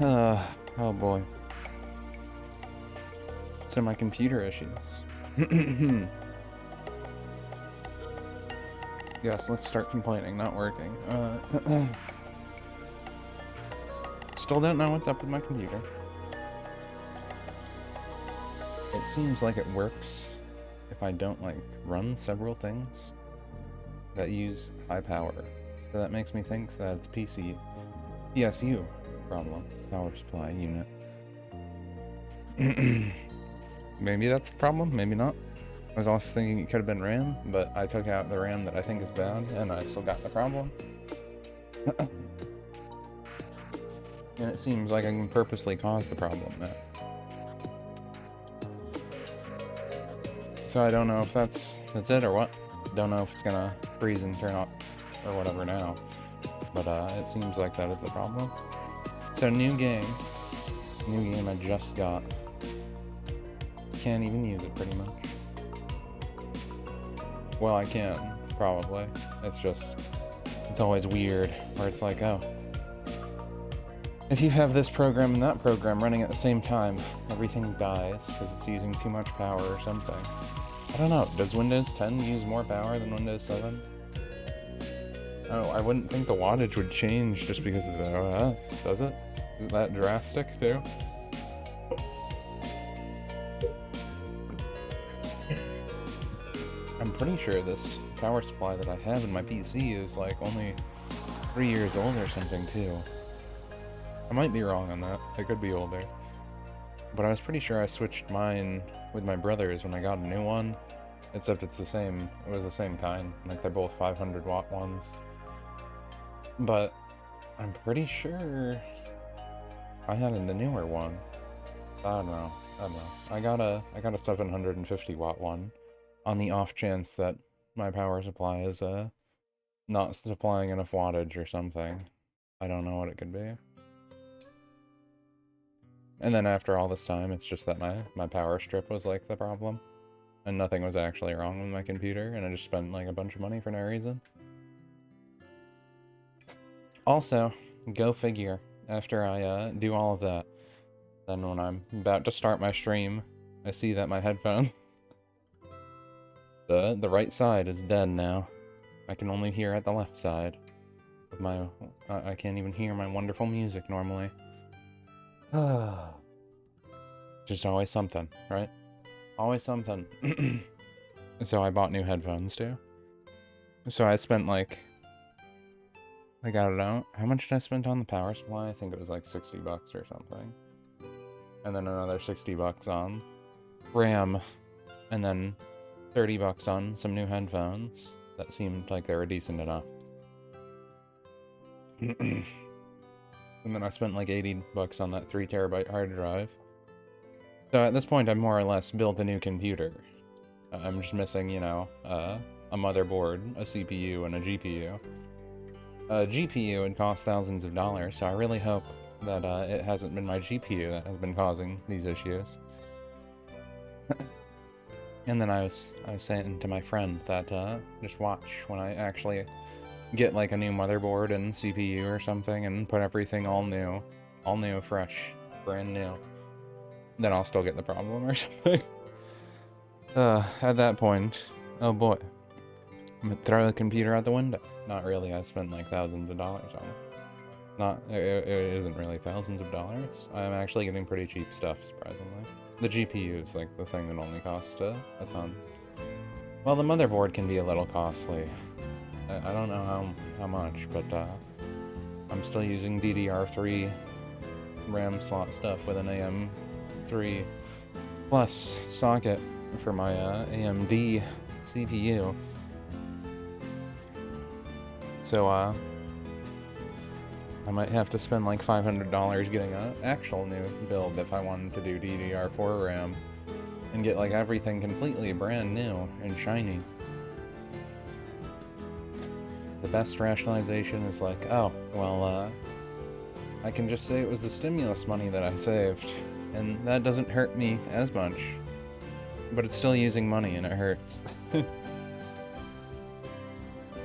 Oh boy. So my computer issues. Yes, let's start complaining, not working. Still don't know what's up with my computer. It seems like it works if I don't, like, run several things that use high power. So that makes me think that it's PSU problem. Power supply unit. Maybe that's the problem, maybe not. I was also thinking it could have been RAM, but I took out the RAM that I think is bad, and I still got the problem. And it seems like I can purposely cause the problem now. So I don't know if that's it or what. Don't know if it's gonna freeze and turn off or whatever now. But it seems like that is the problem. So new game I just got. Can't even use it pretty much. Well, I can, probably. It's always weird, where it's like, oh, if you have this program and that program running at the same time, everything dies because it's using too much power or something. I don't know, does Windows 10 use more power than Windows 7? Oh, I wouldn't think the wattage would change just because of the OS, does it? Is that drastic, too? I'm pretty sure this power supply that I have in my PC is, like, only 3 years old or something, too. I might be wrong on that. It could be older. But I was pretty sure I switched mine with my brothers when I got a new one. Except it was the same kind. Like, they're both 500 watt ones. But I'm pretty sure I had the newer one. I don't know. I got a 750 watt one on the off chance that my power supply is not supplying enough wattage or something. I don't know what it could be. And then after all this time, it's just that my power strip was, like, the problem. And nothing was actually wrong with my computer, and I just spent, like, a bunch of money for no reason. Also, go figure, after I do all of that, then when I'm about to start my stream, I see that my headphone, the right side is dead now. I can only hear at the left side. With I can't even hear my wonderful music normally. Just always something, right? Always something. So I bought new headphones too. So I spent like I don't know, how much did I spend on the power supply? I think it was like 60 bucks or something. And then another 60 bucks on RAM. And then 30 bucks on some new headphones. That seemed like they were decent enough. And then I spent like 80 bucks on that 3 terabyte hard drive. So at this point, I've more or less built a new computer. I'm just missing, you know, a motherboard, a CPU, and a GPU. A GPU would cost thousands of dollars, so I really hope that it hasn't been my GPU that has been causing these issues. And then I was saying to my friend that just watch when I actually get like a new motherboard and CPU or something and put everything all new, fresh, brand new, then I'll still get the problem or something. At that point, oh boy, I'm gonna throw the computer out the window. Not really, I spent like thousands of dollars on it. It isn't really thousands of dollars. I'm actually getting pretty cheap stuff, surprisingly. The GPU is like the thing that only costs a ton. Well, the motherboard can be a little costly. I don't know how much, but I'm still using DDR3 RAM slot stuff with an AM3 plus socket for my AMD CPU. So I might have to spend like $500 getting an actual new build if I wanted to do DDR4 RAM and get like everything completely brand new and shiny. The best rationalization is like, oh, well, I can just say it was the stimulus money that I saved, and that doesn't hurt me as much. But it's still using money, and it hurts.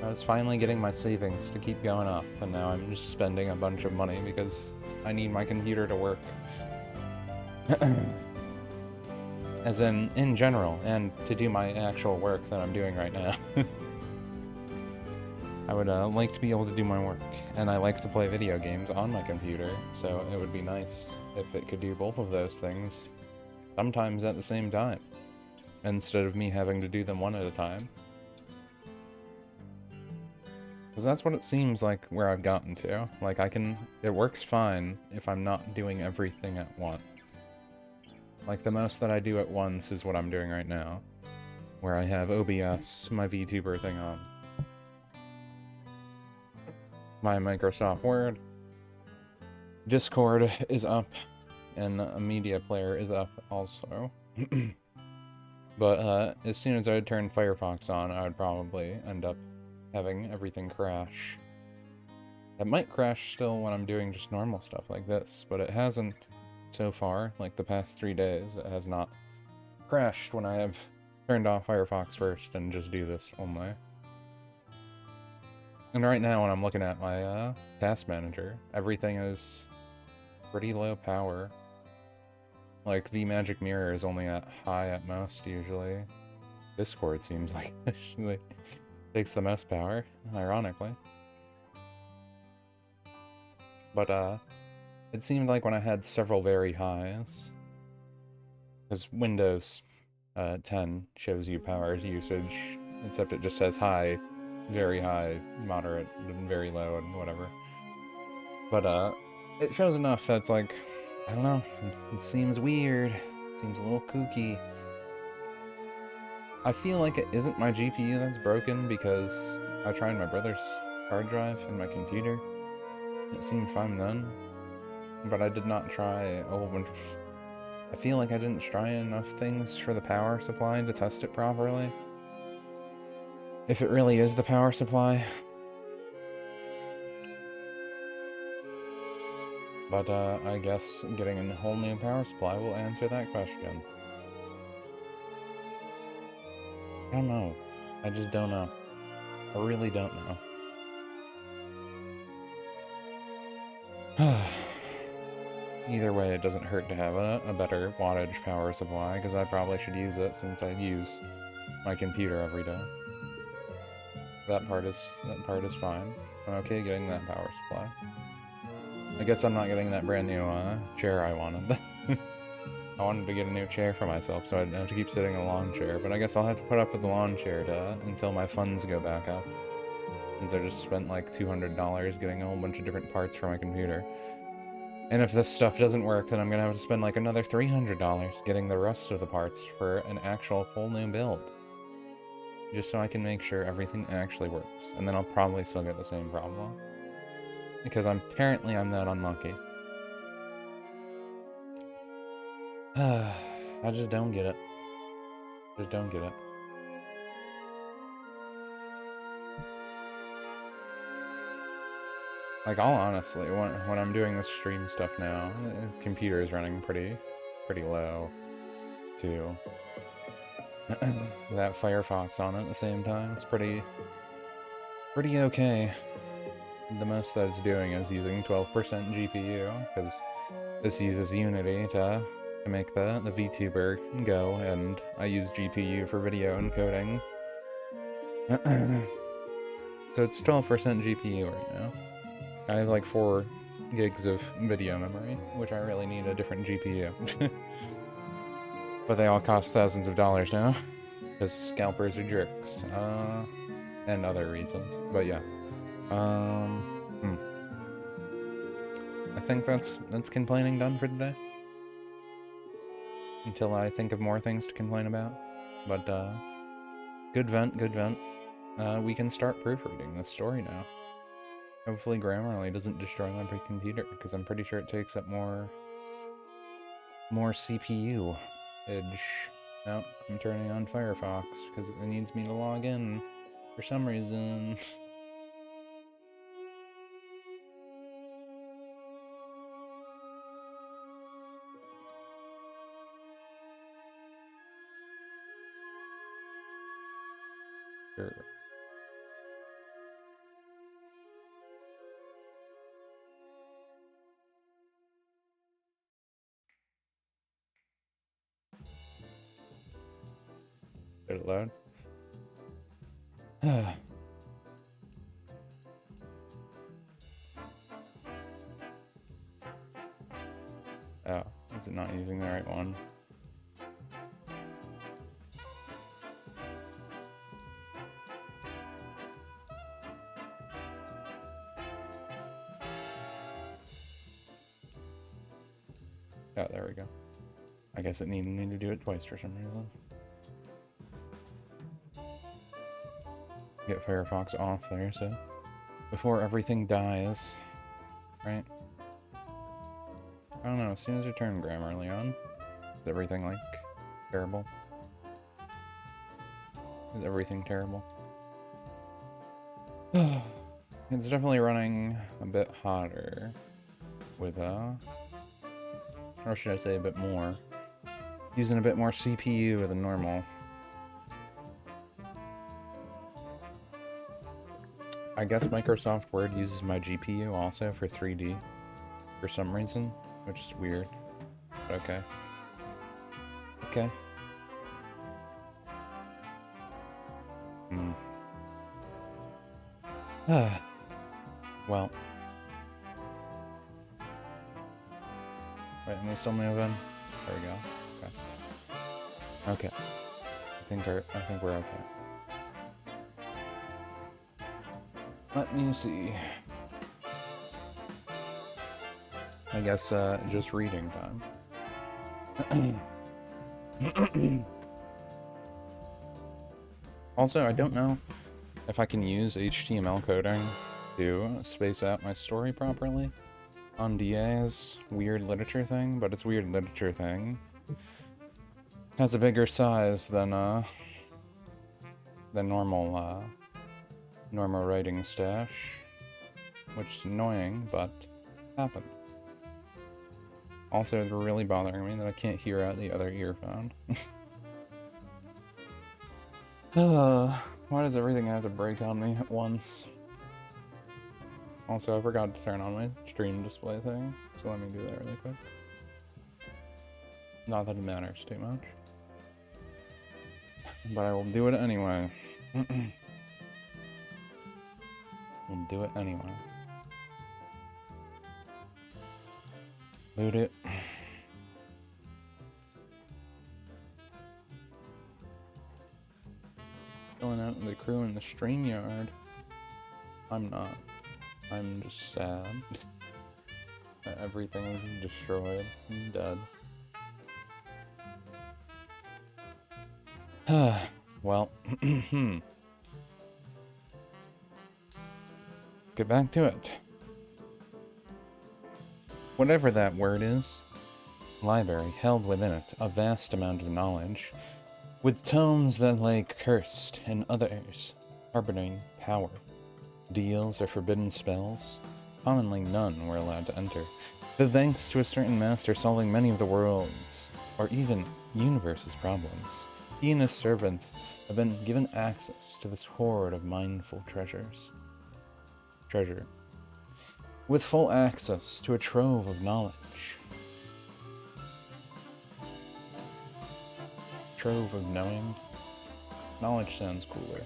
I was finally getting my savings to keep going up, and now I'm just spending a bunch of money because I need my computer to work. As in general, and to do my actual work that I'm doing right now. I would like to be able to do my work, and I like to play video games on my computer, so it would be nice if it could do both of those things, sometimes at the same time, instead of me having to do them one at a time. Because that's what it seems like where I've gotten to. Like, it works fine if I'm not doing everything at once. Like, the most that I do at once is what I'm doing right now, where I have OBS, my VTuber thing on, my Microsoft Word, Discord is up, and a media player is up also. But as soon as I turn Firefox on, I would probably end up having everything crash. It might crash still when I'm doing just normal stuff like this, but it hasn't so far. Like the past 3 days, it has not crashed when I have turned off Firefox first and just do this only. And right now when I'm looking at my task manager, everything is pretty low power. Like VMagic Mirror is only at high at most usually. Discord seems like it takes the most power, ironically. But it seemed like when I had several very highs, because Windows 10 shows you power usage, except it just says high, very high, moderate, and very low, and whatever. But it shows enough that's like, I don't know, it seems weird, it seems a little kooky. I feel like it isn't my GPU that's broken because I tried my brother's hard drive in my computer. It seemed fine then, but I did not try a whole bunch of... I feel like I didn't try enough things for the power supply to test it properly. If it really is the power supply. But I guess getting a whole new power supply will answer that question. I don't know. I just don't know. I really don't know. Either way, it doesn't hurt to have a better wattage power supply, because I probably should use it since I use my computer every day. That part is fine. I'm okay getting that power supply. I guess I'm not getting that brand new chair I wanted. I wanted to get a new chair for myself, so I didn't have to keep sitting in a lawn chair, but I guess I'll have to put up with the lawn chair until my funds go back up. Since I just spent like $200 getting a whole bunch of different parts for my computer. And if this stuff doesn't work, then I'm gonna have to spend like another $300 getting the rest of the parts for an actual full new build. Just so I can make sure everything actually works. And then I'll probably still get the same problem. Because apparently I'm that unlucky. I just don't get it. Just don't get it. Like, all honestly, when I'm doing this stream stuff now, the computer is running pretty low, too. That Firefox on it at the same time, it's pretty okay. The most that it's doing is using 12% GPU, because this uses Unity to make the VTuber go, and I use GPU for video encoding. So it's 12% GPU right now. I have like 4 gigs of video memory, which I really need a different GPU. But they all cost thousands of dollars now, because scalpers are jerks, and other reasons. But yeah, I think that's complaining done for today. Until I think of more things to complain about. But good vent. We can start proofreading this story now. Hopefully Grammarly doesn't destroy my computer, because I'm pretty sure it takes up more CPU edge. Oh, I'm turning on Firefox, because it needs me to log in for some reason. Sure. Did it load? Oh, is it not using the right one? Oh, there we go. I guess it needed me to do it twice for some reason. Get Firefox off there, so before everything dies, right? I don't know, as soon as you turn Grammarly on, is everything, like, terrible? Is everything terrible? It's definitely running a bit hotter with, or should I say a bit more? Using a bit more CPU than normal. I guess Microsoft Word uses my GPU also for 3D for some reason, which is weird. But okay. Okay. Well. Wait, am I still moving? There we go. Okay. Okay. I think we're okay. Let me see. I guess just reading time. Also, I don't know if I can use HTML coding to space out my story properly on DA's weird literature thing, but its weird literature thing has a bigger size than normal normal writing stash, which is annoying, but happens. Also, it's really bothering me that I can't hear out the other earphone. Why does everything have to break on me at once? Also, I forgot to turn on my stream display thing, so let me do that really quick. Not that it matters too much. But I will do it anyway. We'll do it anyway. Boot it. Going out with the crew in the stream yard. I'm not. I'm just sad that everything is destroyed and dead. Well, let's get back to it. Whatever that word is, library held within it a vast amount of knowledge, with tomes that lay cursed and others harboring power. Deals or forbidden spells, commonly none were allowed to enter, but thanks to a certain master solving many of the world's, or even universe's problems, he and his servants have been given access to this hoard of mindful treasure. With full access to a trove of knowledge. Trove of knowing? Knowledge sounds cooler.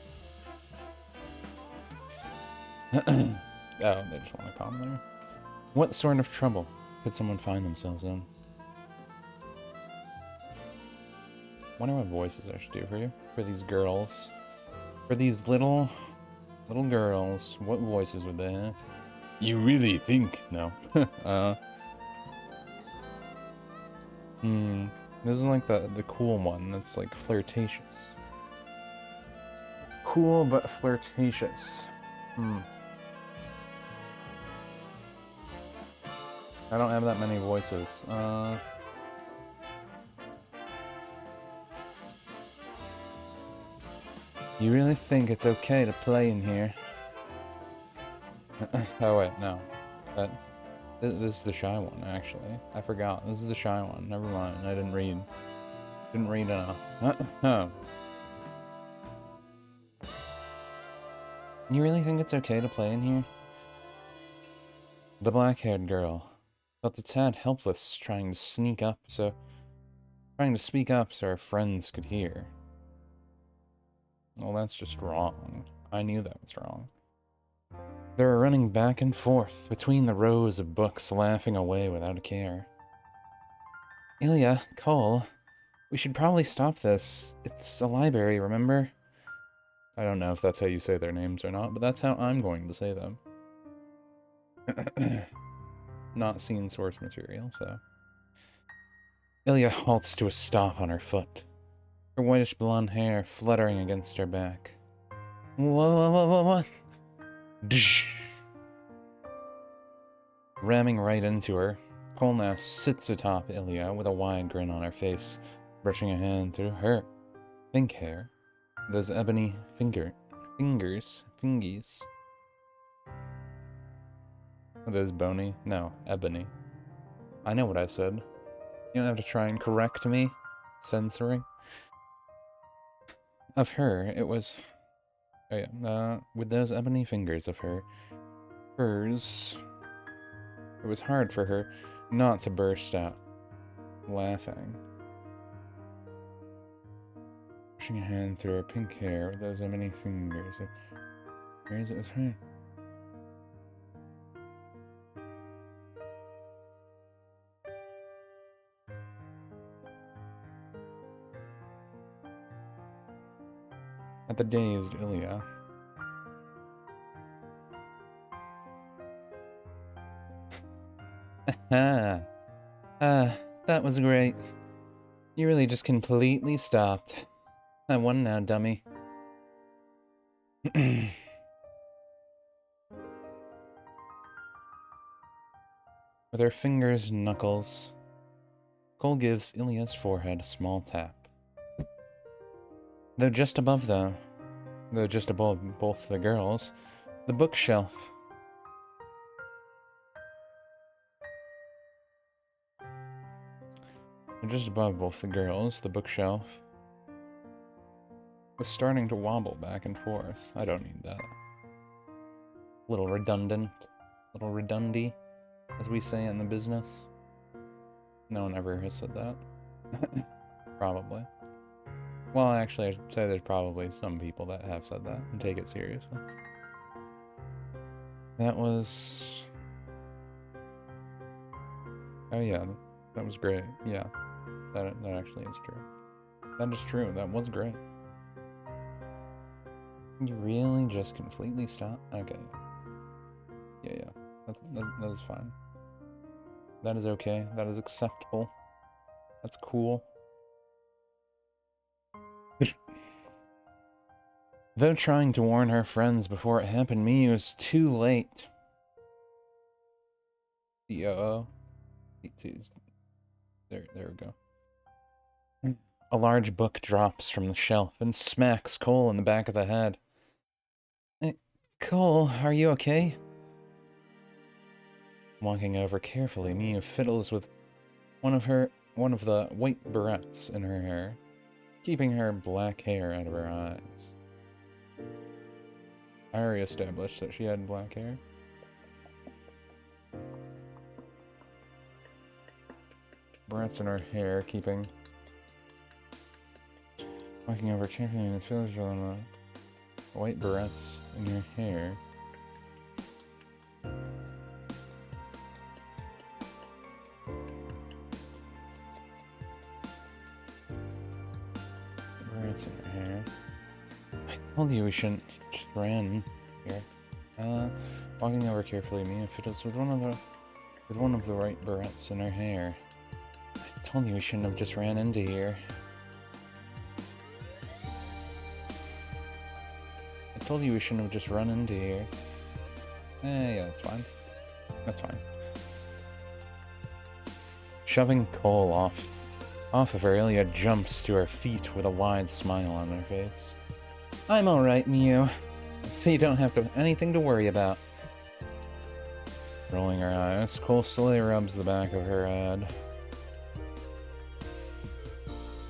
Oh, they just want to come there. What sort of trouble could someone find themselves in? Wonder what voices I should do for you. For these girls. For these little girls. What voices would they have? You really think? No. This is like the cool one that's like flirtatious. Cool but flirtatious. I don't have that many voices. You really think it's okay to play in here? Oh wait, no. This is the shy one, actually. I forgot. This is the shy one. Never mind. I didn't read. Didn't read enough. Oh. You really think it's okay to play in here? The black-haired girl felt a tad helpless trying to speak up so her friends could hear. Well, that's just wrong. I knew that was wrong. They were running back and forth between the rows of books, laughing away without a care. Ilya, Cole, we should probably stop this. It's a library, remember? I don't know if that's how you say their names or not, but that's how I'm going to say them. Not seen source material, so. Ilya halts to a stop on her foot, her whitish blonde hair fluttering against her back. What? Ramming right into her, Cole now sits atop Ilya with a wide grin on her face, brushing a hand through her pink hair. Those ebony fingies. Are those bony? No, ebony. I know what I said. You don't have to try and correct me. Censoring. Of her, it was... Oh yeah, with those ebony fingers of hers... It was hard for her not to burst out laughing. Pushing a hand through her pink hair with those ebony fingers of hers, it was her. At the dazed Ilya. That was great. You really just completely stopped. I won now, dummy. With her fingers and knuckles, Cole gives Ilya's forehead a small tap. Though just above both the girls, the bookshelf. Just above both the girls, the bookshelf was starting to wobble back and forth. I don't need that. Little redundant. Little redundy, as we say in the business. No one ever has said that. Probably. Well, actually, I'd say there's probably some people that have said that and take it seriously. That was... Oh yeah, that was great. Yeah, that actually is true. That is true. That was great. You really just completely stopped? Okay. Yeah. That is fine. That is okay. That is acceptable. That's cool. Though trying to warn her friends before it happened, me was too late. There we go. A large book drops from the shelf and smacks Cole in the back of the head. Cole, are you okay? Walking over carefully, Mia fiddles with one of the white barrettes in her hair, keeping her black hair out of her eyes. I already established that she had black hair. Barrettes in her hair, walking over carefully and fiddles with one of the white barrettes in her hair. Barrettes in her hair. I told you we shouldn't just ran here. Walking over carefully, Mia fiddles with one of the white barrettes in her hair. I told you we shouldn't have just ran into here. I told you we shouldn't have just run into here. Yeah, that's fine. That's fine. Shoving Cole off of her, Ilya jumps to her feet with a wide smile on her face. I'm alright, Miu. So you don't have anything to worry about. Rolling her eyes, Cole slowly rubs the back of her head.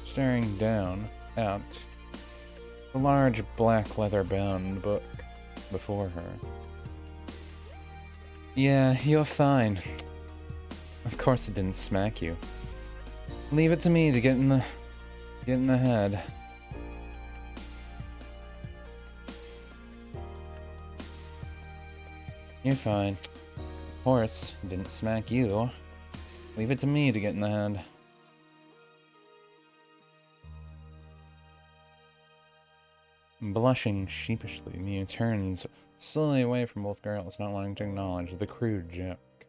Staring down at the large black leather-bound book before her. Yeah, you're fine. Of course it didn't smack you. Leave it to me to get in the head. You're fine. Horse didn't smack you. Leave it to me to get in the head. Blushing sheepishly, Mia turns slowly away from both girls, not wanting to acknowledge the crude joke.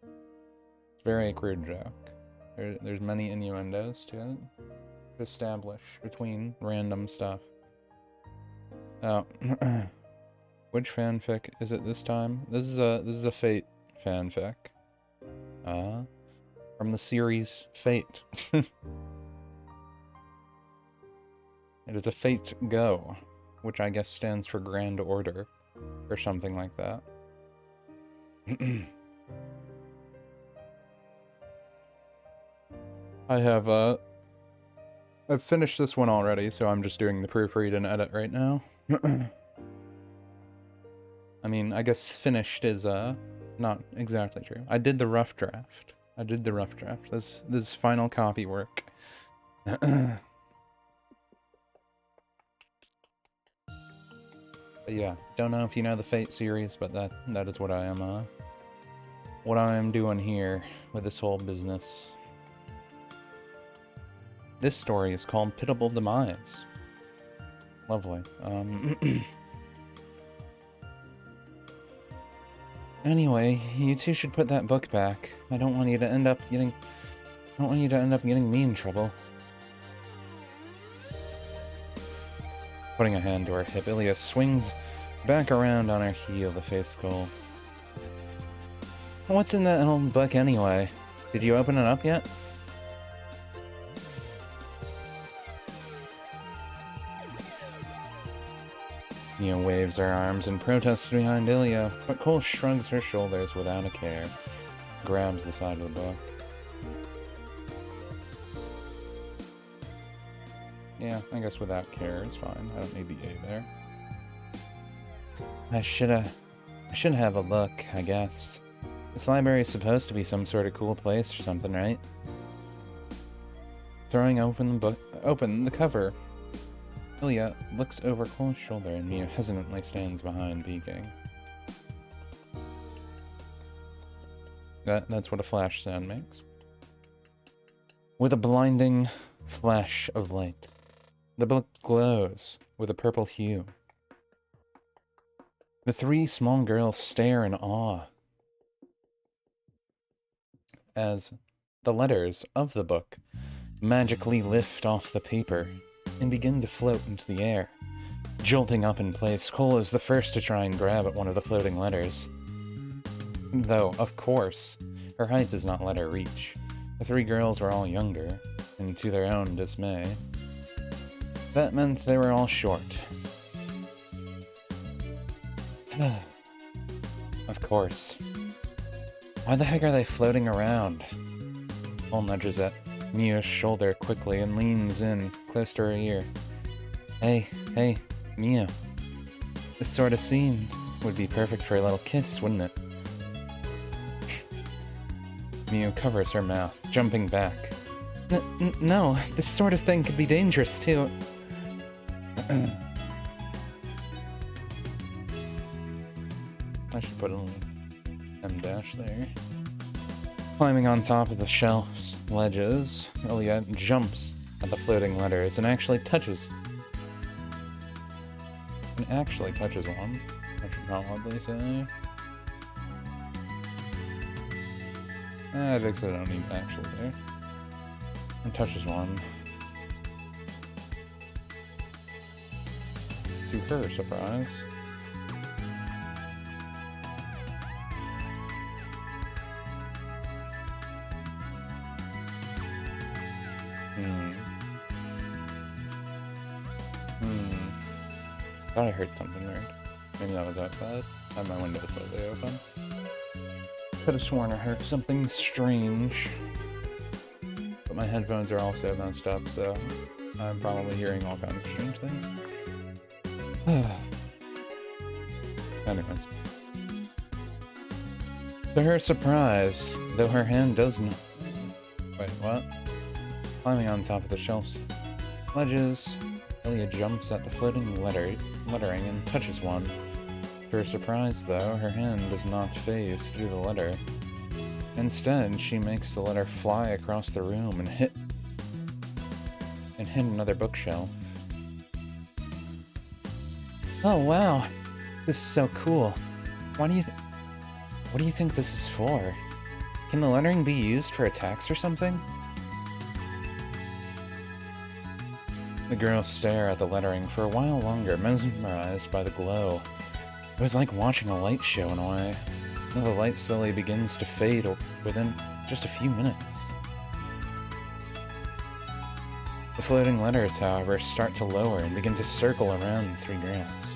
It's very a crude joke. There's many innuendos to it to establish between random stuff. Oh, which fanfic is it this time? This is a Fate fanfic. From the series Fate. It is a Fate Go, which I guess stands for Grand Order, or something like that. I've finished this one already, so I'm just doing the proofread and edit right now. I mean, I guess finished is, not exactly true. I did the rough draft. This is final copy work. But yeah, don't know if you know the Fate series, but that is what I am doing here with this whole business. This story is called Pitiable Demise. Lovely. Anyway, you two should put that book back. I don't want you to end up getting me in trouble. Putting a hand to her hip, Ilya swings back around on her heel to face Cole. What's in that old book anyway? Did you open it up yet? Mia waves her arms in protest behind Ilya, but Cole shrugs her shoulders without a care, grabs the side of the book. Yeah, I guess without care is fine. I don't need the A there. I should have a look, I guess. This library is supposed to be some sort of cool place or something, right? Throwing open the cover, Ilya looks over Cole's shoulder and Mia hesitantly stands behind, peeking. That's what a flash sound makes. With a blinding flash of light, the book glows with a purple hue. The three small girls stare in awe as the letters of the book magically lift off the paper and begin to float into the air. Jolting up in place, Cole is the first to try and grab at one of the floating letters. Though, of course, her height does not let her reach. The three girls were all younger, and to their own dismay, that meant they were all short. Of course. Why the heck are they floating around? Cole nudges at Mia's shoulder quickly and leans in close to her ear. Hey, Mia. This sort of scene would be perfect for a little kiss, wouldn't it? Mia covers her mouth, jumping back. No, this sort of thing could be dangerous, too. I should put a little M-dash there. Climbing on top of the shelves, ledges, Ilya jumps at the floating letters and actually touches one. I should probably say. I think so, I don't need actually there. And touches one. To her surprise. Thought I heard something weird. Maybe that was outside. I had my windows slightly open. Could have sworn I heard something strange. But my headphones are also messed up, so I'm probably hearing all kinds of strange things. Anyways. To her surprise, though her hand does not... Wait, what? Climbing on top of the shelves. Ledges, Ilya jumps at the floating lettering and touches one. To her surprise, though, her hand does not phase through the letter. Instead, she makes the letter fly across the room and hit another bookshelf. Oh wow, this is so cool. What do you think this is for? Can the lettering be used for attacks or something? The girls stare at the lettering for a while longer, mesmerized by the glow. It was like watching a light show in a way. The light slowly begins to fade within just a few minutes. The floating letters, however, start to lower and begin to circle around the three girls.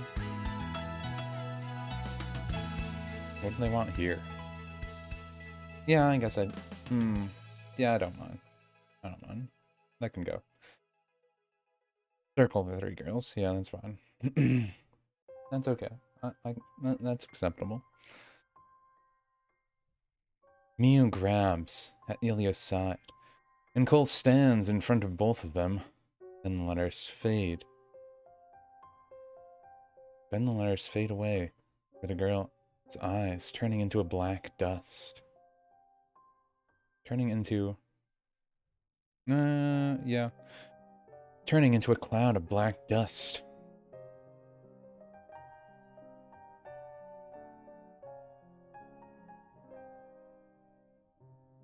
What do they want here? Yeah, I guess yeah, I don't mind. I don't mind. That can go. Circle the three girls. Yeah, that's fine. That's okay. That's acceptable. Miu grabs at Ilya's side, and Cole stands in front of both of them. Then the letters fade. Then the letters fade away, with the girl's eyes turning into a black dust. Turning into... yeah. Turning into a cloud of black dust.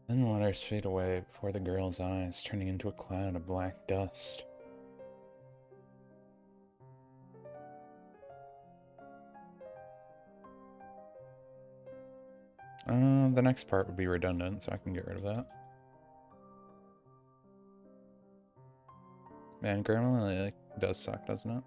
Then the letters fade away before the girl's eyes, turning into a cloud of black dust. The next part would be redundant, so I can get rid of that. Man, Grammarly does suck, doesn't it?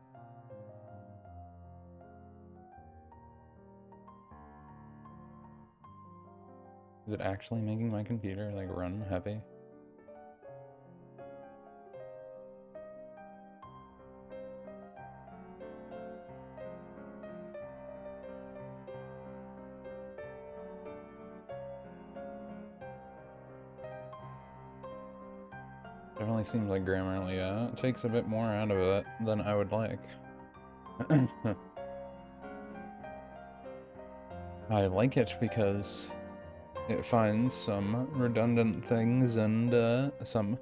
Is it actually making my computer, like, run heavy? Definitely seems like Grammarly, takes a bit more out of it than I would like. I like it because it finds some redundant things and some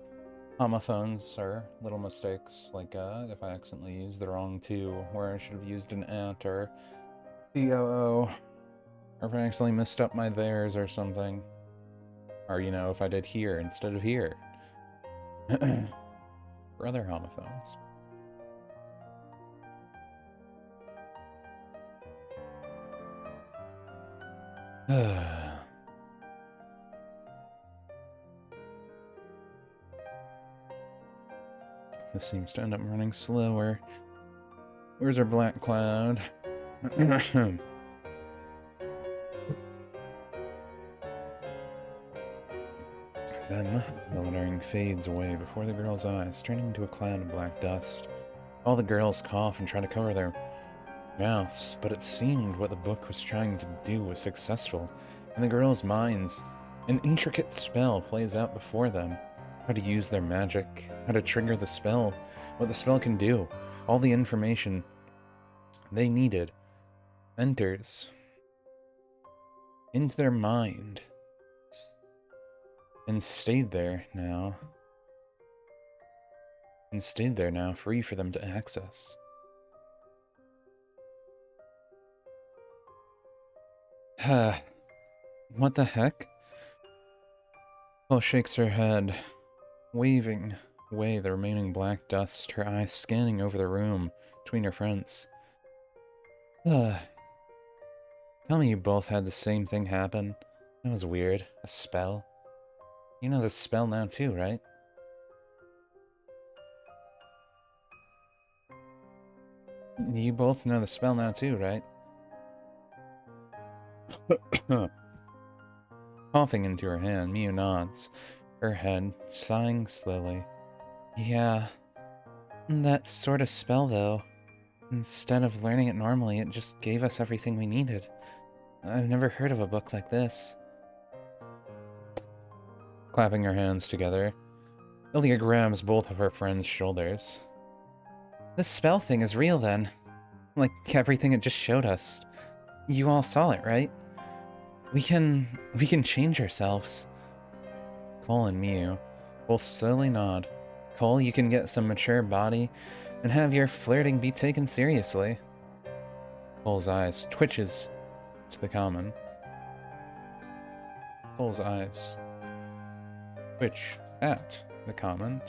homophones or little mistakes, like if I accidentally used the wrong to where I should have used an at or COO, or if I accidentally messed up my theirs or something. Or, you know, if I did here instead of here. For other homophones. This seems to end up running slower. Where's our black cloud? Then, the lettering fades away before the girl's eyes, turning into a cloud of black dust. All the girls cough and try to cover their mouths, but it seemed what the book was trying to do was successful. In the girls' minds, an intricate spell plays out before them. How to use their magic, how to trigger the spell, what the spell can do. All the information they needed enters into their mind. And stayed there now, free for them to access. What the heck? Paul shakes her head, waving away the remaining black dust, her eyes scanning over the room between her friends. Tell me you both had the same thing happen. That was weird. A spell. You know the spell now too, right? You both know the spell now too, right? Coughing into her hand, Miu nods her head, sighing slowly. Yeah. That sort of spell, though. Instead of learning it normally, it just gave us everything we needed. I've never heard of a book like this. Clapping her hands together, Ilya grabs both of her friend's shoulders. This spell thing is real, then. Like everything it just showed us. You all saw it, right? We can change ourselves. Cole and Miu both slowly nod. Cole, you can get some mature body and have your flirting be taken seriously. Cole's eyes twitches to the common. Cole's eyes twitch at the comment.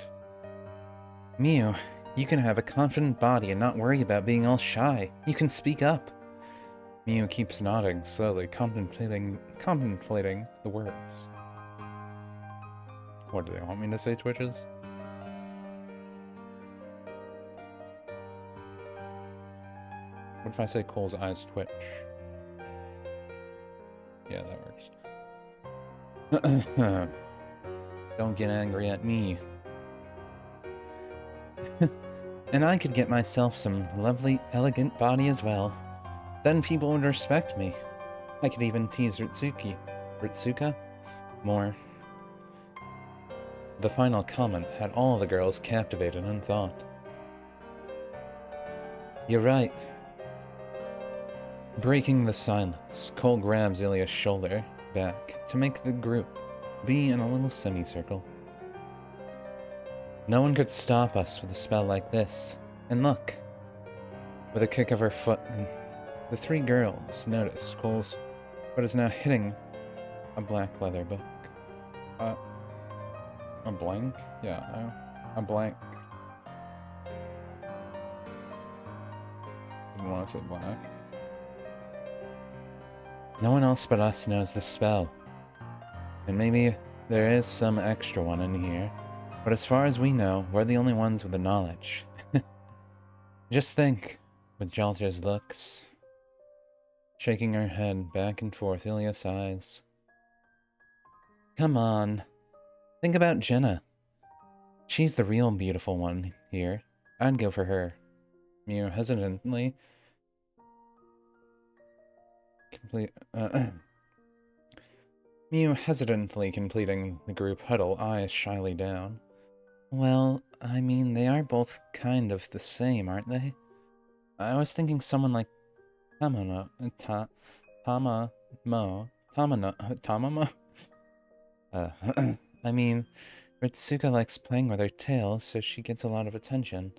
Miu, you can have a confident body and not worry about being all shy. You can speak up. Miu keeps nodding, slowly contemplating the words. What do they want me to say, twitches? What if I say Cole's eyes twitch? Yeah, that works. Don't get angry at me. And I could get myself some lovely, elegant body as well. Then people would respect me. I could even tease Ritsuka more. The final comment had all the girls captivated in thought. You're right. Breaking the silence, Cole grabs Ilya's shoulder back to make the group be in a little semicircle. No one could stop us with a spell like this. And look. With a kick of her foot, the three girls notice Cole's foot is now hitting a black leather book. A blank? Yeah, a blank. Didn't want to say black. No one else but us knows the spell. And maybe there is some extra one in here. But as far as we know, we're the only ones with the knowledge. Just think, with Jaltra's looks. Shaking her head back and forth, Ilya sighs. Come on. Think about Jenna. She's the real beautiful one here. I'd go for her. Miu hesitantly completing the group huddle, eyes shyly down. Well, I mean, they are both kind of the same, aren't they? I was thinking someone like Tamamo. I mean, Ritsuka likes playing with her tail, so she gets a lot of attention.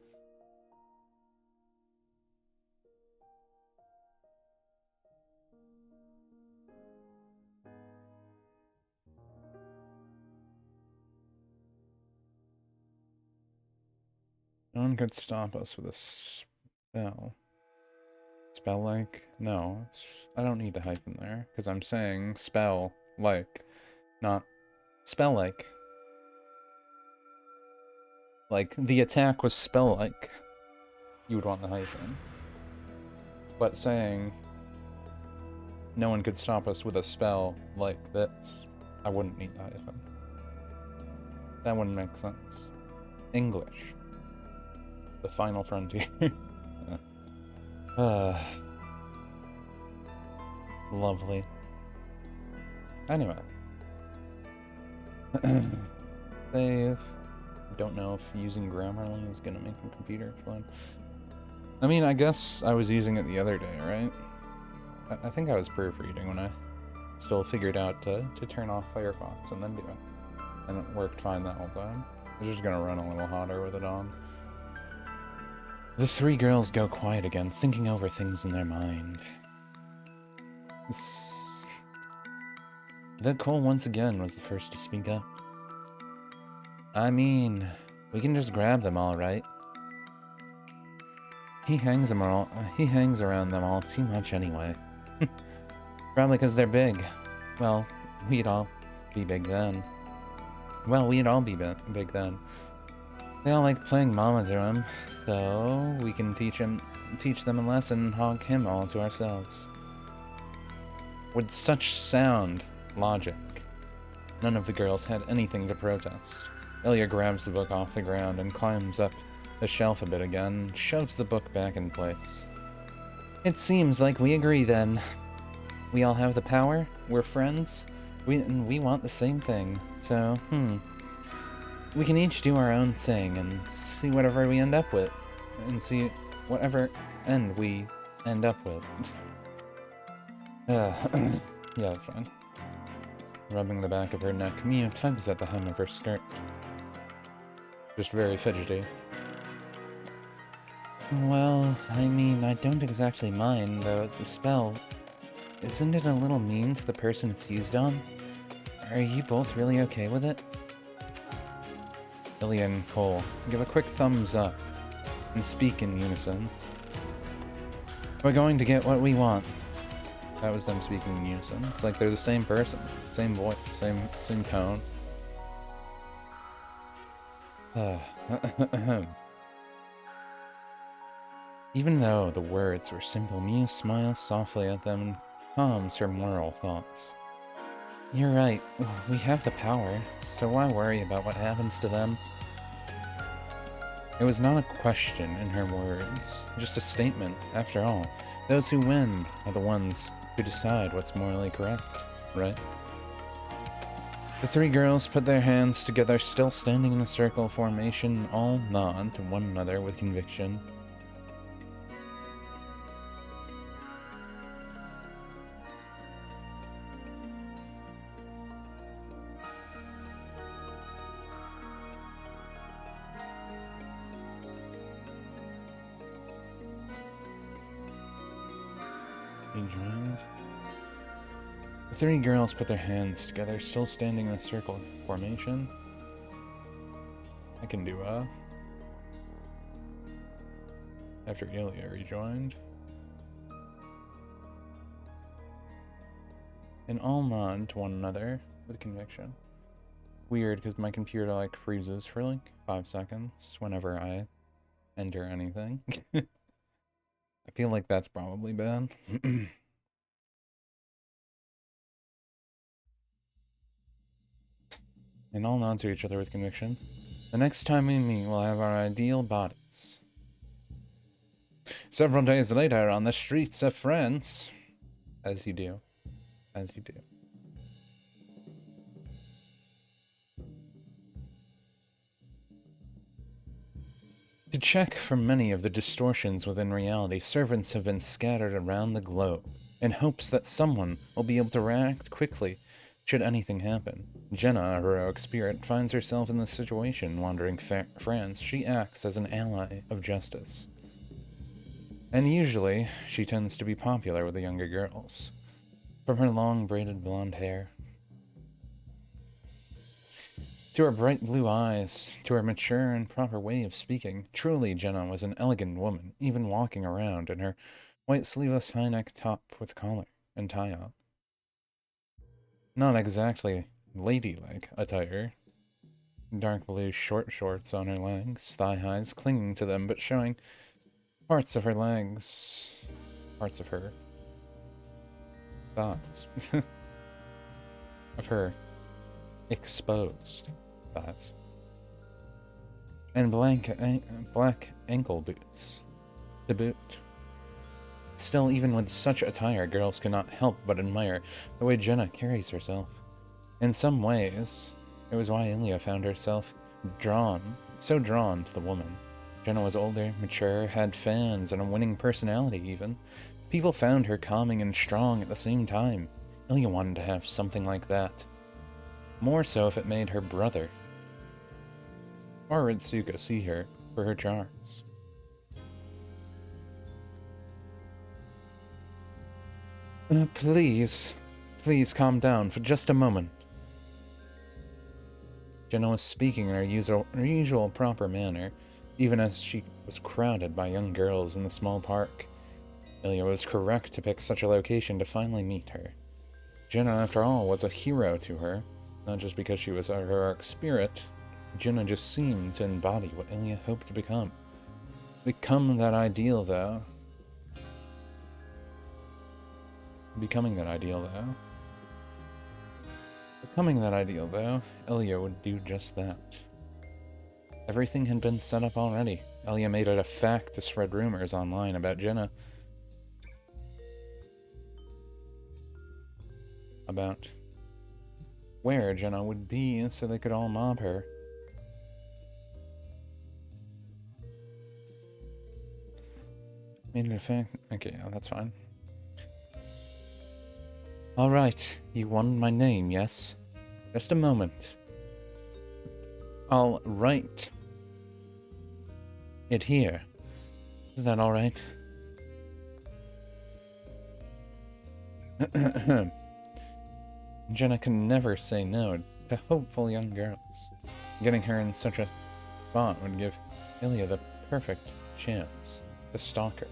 No one could stop us with a spell. Spell-like? No. I don't need to hyphen there, because I'm saying spell-like, not spell-like. Like, the attack was spell-like. You would want the hyphen. But saying no one could stop us with a spell like this, I wouldn't need the hyphen. That wouldn't make sense. English. The final frontier. Lovely. Anyway. Save. Don't know if using Grammarly is gonna make your computer explode. I mean, I guess I was using it the other day, right? I think I was proofreading when I still figured out to turn off Firefox and then do it. And it worked fine that whole time. I'm just gonna run a little hotter with it on. The three girls go quiet again, thinking over things in their mind. The Cole once again was the first to speak up. I mean, we can just grab them all, right? He hangs around them all too much anyway. Probably because they're big. Well, we'd all be big then. They all like playing mama to him, so we can teach them a lesson and hog him all to ourselves. With such sound logic, none of the girls had anything to protest. Ilya grabs the book off the ground and climbs up the shelf a bit again, shoves the book back in place. It seems like we agree then. We all have the power, we're friends, we want the same thing, so, we can each do our own thing and see whatever we end up with. And see whatever end we end up with. Uh, yeah, that's fine. Rubbing the back of her neck, Mia tugs at the hem of her skirt. Just very fidgety. Well, I mean, I don't exactly mind, though the spell... Isn't it a little mean to the person it's used on? Are you both really okay with it? Ilya and Cole give a quick thumbs up and speak in unison. We're going to get what we want. That was them speaking in unison. It's like they're the same person, same voice, same tone. Even though the words were simple, Mia smiles softly at them and calms her moral thoughts. You're right, we have the power, so why worry about what happens to them? It was not a question in her words, just a statement. After all, those who win are the ones who decide what's morally correct, right? The three girls put their hands together, still standing in a circle formation, all nod to one another with conviction. Enjoyed. The three girls put their hands together, still standing in a circle formation. I can do after Ilya rejoined. And all nod to one another with conviction. Weird, because my computer like freezes for like 5 seconds whenever I enter anything. I feel like that's probably bad. And all nod to each other with conviction. The next time we meet, we'll have our ideal bodies. Several days later, on the streets of France. As you do. As you do. To check for many of the distortions within reality, servants have been scattered around the globe in hopes that someone will be able to react quickly should anything happen. Jenna, a heroic spirit, finds herself in this situation. Wandering France, she acts as an ally of justice. And usually, she tends to be popular with the younger girls. From her long braided blonde hair, to her bright blue eyes, to her mature and proper way of speaking, truly Jenna was an elegant woman, even walking around in her white sleeveless high-neck top with collar and tie-up. Not exactly ladylike attire. Dark blue short shorts on her legs, thigh-highs clinging to them but showing parts of her legs, parts of her thighs, of her exposed thighs, and black ankle boots to boot. Still, even with such attire, girls cannot help but admire the way Jenna carries herself. In some ways, it was why Ilya found herself so drawn to the woman. Jenna was older, mature, had fans, and a winning personality even. People found her calming and strong at the same time. Ilya wanted to have something like that. More so if it made her brother or Ritsuka see her for her charms. Please calm down for just a moment. Jenna was speaking in her usual proper manner, even as she was crowded by young girls in the small park. Ilya was correct to pick such a location to finally meet her. Jenna, after all, was a hero to her, not just because she was a heroic spirit. Jenna just seemed to embody what Ilya hoped to become. Becoming that ideal, though, Ilya would do just that. Everything had been set up already. Ilya made it a fact to spread rumors online about Jenna. About where Jenna would be so they could all mob her. Made it a fact? Okay, yeah, that's fine. All right, you wanted my name, yes? Just a moment. I'll write it here. Is that all right? Jenna can never say no to hopeful young girls. Getting her in such a spot would give Ilya the perfect chance to stalk her.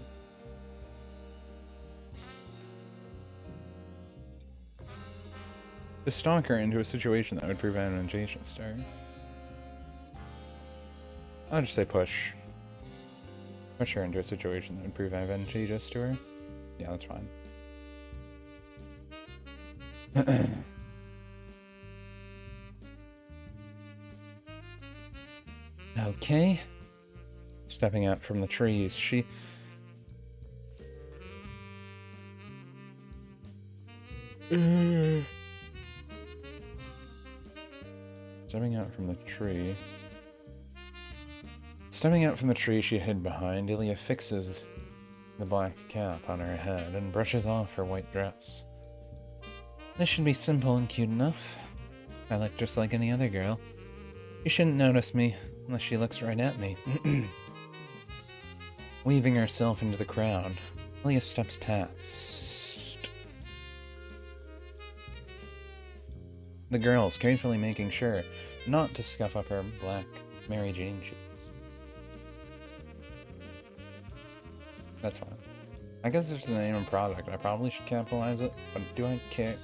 To stalk her into a situation that would prove advantageous to her. I'll just say push. Push her into a situation that would prove advantageous to her. Yeah, that's fine. Okay. Stepping out from the trees, Stepping out from the tree. Stepping out from the tree she hid behind, Ilya fixes the black cap on her head and brushes off her white dress. This should be simple and cute enough. I look just like any other girl. You shouldn't notice me unless she looks right at me. Weaving herself into the crowd, Ilya steps past the girls, carefully making sure not to scuff up her black Mary Jane shoes. That's fine. I guess it's the name of product. I probably should capitalize it, but do I care?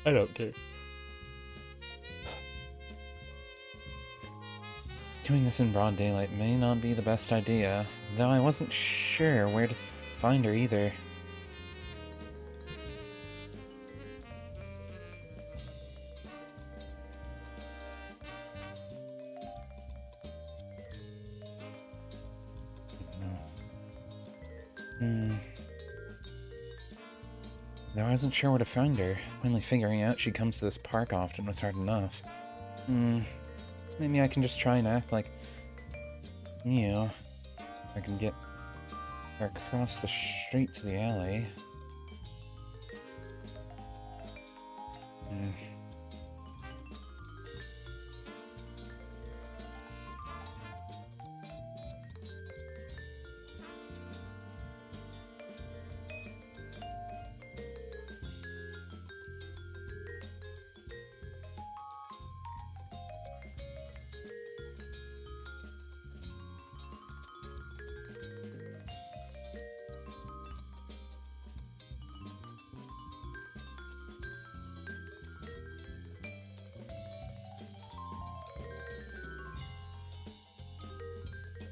I don't care. Doing this in broad daylight may not be the best idea, though I wasn't sure where to find her either. Though I wasn't sure where to find her. Finally figuring out she comes to this park often was hard enough. Maybe I can just try and act like... I can get her across the street to the alley.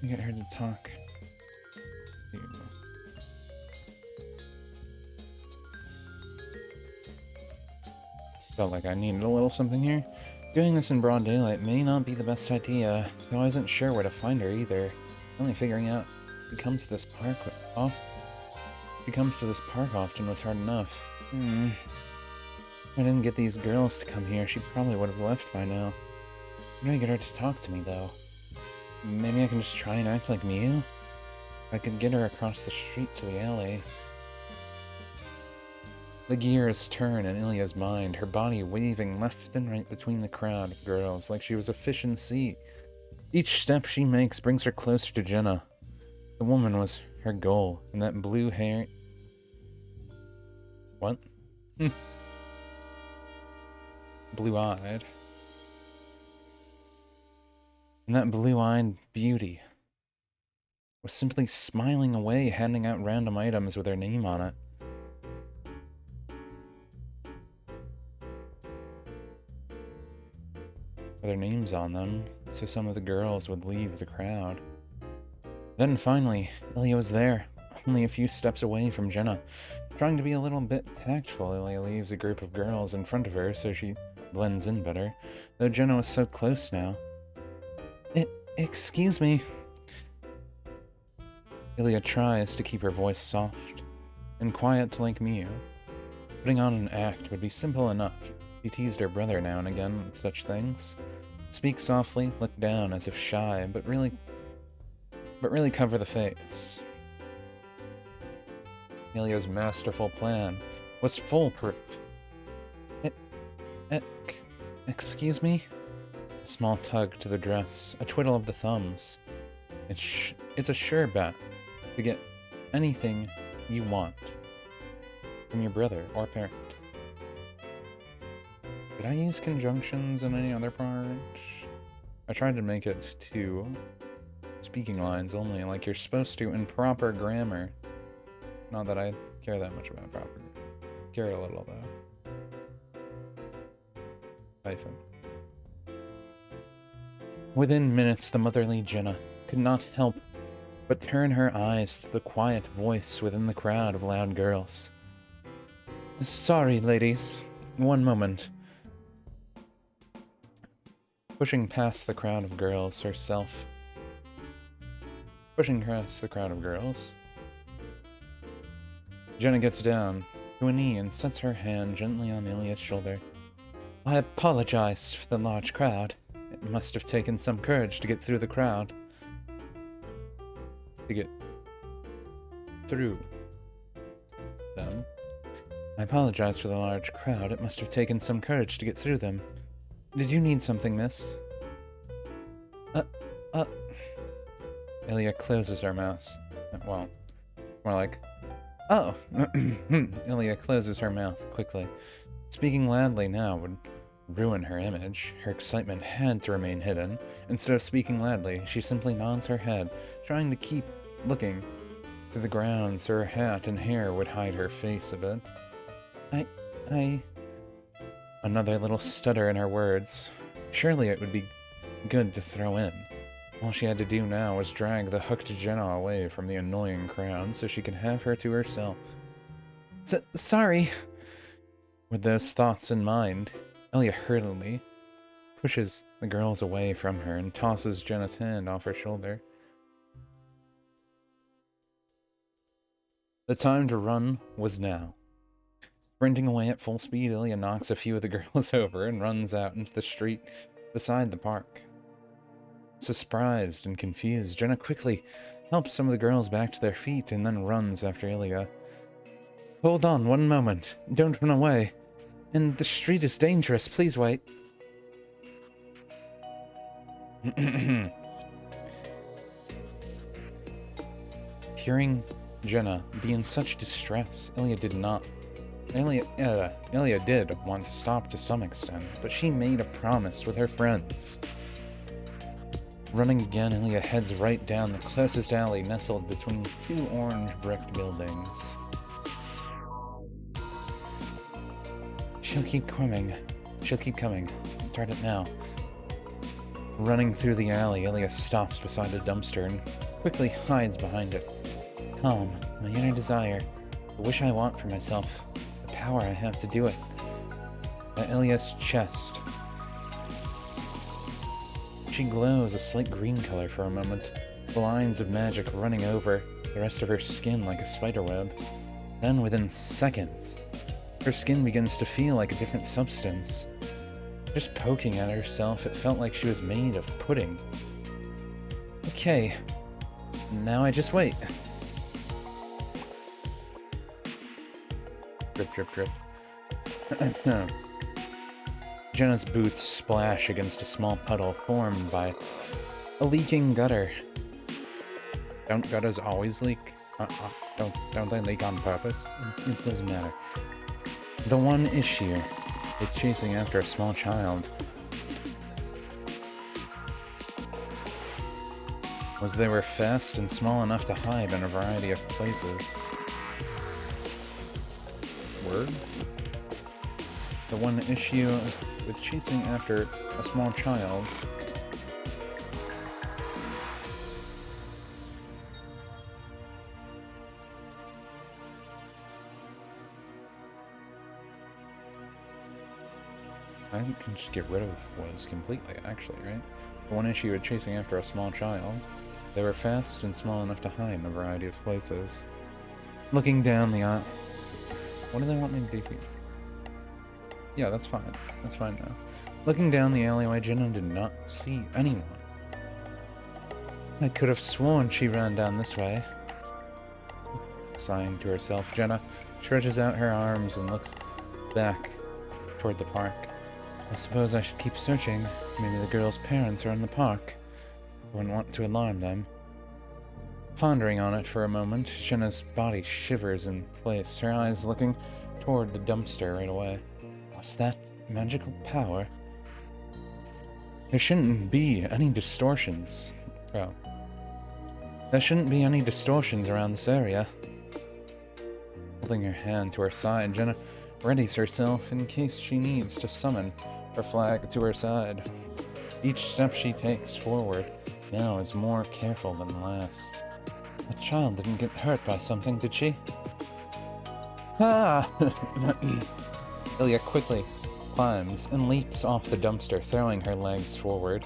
Get her to talk. Felt like I needed a little something here. Doing this in broad daylight may not be the best idea, though I wasn't sure where to find her either. Only figuring out she comes to this park often was hard enough. If I didn't get these girls to come here, she probably would have left by now. How do I get her to talk to me, though? Maybe I can just try and act like Miu? I could get her across the street to the alley. The gears turn in Ilya's mind, her body waving left and right between the crowd of girls like she was a fish in the sea. Each step she makes brings her closer to Jenna. The woman was her goal, and that blue hair... What? Blue-eyed. And that blue-eyed beauty was simply smiling away, handing out random items with her name on it. With their names on them, so some of the girls would leave the crowd. Then finally, Ilya was there, only a few steps away from Jenna. Trying to be a little bit tactful, Ilya leaves a group of girls in front of her so she blends in better, though Jenna was so close now. Excuse me. Ilya tries to keep her voice soft and quiet like Miu. Putting on an act would be simple enough. She teased her brother now and again with such things. Speak softly, look down as if shy, but really cover the face. Ilya's masterful plan was foolproof. E- e- Excuse me? A small tug to the dress, a twiddle of the thumbs. It's a sure bet to get anything you want from your brother or parent. Did I use conjunctions in any other part? I tried to make it to speaking lines only, like you're supposed to in proper grammar. Not that I care that much about proper. Care a little, though. Hyphen. Within minutes, the motherly Jenna could not help but turn her eyes to the quiet voice within the crowd of loud girls. Sorry, ladies. One moment. Pushing past the crowd of girls herself. Pushing past the crowd of girls. Jenna gets down to a knee and sets her hand gently on Ilya's shoulder. I apologize for the large crowd. It must have taken some courage to get through the crowd. To get through them. I apologize for the large crowd. It must have taken some courage to get through them. Did you need something, miss? Ilya closes her mouth. Well, more like, oh! Ilya closes her mouth quickly. Speaking loudly now would ruin her image. Her excitement had to remain hidden. Instead of speaking loudly, she simply nods her head, trying to keep looking to the ground so her hat and hair would hide her face a bit. Another little stutter in her words. Surely it would be good to throw in. All she had to do now was drag the hooked Jenna away from the annoying crowd so she could have her to herself. Sorry. With those thoughts in mind, Ilya hurriedly pushes the girls away from her and tosses Jenna's hand off her shoulder. The time to run was now. Sprinting away at full speed, Ilya knocks a few of the girls over and runs out into the street beside the park. Surprised and confused, Jenna quickly helps some of the girls back to their feet and then runs after Ilya. Hold on, one moment. Don't run away. And the street is dangerous. Please wait. Hearing Jenna be in such distress, Ilya did want to stop to some extent, but she made a promise with her friends. Running again, Ilya heads right down the closest alley nestled between two orange brick buildings. She'll keep coming. Start it now. Running through the alley, Ilya stops beside a dumpster and quickly hides behind it. Calm, my inner desire, the wish I want for myself, the power I have to do it. At Ilya's chest, she glows a slight green color for a moment, the lines of magic running over the rest of her skin like a spiderweb. Then, within seconds, her skin begins to feel like a different substance. Just poking at herself, it felt like she was made of pudding. Okay, now I just wait. Drip, drip, drip. Jenna's boots splash against a small puddle formed by a leaking gutter. Don't gutters always leak? Don't they leak on purpose? It doesn't matter. The one issue with chasing after a small child was they were fast and small enough to hide in a variety of places. Word? The one issue with chasing after a small child I can just get rid of was completely, actually, right? The one issue with chasing after a small child, they were fast and small enough to hide in a variety of places. Looking down the aisle. What do they want me to do here? Yeah, that's fine. That's fine now. Looking down the alleyway, Jenna did not see anyone. I could have sworn she ran down this way. sighing to herself. Jenna stretches out her arms and looks back toward the park. I suppose I should keep searching. Maybe the girl's parents are in the park. I wouldn't want to alarm them. Pondering on it for a moment, Jenna's body shivers in place, her eyes looking toward the dumpster right away. What's that magical power? There shouldn't be any distortions. Oh. There shouldn't be any distortions around this area. Holding her hand to her side, Jenna readies herself in case she needs to summon her flag to her side. Each step she takes forward now is more careful than last. The child didn't get hurt by something, did she? Ah! Ilya quickly climbs and leaps off the dumpster, throwing her legs forward.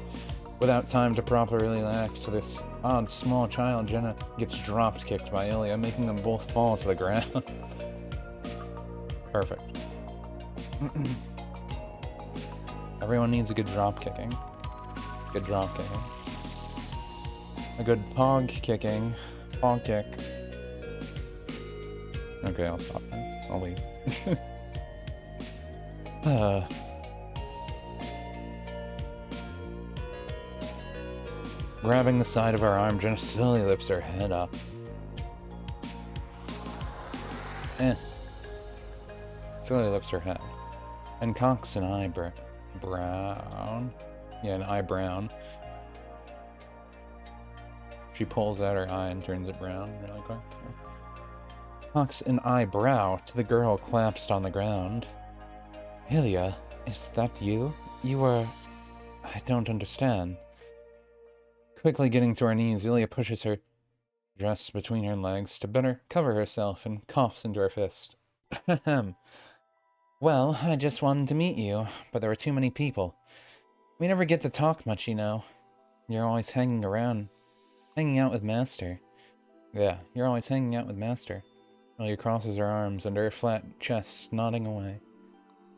Without time to properly react to this odd small child, Jenna gets drop-kicked by Ilya, making them both fall to the ground. Perfect. Everyone needs a good drop-kicking. Good drop-kicking. A good pog-kicking. Pog-kick. Okay, I'll stop now. I'll leave. Grabbing the side of her arm, Jenna slowly lifts her head up. Slowly lifts her head. And cocks an eyebrow. Yeah, an eyebrow. She pulls out her eye and turns it brown really quick. Cocks an eyebrow to the girl collapsed on the ground. Ilya, is that you? You were... I don't understand. Quickly getting to her knees, Ilya pushes her dress between her legs to better cover herself and coughs into her fist. Ahem. Well, I just wanted to meet you, but there were too many people. We never get to talk much, you know. You're always hanging out with Master. Yeah, you're always hanging out with Master. Ilya crosses her arms under her flat chest, nodding away.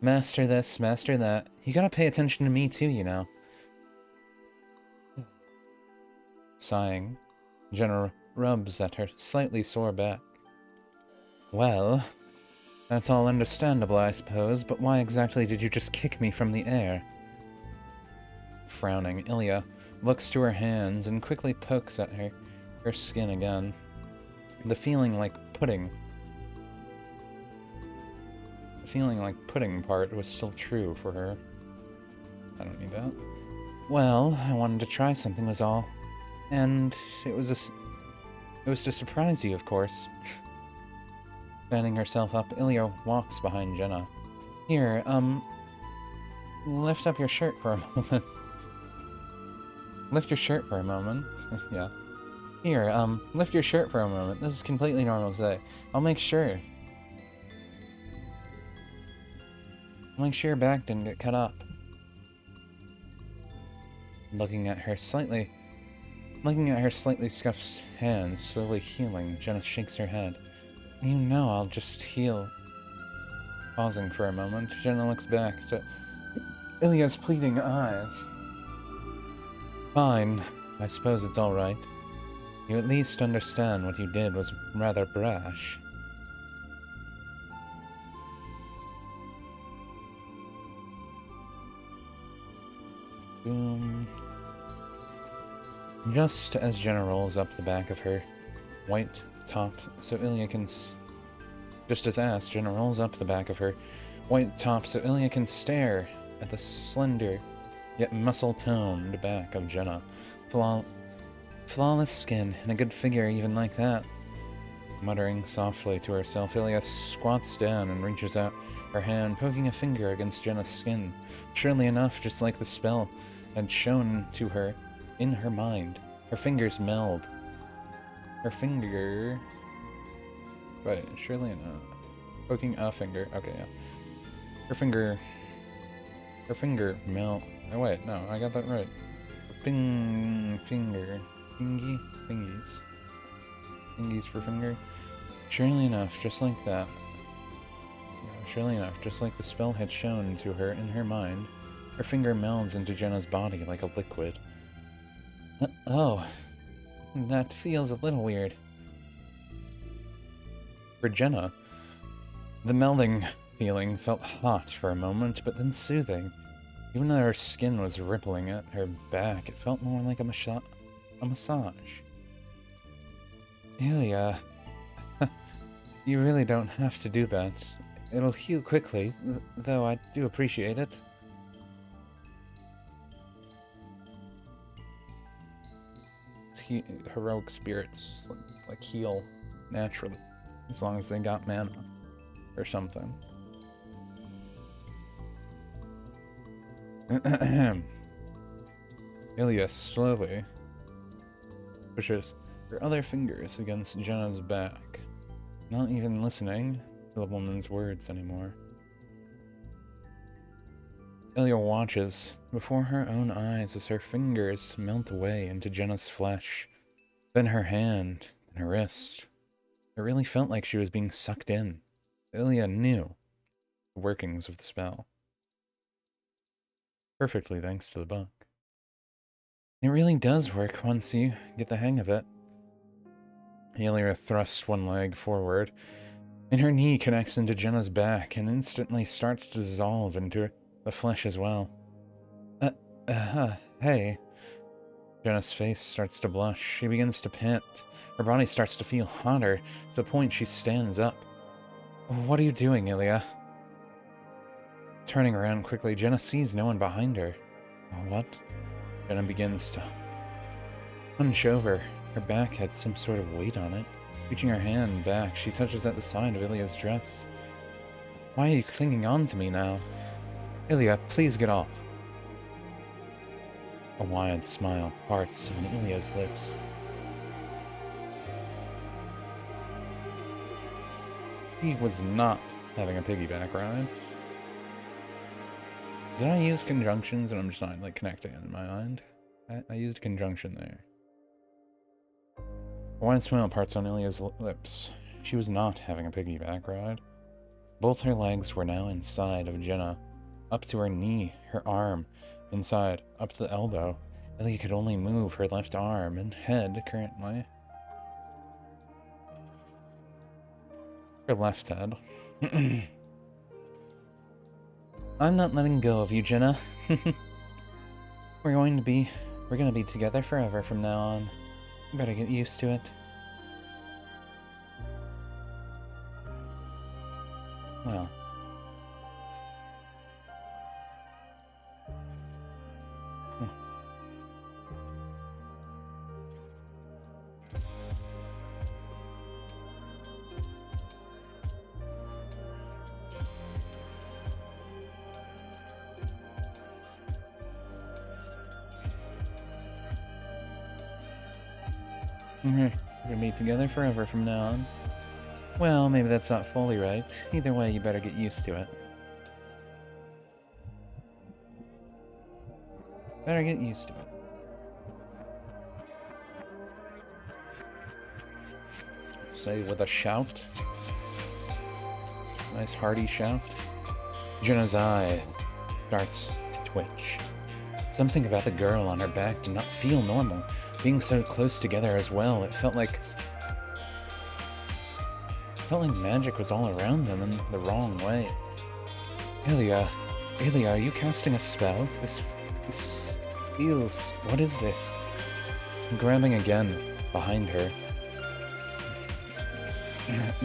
Master this, master that. You gotta pay attention to me too, you know. Sighing, Jenna rubs at her slightly sore back. Well, that's all understandable, I suppose, but why exactly did you just kick me from the air? Frowning, Ilya looks to her hands and quickly pokes at her skin again. The feeling like pudding part was still true for her. I don't need that. Well, I wanted to try something was all. And it was to surprise you, of course. Fanning herself up, Ilya walks behind Jenna. Here, lift up your shirt for a moment. Lift your shirt for a moment. Yeah. Here, lift your shirt for a moment. This is completely normal today. I'll make sure your back didn't get cut up. Looking at her slightly scuffed hands slowly healing, Jenna shakes her head. You know I'll just heal. Pausing for a moment, Jenna looks back to Ilya's pleading eyes. Fine, I suppose it's alright. You at least understand what you did was rather brash. Boom. Just as Jenna rolls up the back of her white top so Ilya can... Jenna rolls up the back of her white top so Ilya can stare at the slender, yet muscle-toned back of Jenna. Flawless skin and a good figure even like that. Muttering softly to herself, Ilya squats down and reaches out her hand, poking a finger against Jenna's skin. Surely enough, just like the spell had shown to her in her mind, her fingers meld. Right, surely enough. Poking a finger. Okay, yeah. Her finger melt. Oh wait, no, I got that right. Fingies for finger. Surely enough, just like that. Surely enough, just like the spell had shown to her in her mind, her finger melds into Jenna's body like a liquid. Oh, that feels a little weird. For Jenna, the melding feeling felt hot for a moment, but then soothing. Even though her skin was rippling at her back, it felt more like a massage. Ilya, you really don't have to do that. It'll heal quickly, though I do appreciate it. Heroic spirits like heal naturally, as long as they got mana or something. Ilya slowly pushes her other fingers against Jenna's back, not even listening to the woman's words anymore. Ilya watches before her own eyes as her fingers melt away into Jenna's flesh, then her hand, and her wrist. It really felt like she was being sucked in. Ilya knew the workings of the spell perfectly, thanks to the book. It really does work once you get the hang of it. Ilya thrusts one leg forward, and her knee connects into Jenna's back and instantly starts to dissolve into the flesh as well. Hey. Jenna's face starts to blush. She begins to pant. Her body starts to feel hotter, to the point she stands up. What are you doing, Ilya? Turning around quickly, Jenna sees no one behind her. What? Jenna begins to hunch over. Her back had some sort of weight on it. Reaching her hand back, she touches at the side of Ilya's dress. Why are you clinging on to me now? Ilya, please get off. A wide smile parts on Ilya's lips. He was not having a piggyback ride. Did I use conjunctions and I'm just not like connecting in my mind? I used a conjunction there. A wide smile parts on Ilya's lips. She was not having a piggyback ride. Both her legs were now inside of Jenna, up to her knee, her arm, inside, up to the elbow. Ilya could only move her left arm and head currently. Her left head. I'm not letting go of you, Jenna. We're gonna be together forever from now on. You better get used to it. Well. We're gonna be together forever from now on. Well, maybe that's not fully right. Either way, you better get used to it. Better get used to it. Say with a shout. Nice hearty shout. Jenna's eye starts to twitch. Something about the girl on her back did not feel normal. Being so close together as well, it felt like magic was all around them in the wrong way. Ilya, are you casting a spell? This feels... What is this? Grabbing again behind her.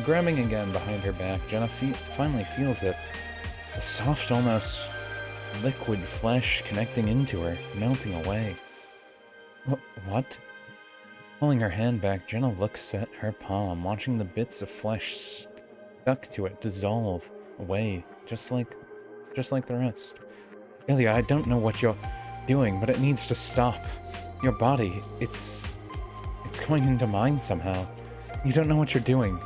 Grabbing again behind her back, Jenna finally feels it. A soft, almost liquid flesh connecting into her, melting away. What? Pulling her hand back, Jenna looks at her palm, watching the bits of flesh stuck to it dissolve away, just like the rest. Ilya, I don't know what you're doing, but it needs to stop. Your body, it's going into mine somehow. You don't know what you're doing.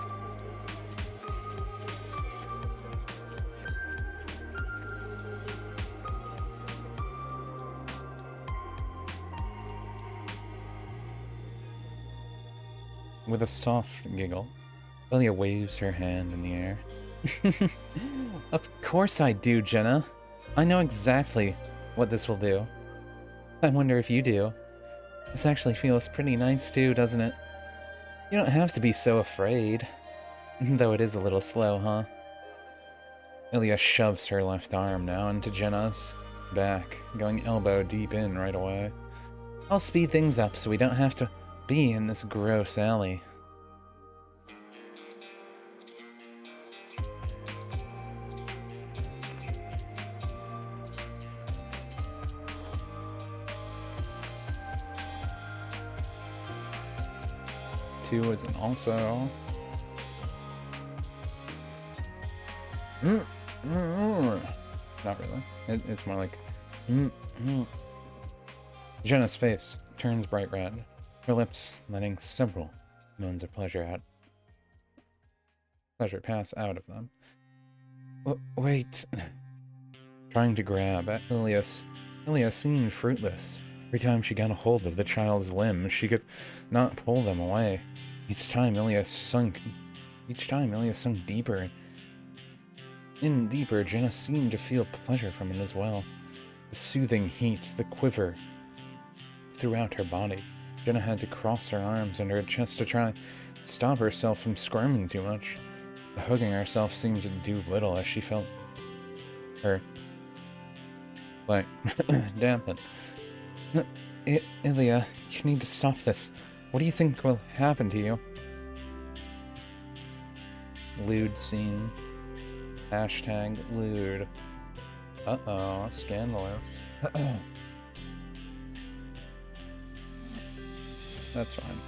With a soft giggle, Ilya waves her hand in the air. Of course I do, Jenna. I know exactly what this will do. I wonder if you do. This actually feels pretty nice too, doesn't it? You don't have to be so afraid. Though it is a little slow, huh? Ilya shoves her left arm now into Jenna's back, going elbow deep in right away. I'll speed things up so we don't have to be in this gross alley. Two is an also. Not really. It's more like. Jenna's face turns bright red, her lips letting several moans of pleasure pass out of them. Wait. Trying to grab at Ilya seemed fruitless. Every time she got a hold of the child's limbs, she could not pull them away. Each time Ilya sunk deeper. In deeper, Jenna seemed to feel pleasure from it as well. The soothing heat, the quiver throughout her body. Jenna had to cross her arms under her chest to try to stop herself from squirming too much. The hugging herself seemed to do little as she felt her like dampen. Ilya, you need to stop this. What do you think will happen to you? Lewd scene. Hashtag lewd. Uh-oh, scandalous. That's fine.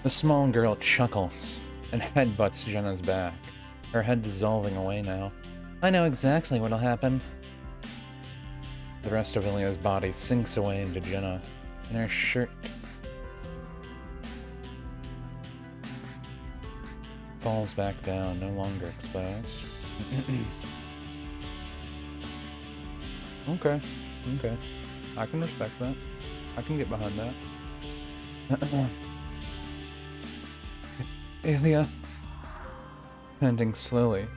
The small girl chuckles and headbutts Jenna's back, her head dissolving away now. I know exactly what'll happen. The rest of Ilya's body sinks away into Jenna, and her shirt falls back down, no longer exposed. Okay. I can respect that. I can get behind that. Ilya. Panting slowly,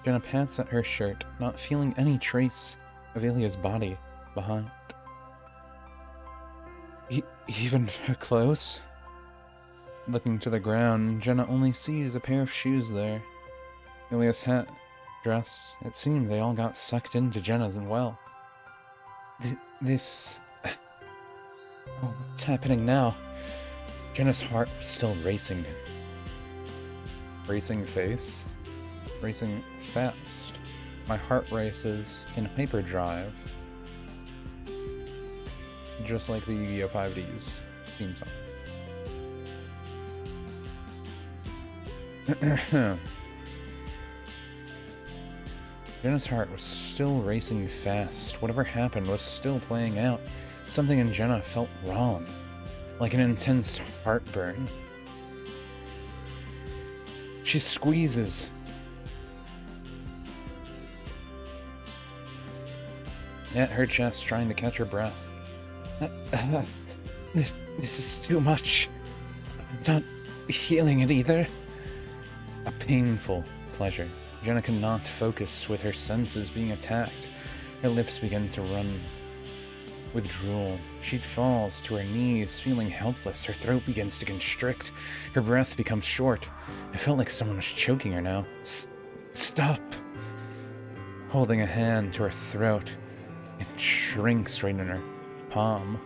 Jenna pants at her shirt, not feeling any trace of Ilya's body behind. Even her clothes? Looking to the ground, Jenna only sees a pair of shoes there. Ilya's hat, dress, it seemed they all got sucked into Jenna's as well. This... Oh, what's happening now? Jenna's heart was still racing. Racing face? Racing fast. My heart races in hyperdrive. Just like the Yu-Gi-Oh! 5D's theme song. Jenna's heart was still racing fast. Whatever happened was still playing out. Something in Jenna felt wrong. Like an intense heartburn. She squeezes. At her chest, trying to catch her breath. This is too much. I'm not feeling it either. A painful pleasure. Jenna could not focus with her senses being attacked. Her lips began to run with drool. She falls to her knees, feeling helpless. Her throat begins to constrict. Her breath becomes short. It felt like someone was choking her now. Stop! Holding a hand to her throat, it shrinks right in her palm.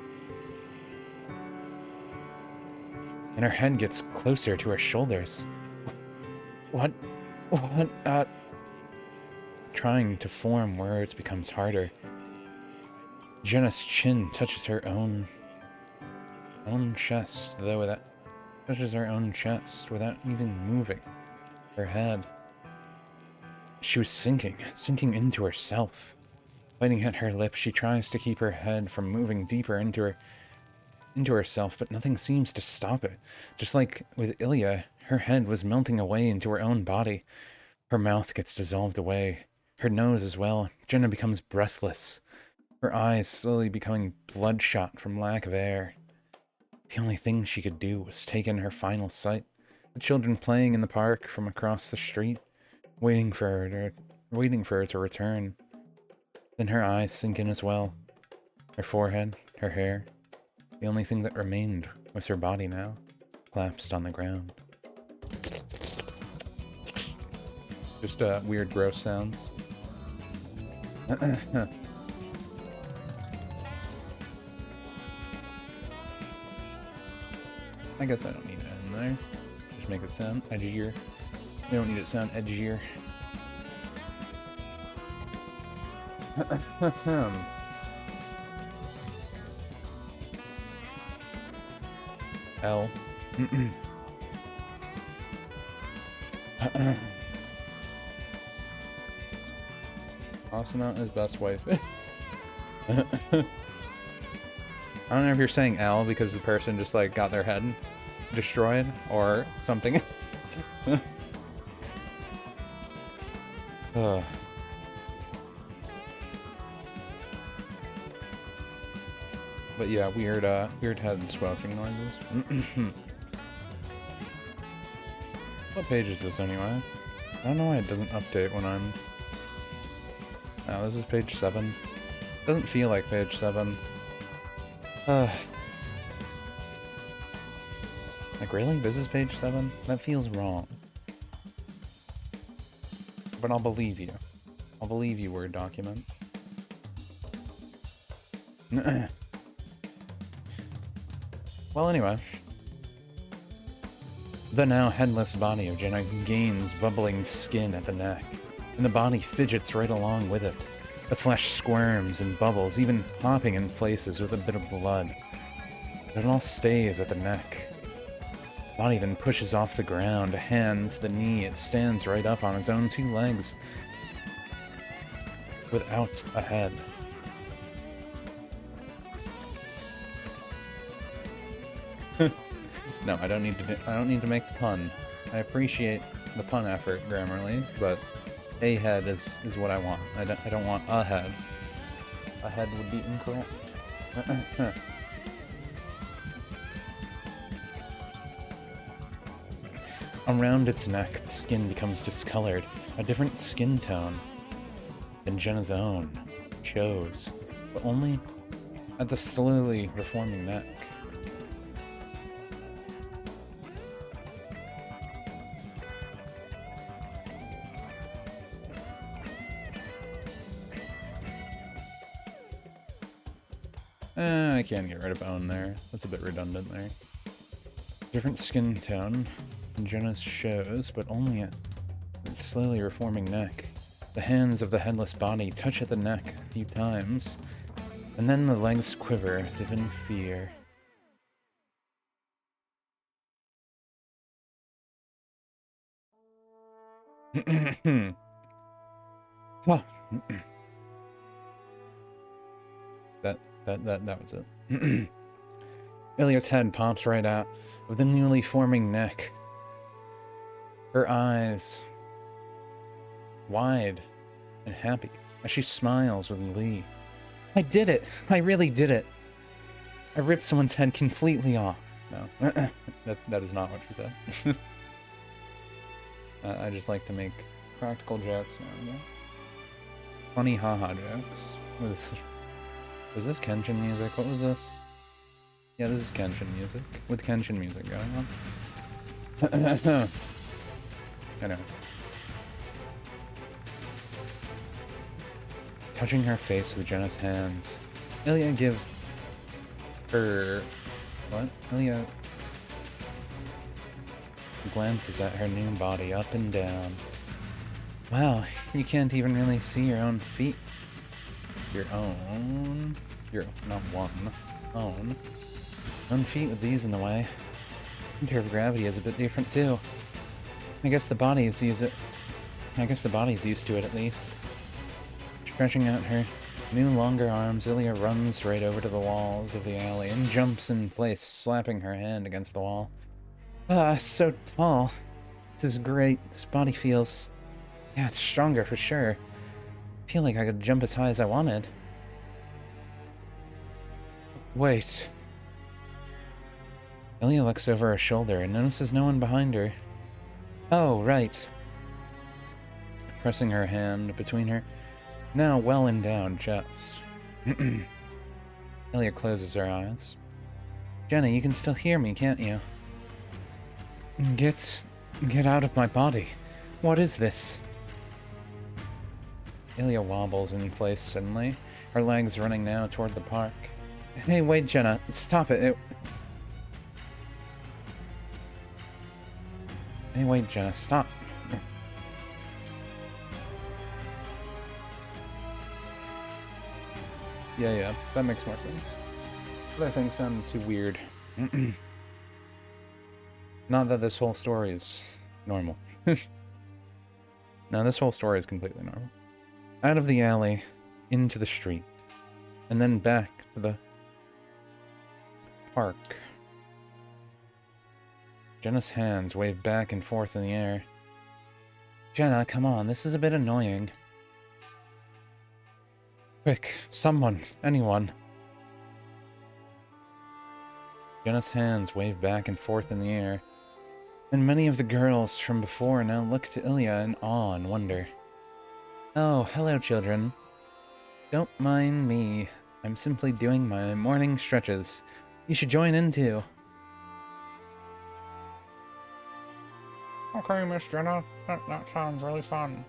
And her head gets closer to her shoulders. What? Trying to form words becomes harder. Jenna's chin touches her own chest, though that touches her own chest without even moving her head. She was sinking into herself. Biting at her lip, she tries to keep her head from moving deeper into herself, but nothing seems to stop it. Just like with Ilya, her head was melting away into her own body. Her mouth gets dissolved away. Her nose as well. Jenna becomes breathless. Her eyes slowly becoming bloodshot from lack of air. The only thing she could do was take in her final sight. The children playing in the park from across the street, waiting for her to return. Then her eyes sink in as well. Her forehead, her hair. The only thing that remained was her body now, collapsed on the ground. Just weird, gross sounds. I guess I don't need that in there. Just make it sound edgier. We don't need it to sound edgier. L. Awesome out his best wife. I don't know if you're saying L because the person just like got their head destroyed or something. But yeah, weird head squelching noises. What page is this anyway? I don't know why it doesn't update when I'm... Oh, this is page 7. Doesn't feel like page 7. Like, really? This is page 7? That feels wrong. But I'll believe you. I'll believe you, Word document. Well, anyway. The now headless body of Jenna gains bubbling skin at the neck, and the body fidgets right along with it. The flesh squirms and bubbles, even popping in places with a bit of blood. But it all stays at the neck. The body then pushes off the ground, a hand to the knee. It stands right up on its own 2 legs, without a head. No, I don't need to make the pun. I appreciate the pun effort, Grammarly, but a head is what I want. I don't want a head. A head would be incorrect. Around its neck, the skin becomes discolored, a different skin tone than Jenna's own shows, but only at the slowly reforming neck. I can't get rid of bone there. That's a bit redundant there. Different skin tone in Jenna's shows, but only at its slowly reforming neck. The hands of the headless body touch at the neck a few times, and then the legs quiver as if in fear. Oh. That was it. Ilia's head pops right out of the newly forming neck. Her eyes wide and happy as she smiles with glee. I did it! I really did it! I ripped someone's head completely off. No, that is not what she said. I just like to make practical jokes now and then. Funny haha jokes with... Was this Kenshin music? What was this? Yeah, this is Kenshin music. With Kenshin music going on. I know. Touching her face with Jenna's hands, Ilia give her... What? Ilia glances at her new body up and down. Wow, you can't even really see your own feet. Not one. Own feet with these in the way. Center of gravity is a bit different too. I guess the body's used to it at least. Stretching out her new longer arms, Ilia runs right over to the walls of the alley and jumps in place, slapping her hand against the wall. Ah, it's so tall. This is great. This body feels... Yeah, it's stronger for sure. I feel like I could jump as high as I wanted. Wait. Ilia looks over her shoulder and notices no one behind her. Oh, right. Pressing her hand between her now well endowed chest. Ilia closes her eyes. Jenna, you can still hear me, can't you? Get out of my body. What is this? Ilya wobbles in place suddenly, her legs running now toward the park. Hey, wait, Jenna, stop it. Hey, wait, Jenna, stop. Yeah, that makes more sense. Other things sound too weird. Not that this whole story is normal. No, this whole story is completely normal. Out of the alley, into the street, and then back to the park. Jenna's hands wave back and forth in the air. Jenna, come on, this is a bit annoying. Quick, someone, anyone. Jenna's hands wave back and forth in the air, and many of the girls from before now look to Ilya in awe and wonder. Oh, hello, children. Don't mind me. I'm simply doing my morning stretches. You should join in, too. Okay, Miss Jenna. That sounds really fun.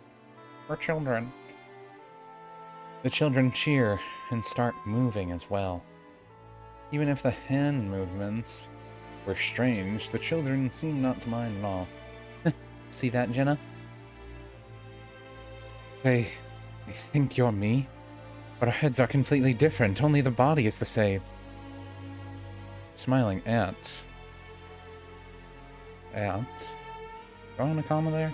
We're children. The children cheer and start moving as well. Even if the hand movements were strange, the children seem not to mind at all. See that, Jenna? They think you're me, but our heads are completely different. Only the body is the same. Smiling at... Drawing a comma there?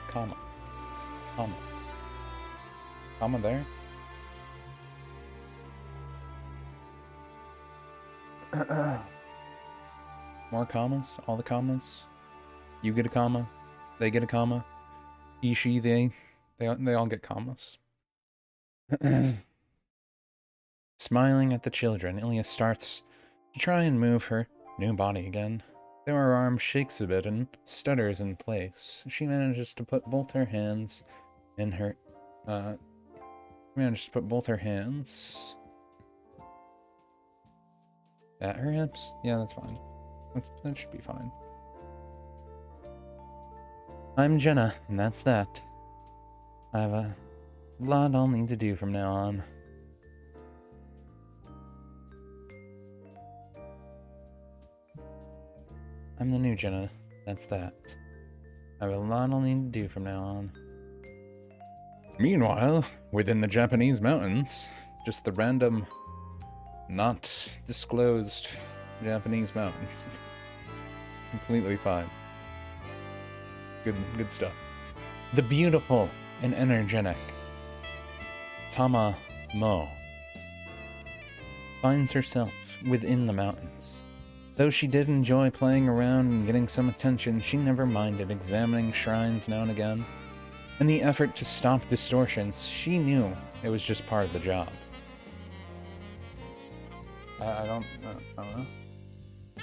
Comma. Comma there? More commas? All the commas? You get a comma? They get a comma? He, she, they all get commas. Smiling at the children, Ilya starts to try and move her new body again. Though her arm shakes a bit and stutters in place, she manages to put both her hands in her, at her hips? Yeah, that's fine. That should be fine. I'm Jenna, and that's that. I have a lot I'll need to do from now on. I'm the new Jenna, that's that. I have a lot I'll need to do from now on. Meanwhile, within the Japanese mountains, just the random, not disclosed Japanese mountains. Completely fine. Good stuff. The beautiful and energetic Tama Mo finds herself within the mountains. Though she did enjoy playing around and getting some attention, she never minded examining shrines now and again. In the effort to stop distortions, she knew it was just part of the job. I don't know.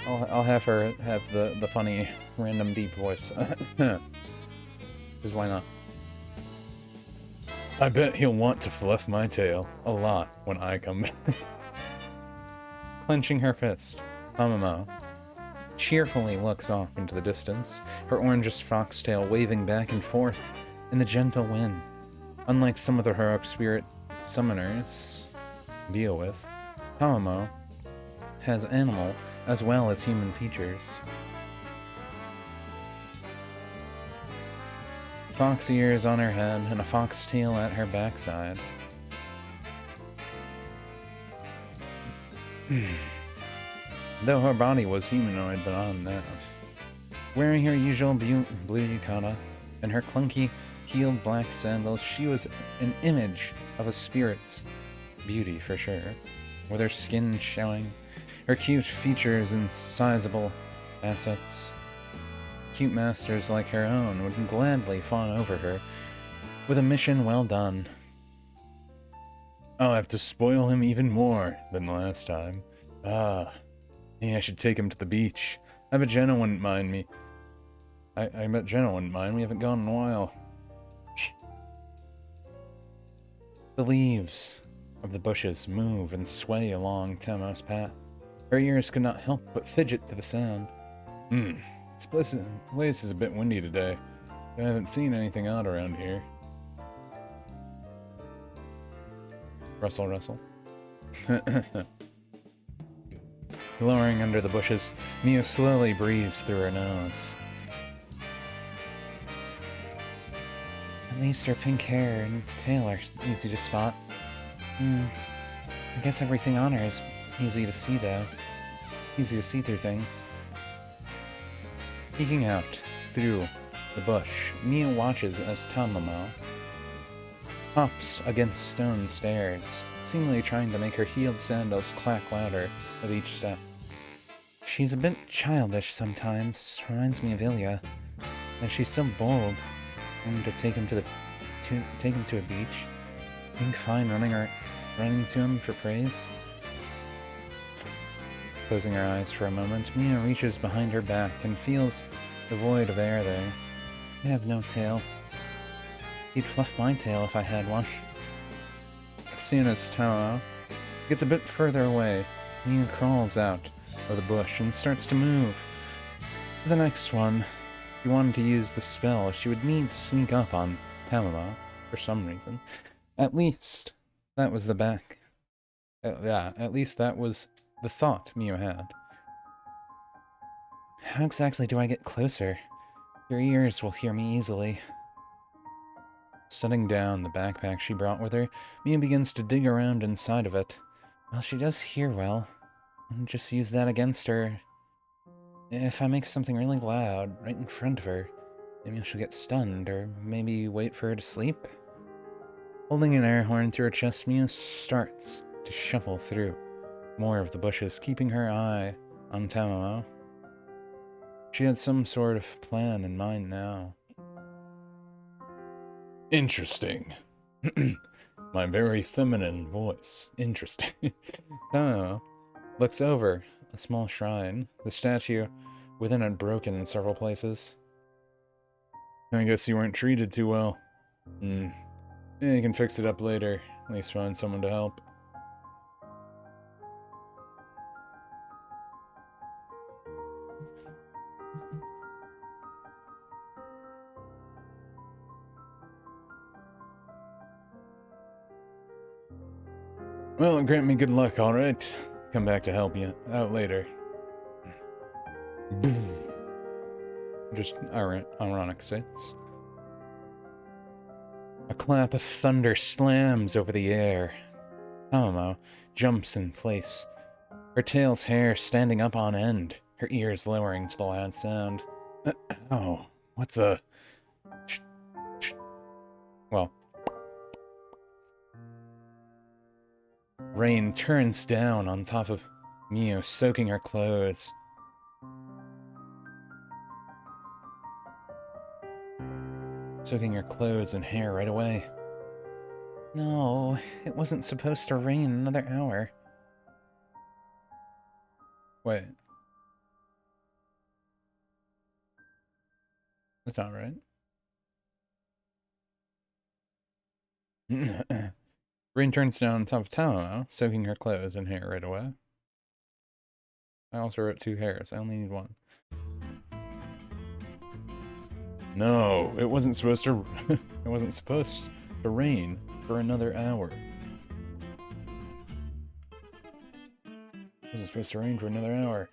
I'll have her have the funny, random deep voice. Because why not? I bet he'll want to fluff my tail a lot when I come back. Clenching her fist, Amamo cheerfully looks off into the distance, her orangest foxtail waving back and forth in the gentle wind. Unlike some of the heroic spirit summoners deal with, Amamo has animal as well as human features. Fox ears on her head and a foxtail at her backside. Though her body was humanoid beyond that. Wearing her usual blue yukata and her clunky, heeled black sandals, she was an image of a spirit's beauty for sure, with her skin showing, her cute features and sizable assets. Cute masters like her own would gladly fawn over her, with a mission well done. I'll have to spoil him even more than the last time. I should take him to the beach. I bet Jenna wouldn't mind me. I bet Jenna wouldn't mind. We haven't gone in a while. The leaves of the bushes move and sway along Tamo's path. Her ears could not help but fidget to the sound. This place is a bit windy today. I haven't seen anything odd around here. Rustle, rustle. Lowering under the bushes, Mio slowly breathes through her nose. At least her pink hair and tail are easy to spot. I guess everything on her is easy to see, though. Easy to see through things. Peeking out through the bush, Mio watches as Tamamo hops against stone stairs, seemingly trying to make her heeled sandals clack louder with each step. She's a bit childish sometimes, reminds me of Ilya, and she's so bold. To take him to a beach, being fine running to him for praise. Closing her eyes for a moment, Mia reaches behind her back and feels the void of air there. I have no tail. He'd fluff my tail if I had one. As soon as Taro gets a bit further away, Mia crawls out of the bush and starts to move. For the next one, if you wanted to use the spell, she would need to sneak up on Tamamo for some reason. At least that was the back. At least that was the thought Mio had. How exactly do I get closer? Your ears will hear me easily. Setting down the backpack she brought with her, Mia begins to dig around inside of it. Well, she does hear well. I'll just use that against her. If I make something really loud right in front of her, maybe she'll get stunned, or maybe wait for her to sleep. Holding an air horn to her chest, Mia starts to shuffle through more of the bushes, keeping her eye on Tamamo. She had some sort of plan in mind now. Interesting. My very feminine voice. Interesting. Tamamo looks over a small shrine. The statue within it broken in several places. I guess you weren't treated too well. Yeah, you can fix it up later. At least find someone to help. Well, grant me good luck, alright? Come back to help you out later. Just ironic sense. A clap of thunder slams over the air. Tamamo jumps in place, her tail's hair standing up on end, her ears lowering to the loud sound. Oh, what the... Well... Rain turns down on top of Mio, soaking her clothes. Soaking her clothes and hair right away. No, it wasn't supposed to rain another hour. Wait. That's not right. Rain turns down on top of Tamamo, soaking her clothes and hair right away. I also wrote 2 hairs. I only need 1. No, it wasn't supposed to. It wasn't supposed to rain for another hour. It wasn't supposed to rain for another hour.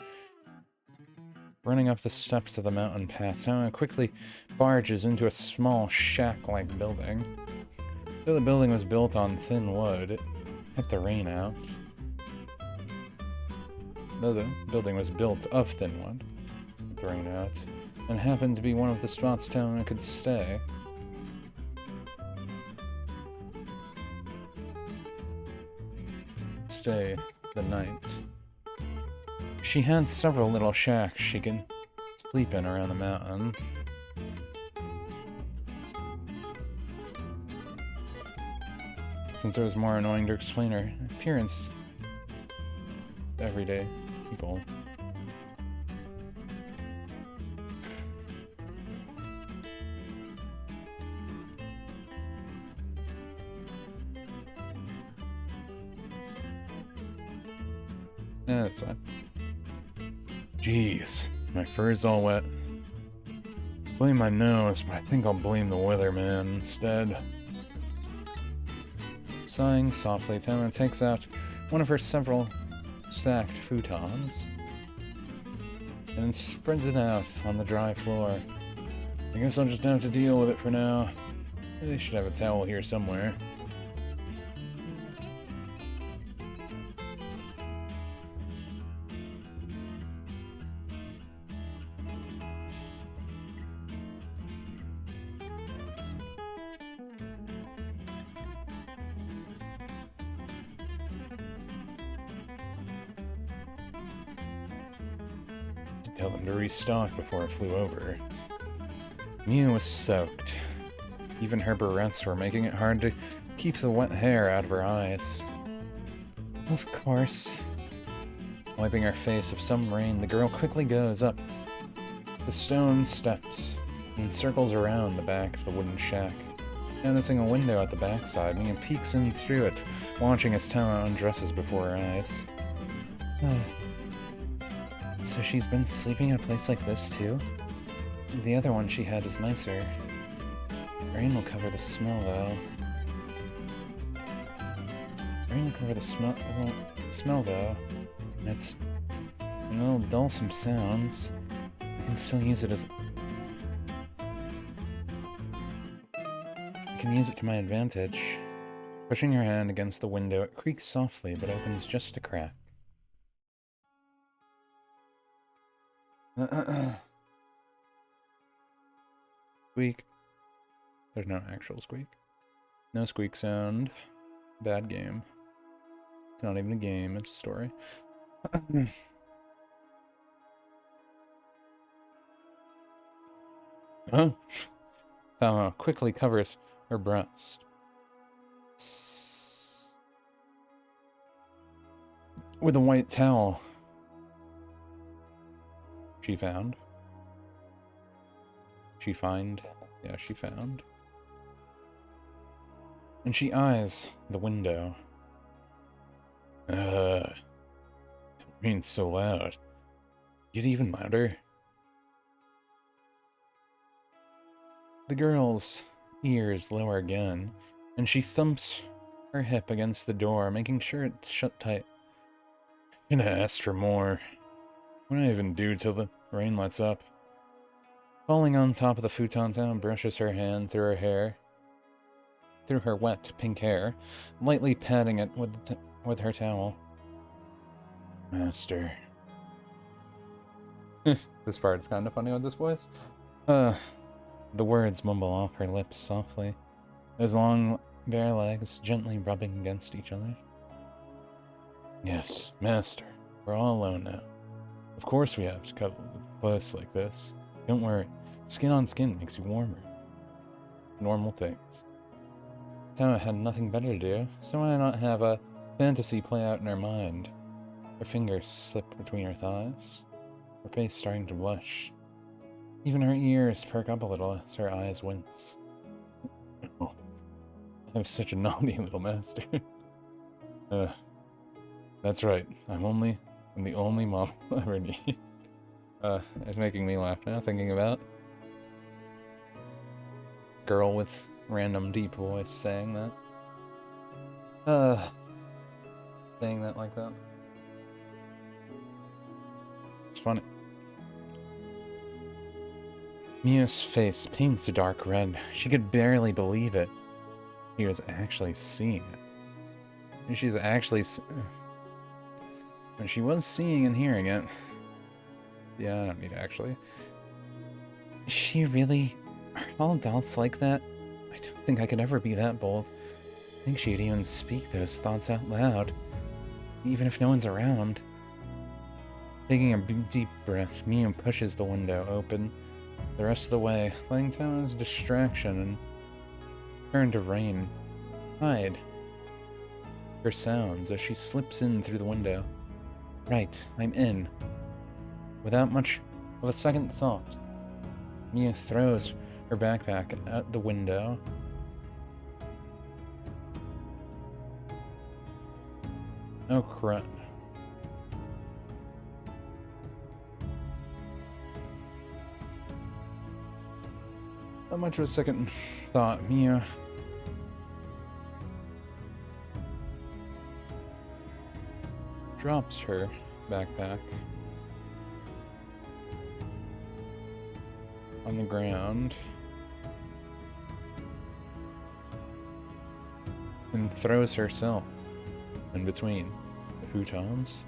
Running up the steps of the mountain path, Tamamo quickly barges into a small shack-like building. Though the building was built on thin wood, it kept the rain out. Though the building was built of thin wood, it kept the rain out, and happened to be one of the spots Tamamo could stay. Stay the night. She had several little shacks she can sleep in around the mountain. Since it was more annoying to explain her appearance to everyday people. That's fine. Jeez, my fur's all wet. Blame my nose, but I think I'll blame the weatherman instead. Sighing softly, Tama takes out one of her several stacked futons and spreads it out on the dry floor. I guess I'll just have to deal with it for now. They should have a towel here somewhere. Tell them to restock before it flew over. Mia was soaked. Even her barrettes were making it hard to keep the wet hair out of her eyes. Of course. Wiping her face of some rain, the girl quickly goes up the stone steps and circles around the back of the wooden shack. Noticing a window at the backside, Mia peeks in through it, watching as Tama undresses before her eyes. So she's been sleeping in a place like this, too? The other one she had is nicer. Rain will cover the smell, though. Rain will cover the smell, though. And it's... and it'll dull some sounds. I can still use it as... I can use it to my advantage. Pushing her hand against the window, it creaks softly, but opens just a crack. Squeak. There's no actual squeak. No squeak sound. Bad game. It's not even a game, it's a story. Oh. Tama quickly covers her breast with a white towel she found. She found. And she eyes the window. It rain's so loud. Get even louder. The girl's ears lower again, and she thumps her hip against the door, making sure it's shut tight. I'm gonna ask for more. What do I even do till the rain lets up? Falling on top of the futon, Tama brushes her hand through her hair, through her wet pink hair, lightly patting it with her towel. Master. This part's kind of funny with this voice. The words mumble off her lips softly, those long, bare legs gently rubbing against each other. Yes, Master. We're all alone now. Of course we have to cuddle close like this. Don't worry. Skin on skin makes you warmer. Normal things. Tama had nothing better to do, so why not have a fantasy play out in her mind? Her fingers slip between her thighs, her face starting to blush. Even her ears perk up a little as her eyes wince. Oh, I was such a naughty little master. That's right. I'm the only mom I'll ever need. It's making me laugh now, thinking about girl with random deep voice saying that. Saying that like that. It's funny. Mia's face paints a dark red. She could barely believe it. She was actually seeing it. She's actually... she was seeing and hearing it. Yeah, I don't need actually. Is she really... Are all adults like that? I don't think I could ever be that bold. I think she'd even speak those thoughts out loud, even if no one's around. Taking a deep breath, Mia pushes the window open the rest of the way, letting Tama's distraction and turn to rain hide her sounds as she slips in through the window. Right, I'm in. Without much of a second thought, Mia throws her backpack at the window. Oh crud. Not much of a second thought, Mia. Drops her backpack on the ground and throws herself in between the futons.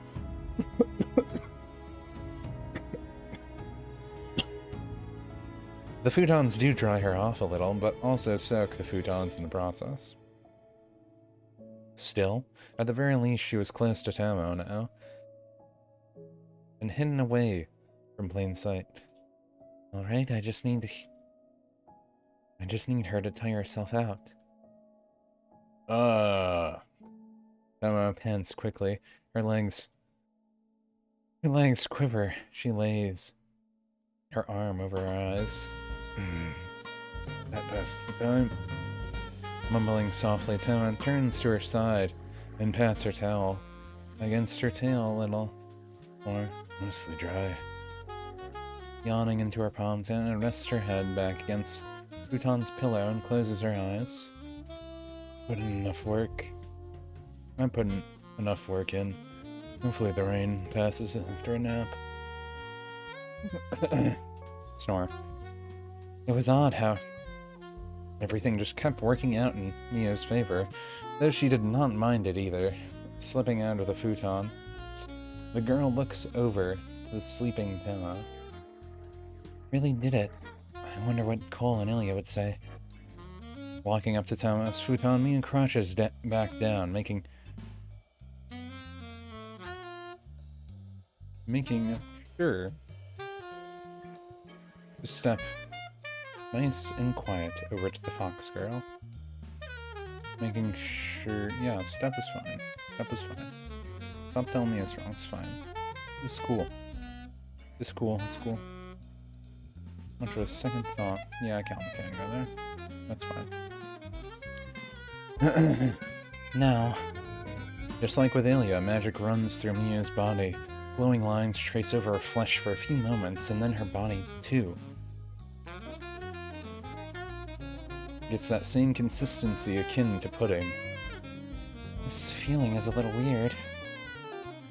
The futons do dry her off a little, but also soak the futons in the process. Still, at the very least, she was close to Tomo now, and hidden away from plain sight. Alright, I just need her to tire herself out. Tomo pants quickly. Her legs quiver. She lays her arm over her eyes. That passes the time. Mumbling softly, Tomo turns to her side and pats her towel against her tail a little, or mostly dry. Yawning into her palms, Tomo rests her head back against Futon's pillow and closes her eyes. Put in enough work. I'm putting enough work in. Hopefully the rain passes after a nap. Snore. It was odd how everything just kept working out in Mia's favor, though she did not mind it either. Slipping out of the futon, the girl looks over the sleeping Tomo. Really did it. I wonder what Cole and Ilya would say. Walking up to Tomo's futon, Mia crouches back down, making sure to step nice and quiet over to the fox girl. Making sure, yeah, step is fine. Step is fine. Stop telling me it's wrong, it's fine. This is cool. This is cool, it's cool. Much of a second thought. Yeah, I can go there. That's fine. Now, just like with Ilya, magic runs through Mia's body. Glowing lines trace over her flesh for a few moments, and then her body, too. Gets that same consistency akin to pudding. This feeling is a little weird.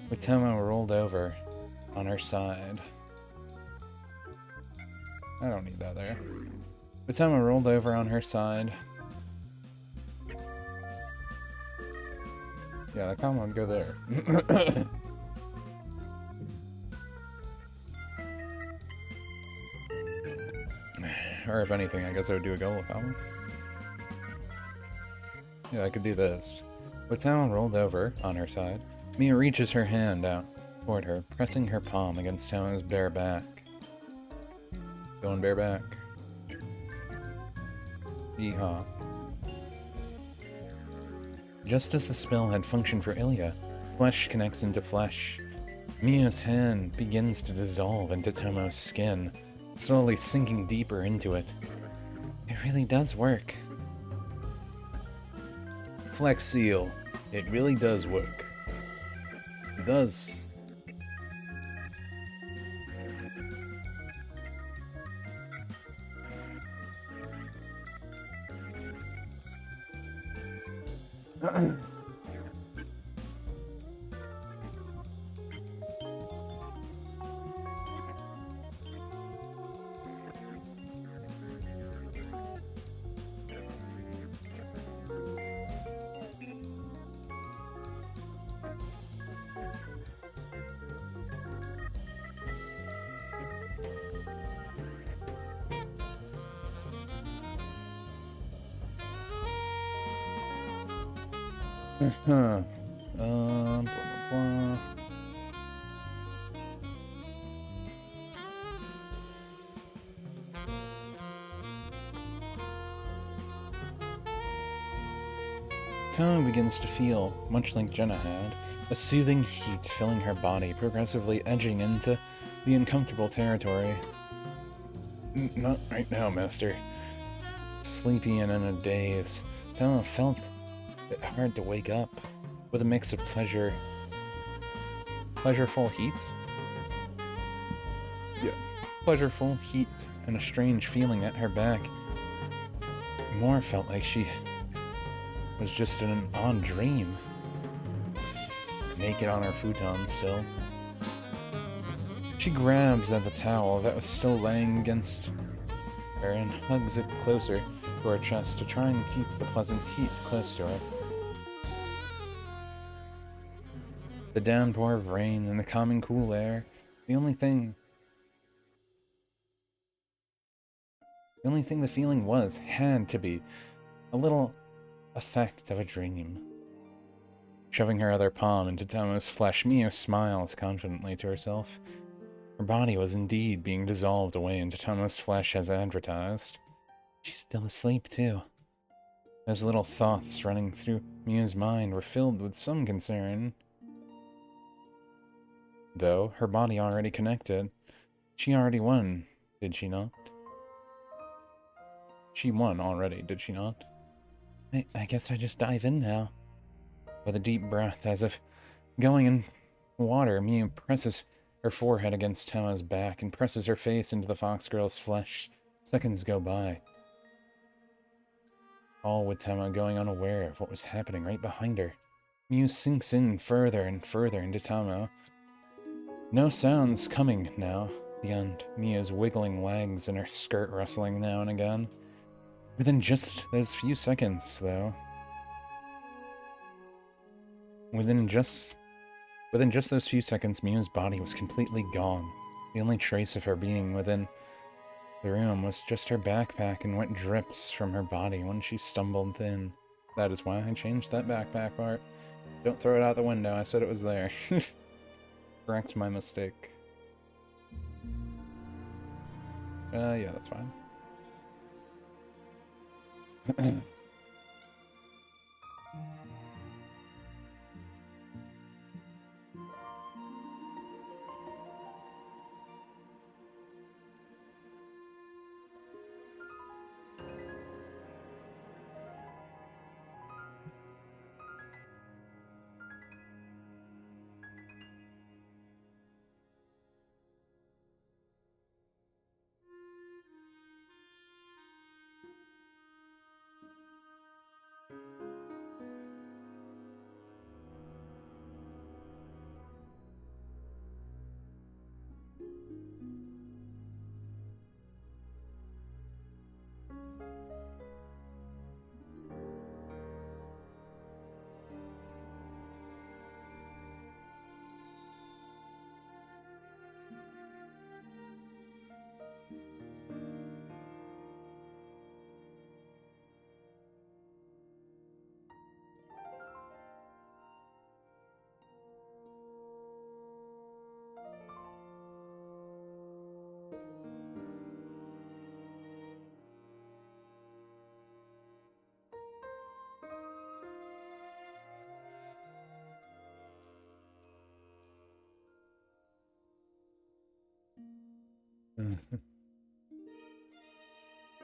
With Tomo rolled over on her side. I don't need that there. With Tomo rolled over on her side. Yeah, that comment would go there. Or if anything, I guess I would do a Golo comment. Yeah, I could do this. With Tomo rolled over on her side, Mia reaches her hand out toward her, pressing her palm against Tomo's bare back. Going bare back. Yeehaw. Just as the spell had functioned for Ilya, flesh connects into flesh. Mia's hand begins to dissolve into Tomo's skin, slowly sinking deeper into it. It really does work. Flex Seal. It really does work. It does. Blah, blah, blah. Tomo begins to feel, much like Jenna had, a soothing heat filling her body, progressively edging into the uncomfortable territory. Not right now, Master. Sleepy and in a daze, Tomo felt it hard to wake up, with a mix of pleasureful heat? Yeah, pleasureful heat and a strange feeling at her back, more felt like she was just in an odd dream. Naked on her futon still. She grabs at the towel that was still laying against her and hugs it closer to her chest to try and keep the pleasant heat close to her. The downpour of rain and the calming cool air, the only thing the feeling had to be a little effect of a dream. Shoving her other palm into Tomo's flesh, Mio smiles confidently to herself. Her body was indeed being dissolved away into Tomo's flesh as advertised. She's still asleep, too. Those little thoughts running through Mio's mind were filled with some concern. Though, her body already connected. She already won, did she not? She won already, did she not? I guess I just dive in now. With a deep breath, as if going in water, Mio presses her forehead against Tama's back and presses her face into the fox girl's flesh. Seconds go by. All with Tama going unaware of what was happening right behind her. Mio sinks in further and further into Tama. No sounds coming now, beyond Mia's wiggling legs and her skirt rustling now and again. Within just those few seconds, though. Within just those few seconds, Mio's body was completely gone. The only trace of her being within the room was just her backpack and wet drips from her body when she stumbled in. That is why I changed that backpack art. Don't throw it out the window, I said it was there. Correct my mistake. Yeah, that's fine.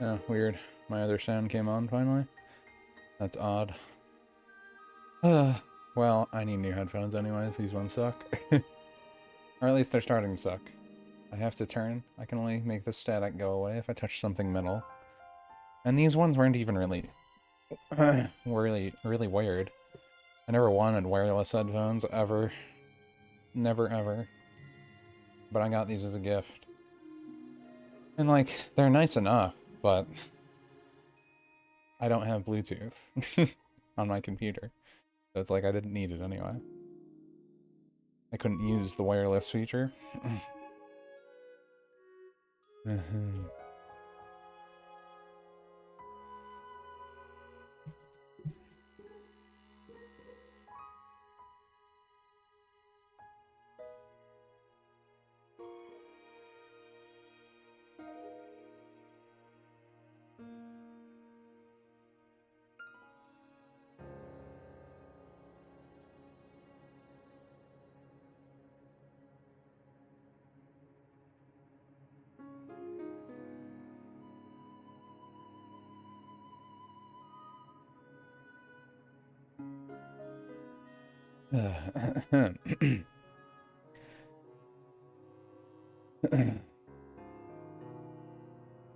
Oh, weird. My other sound came on finally. That's odd. Well, I need new headphones anyways. These ones suck. Or at least they're starting to suck. I have to turn. I can only make the static go away if I touch something metal. And these ones weren't even really... really weird. I never wanted wireless headphones, ever. Never, ever. But I got these as a gift. And, like, they're nice enough, but... I don't have Bluetooth on my computer. So it's like I didn't need it anyway. I couldn't use the wireless feature.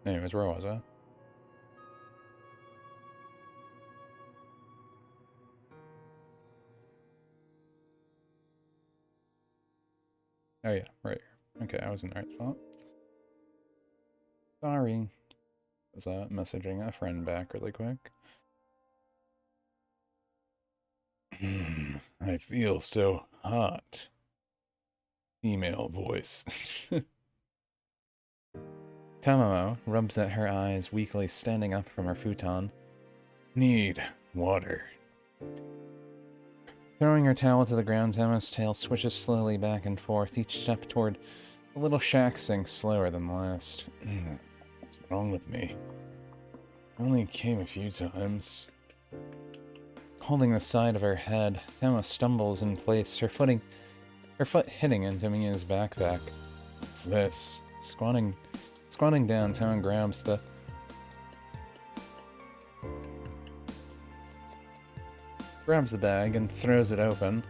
Anyways, where was I? Oh yeah, right here. Okay, I was in the right spot. Sorry. I was messaging a friend back really quick. I feel so hot. Female voice. Tamamo rubs at her eyes weakly, standing up from her futon. Need water. Throwing her towel to the ground, Tamamo's tail swishes slowly back and forth. Each step toward the little shack sinks slower than the last. What's wrong with me? I only came a few times. Holding the side of her head, Tama stumbles in place, her foot hitting into Mia's backpack. What's this? Squatting down, Tama grabs the bag and throws it open,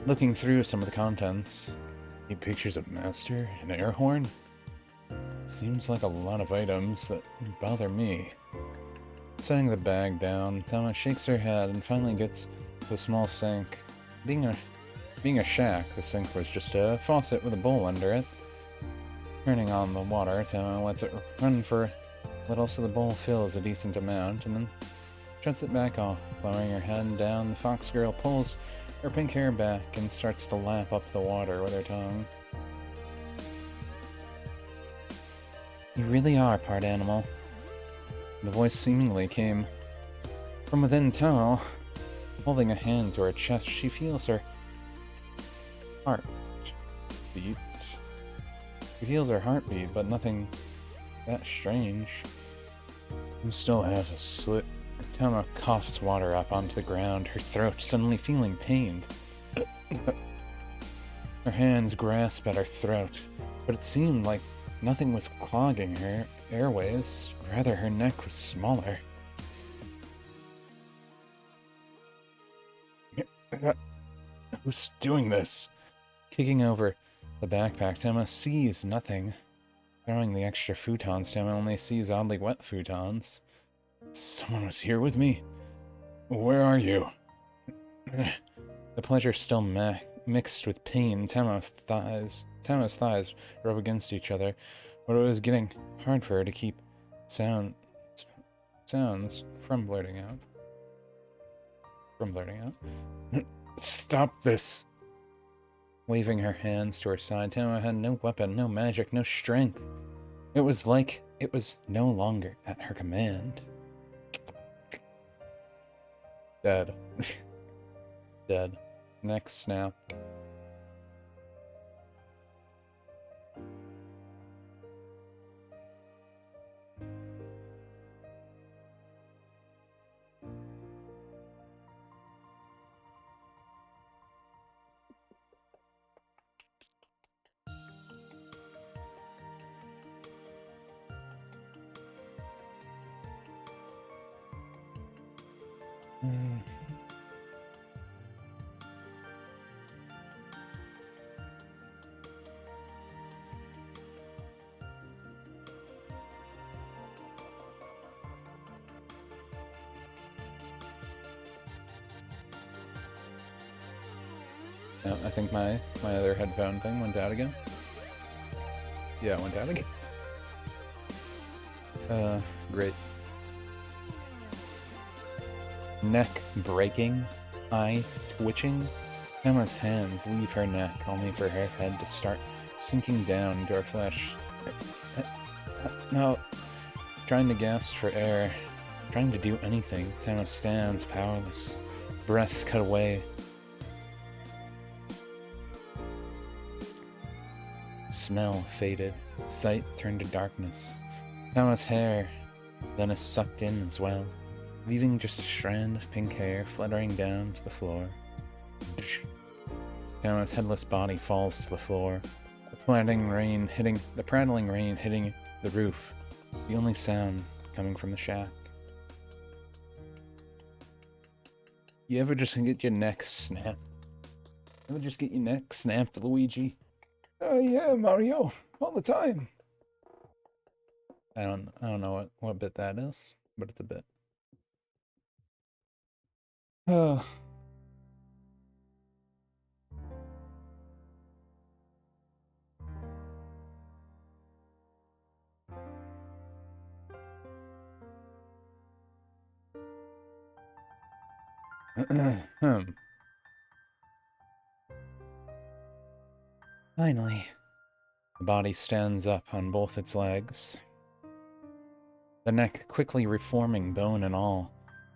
looking through some of the contents. Need pictures of Master, an air horn? Seems like a lot of items that bother me. Setting the bag down, Tama shakes her head and finally gets to a small sink. Being a shack, the sink was just a faucet with a bowl under it. Turning on the water, Tama lets it run for a little so the bowl fills a decent amount, and then shuts it back off. Lowering her head down, the fox girl pulls her pink hair back and starts to lap up the water with her tongue. You really are part animal. The voice seemingly came from within Tama. Holding a hand to her chest, she feels her heart beat. She feels her heartbeat, but nothing that strange. I'm still half asleep. Tama coughs water up onto the ground, her throat suddenly feeling pained. Her hands grasp at her throat, but it seemed like nothing was clogging her airways, rather her neck was smaller. Who's doing this? Kicking over the backpack, Tama sees nothing. Throwing the extra futons, Tama only sees oddly wet futons. Someone was here with me? Where are you? The pleasure still mixed with pain, Tama's thighs rub against each other, but it was getting hard for her to keep sounds from blurting out. Stop this! Waving her hands to her side, Tama had no weapon, no magic, no strength. It was like it was no longer at her command. Dead. Dead. Neck snap. Oh, I think my other headphone thing went out again. Yeah, it went out again. Great. Neck breaking, eye twitching. Emma's hands leave her neck, only for her head to start sinking down into her flesh. No. Trying to gasp for air, trying to do anything. Tama stands powerless, breath cut away. Smell faded, sight turned to darkness. Tama's hair then is sucked in as well, leaving just a strand of pink hair fluttering down to the floor. Tama's headless body falls to the floor, the prattling rain hitting the roof, the only sound coming from the shack. You ever just get your neck snapped? Ever just get your neck snapped, Luigi? Yeah, Mario, all the time. I don't know what bit that is, but it's a bit. Finally, the body stands up on both its legs, the neck quickly reforming bone and all.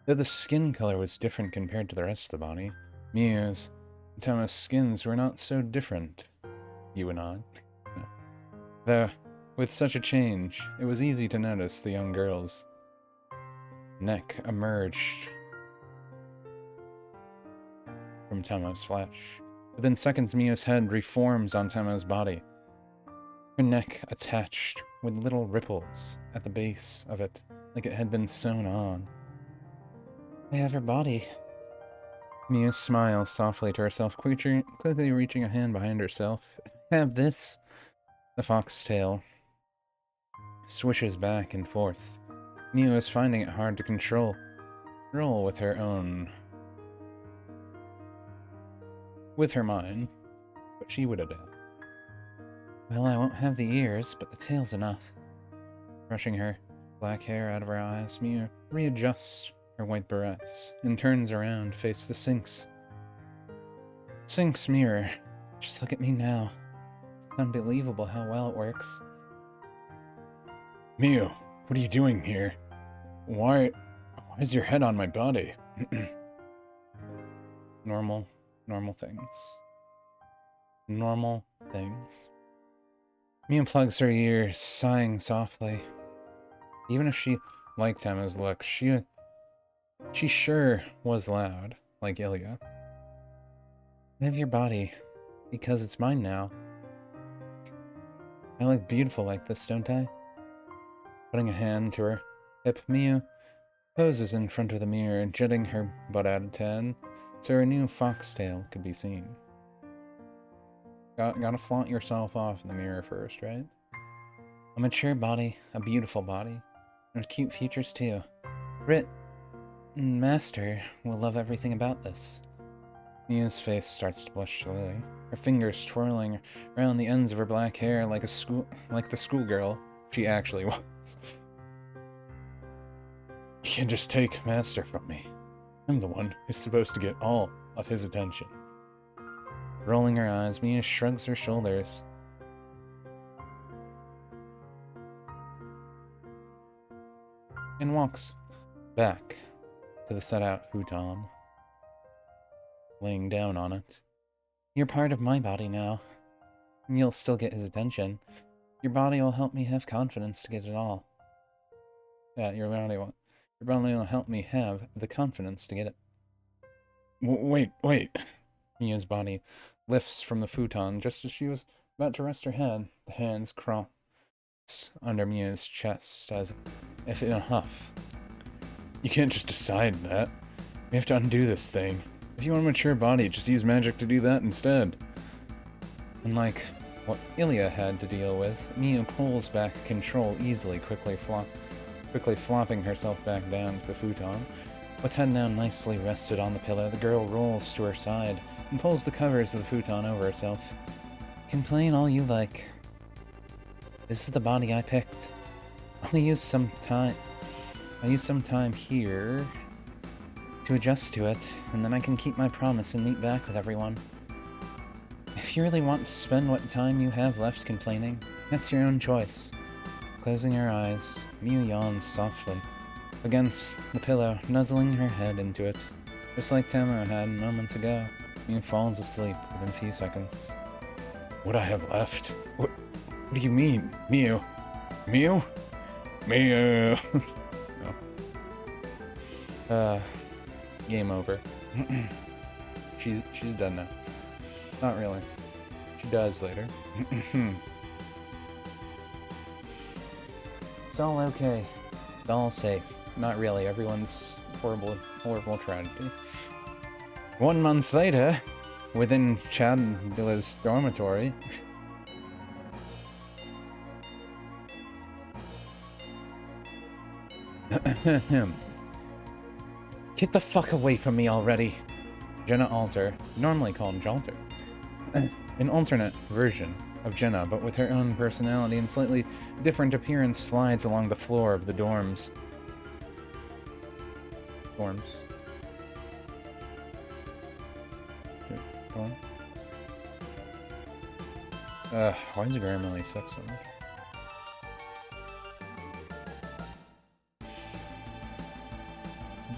Though the skin color was different compared to the rest of the body, Miu's and Tama's skins were not so different. You and I. No. Though, with such a change, it was easy to notice the young girl's neck emerged from Tama's flesh. Within seconds, Miu's head reforms on Tama's body, her neck attached with little ripples at the base of it, like it had been sewn on. I have her body. Miu smiles softly to herself, quickly reaching a hand behind herself. Have this. The foxtail swishes back and forth. Miu is finding it hard to control with her mind, but she would adapt. Well, I won't have the ears, but the tail's enough. Brushing her black hair out of her eyes, Miu readjusts her white barrettes and turns around to face the Sphinx. Sphinx mirror, just look at me now. It's unbelievable how well it works. Miu, what are you doing here? Why is your head on my body? Normal things. Normal things. Miu plugs her ears, sighing softly. Even if she liked Emma's look, she sure was loud, like Ilya. I have your body, because it's mine now. I look beautiful like this, don't I? Putting a hand to her hip, Miu poses in front of the mirror, jutting her butt out of 10, so her new foxtail could be seen. Gotta flaunt yourself off in the mirror first, right? A mature body, a beautiful body, and cute features too. Master will love everything about this. Miu's face starts to blush slowly, her fingers twirling around the ends of her black hair like the schoolgirl she actually was. You can just take Master from me. I'm the one who's supposed to get all of his attention. Rolling her eyes, Miu shrugs her shoulders. And walks back to the set-out futon, laying down on it. You're part of my body now, and you'll still get his attention. Your body will help me have confidence to get it all. Yeah, your body will help me have the confidence to get it. Wait. Mia's body lifts from the futon just as she was about to rest her head. The hands cross under Mia's chest as if in a huff. You can't just decide that. We have to undo this thing. If you want a mature body, just use magic to do that instead. Unlike what Ilya had to deal with, Miu pulls back control easily, quickly flopping herself back down to the futon. With head now nicely rested on the pillow, the girl rolls to her side and pulls the covers of the futon over herself. Complain all you like. This is the body I picked. I'll use some time here to adjust to it, and then I can keep my promise and meet back with everyone. If you really want to spend what time you have left complaining, that's your own choice. Closing her eyes, Miu yawns softly against the pillow, nuzzling her head into it. Just like Tama had moments ago, Miu falls asleep within a few seconds. What I have left? What do you mean? Miu? Miu? No. Game over. She's done now. Not really. She does later. It's all okay. It's all safe. Not really. Everyone's horrible tragedy. 1 month later, within Chadla's dormitory. Get the fuck away from me already. Jenna Alter, normally called Jalter. An alternate version of Jenna, but with her own personality and slightly different appearance, slides along the floor of the dorms. Come on. Why is Grammarly suck so much?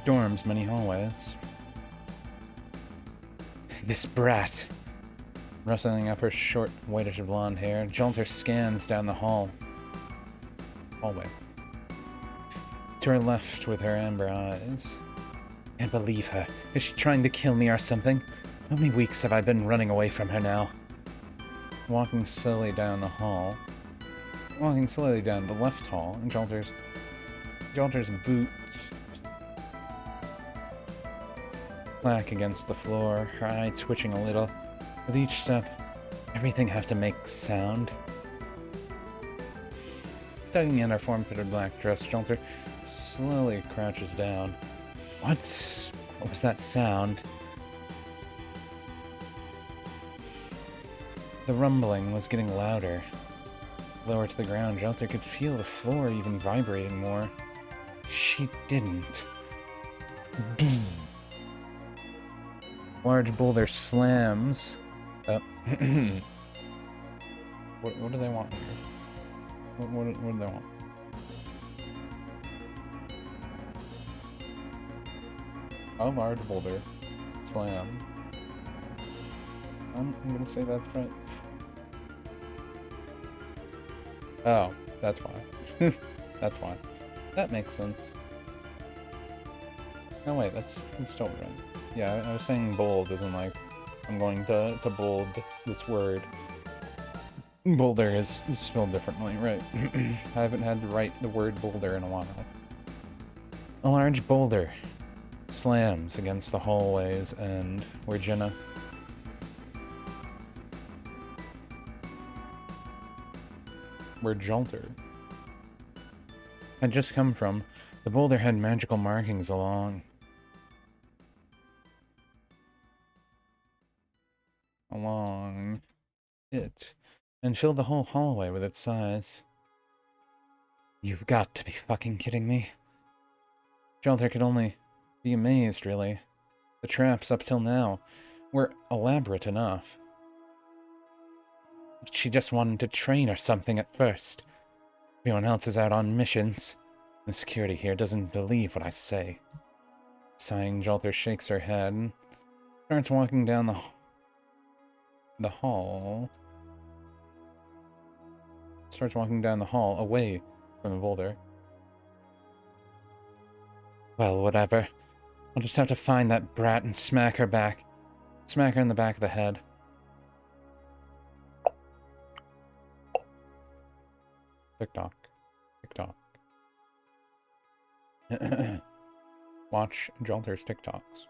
Dorms, many hallways. This brat! Rustling up her short, whitish blonde hair, Jolter scans down the hallway. To her left with her amber eyes. Can't believe her. Is she trying to kill me or something? How many weeks have I been running away from her now? Walking slowly down the hall. Walking slowly down the left hall, and Jolter's boots clack against the floor, her eye twitching a little. With each step, everything has to make sound. Tugging in her form-fitted black dress, Jolter slowly crouches down. What was that sound? The rumbling was getting louder. Lower to the ground, Jolter could feel the floor even vibrating more. She didn't. Large boulder slams. Oh. What do they want here? What do they want? A large boulder slam. I'm gonna say that's right. Oh, that's why. That's why. That makes sense. No, wait, that's totally right. Yeah, I was saying bold isn't like I'm going to bold this word. Boulder is spelled differently, right? I haven't had to write the word boulder in a while. A large boulder slams against the hallway's end where Jenna where Jolter had just come from. The boulder had magical markings along it, and filled the whole hallway with its size. You've got to be fucking kidding me. Jolter could only be amazed, really. The traps up till now were elaborate enough. She just wanted to train or something at first. Everyone else is out on missions. The security here doesn't believe what I say. Sighing, Jolter shakes her head and starts walking down the hall. Starts walking down the hall away from the boulder. Well, whatever. I'll just have to find that brat and smack her back. Smack her in the back of the head. Tick-tock. Tick-tock. Watch Jolter's TikToks.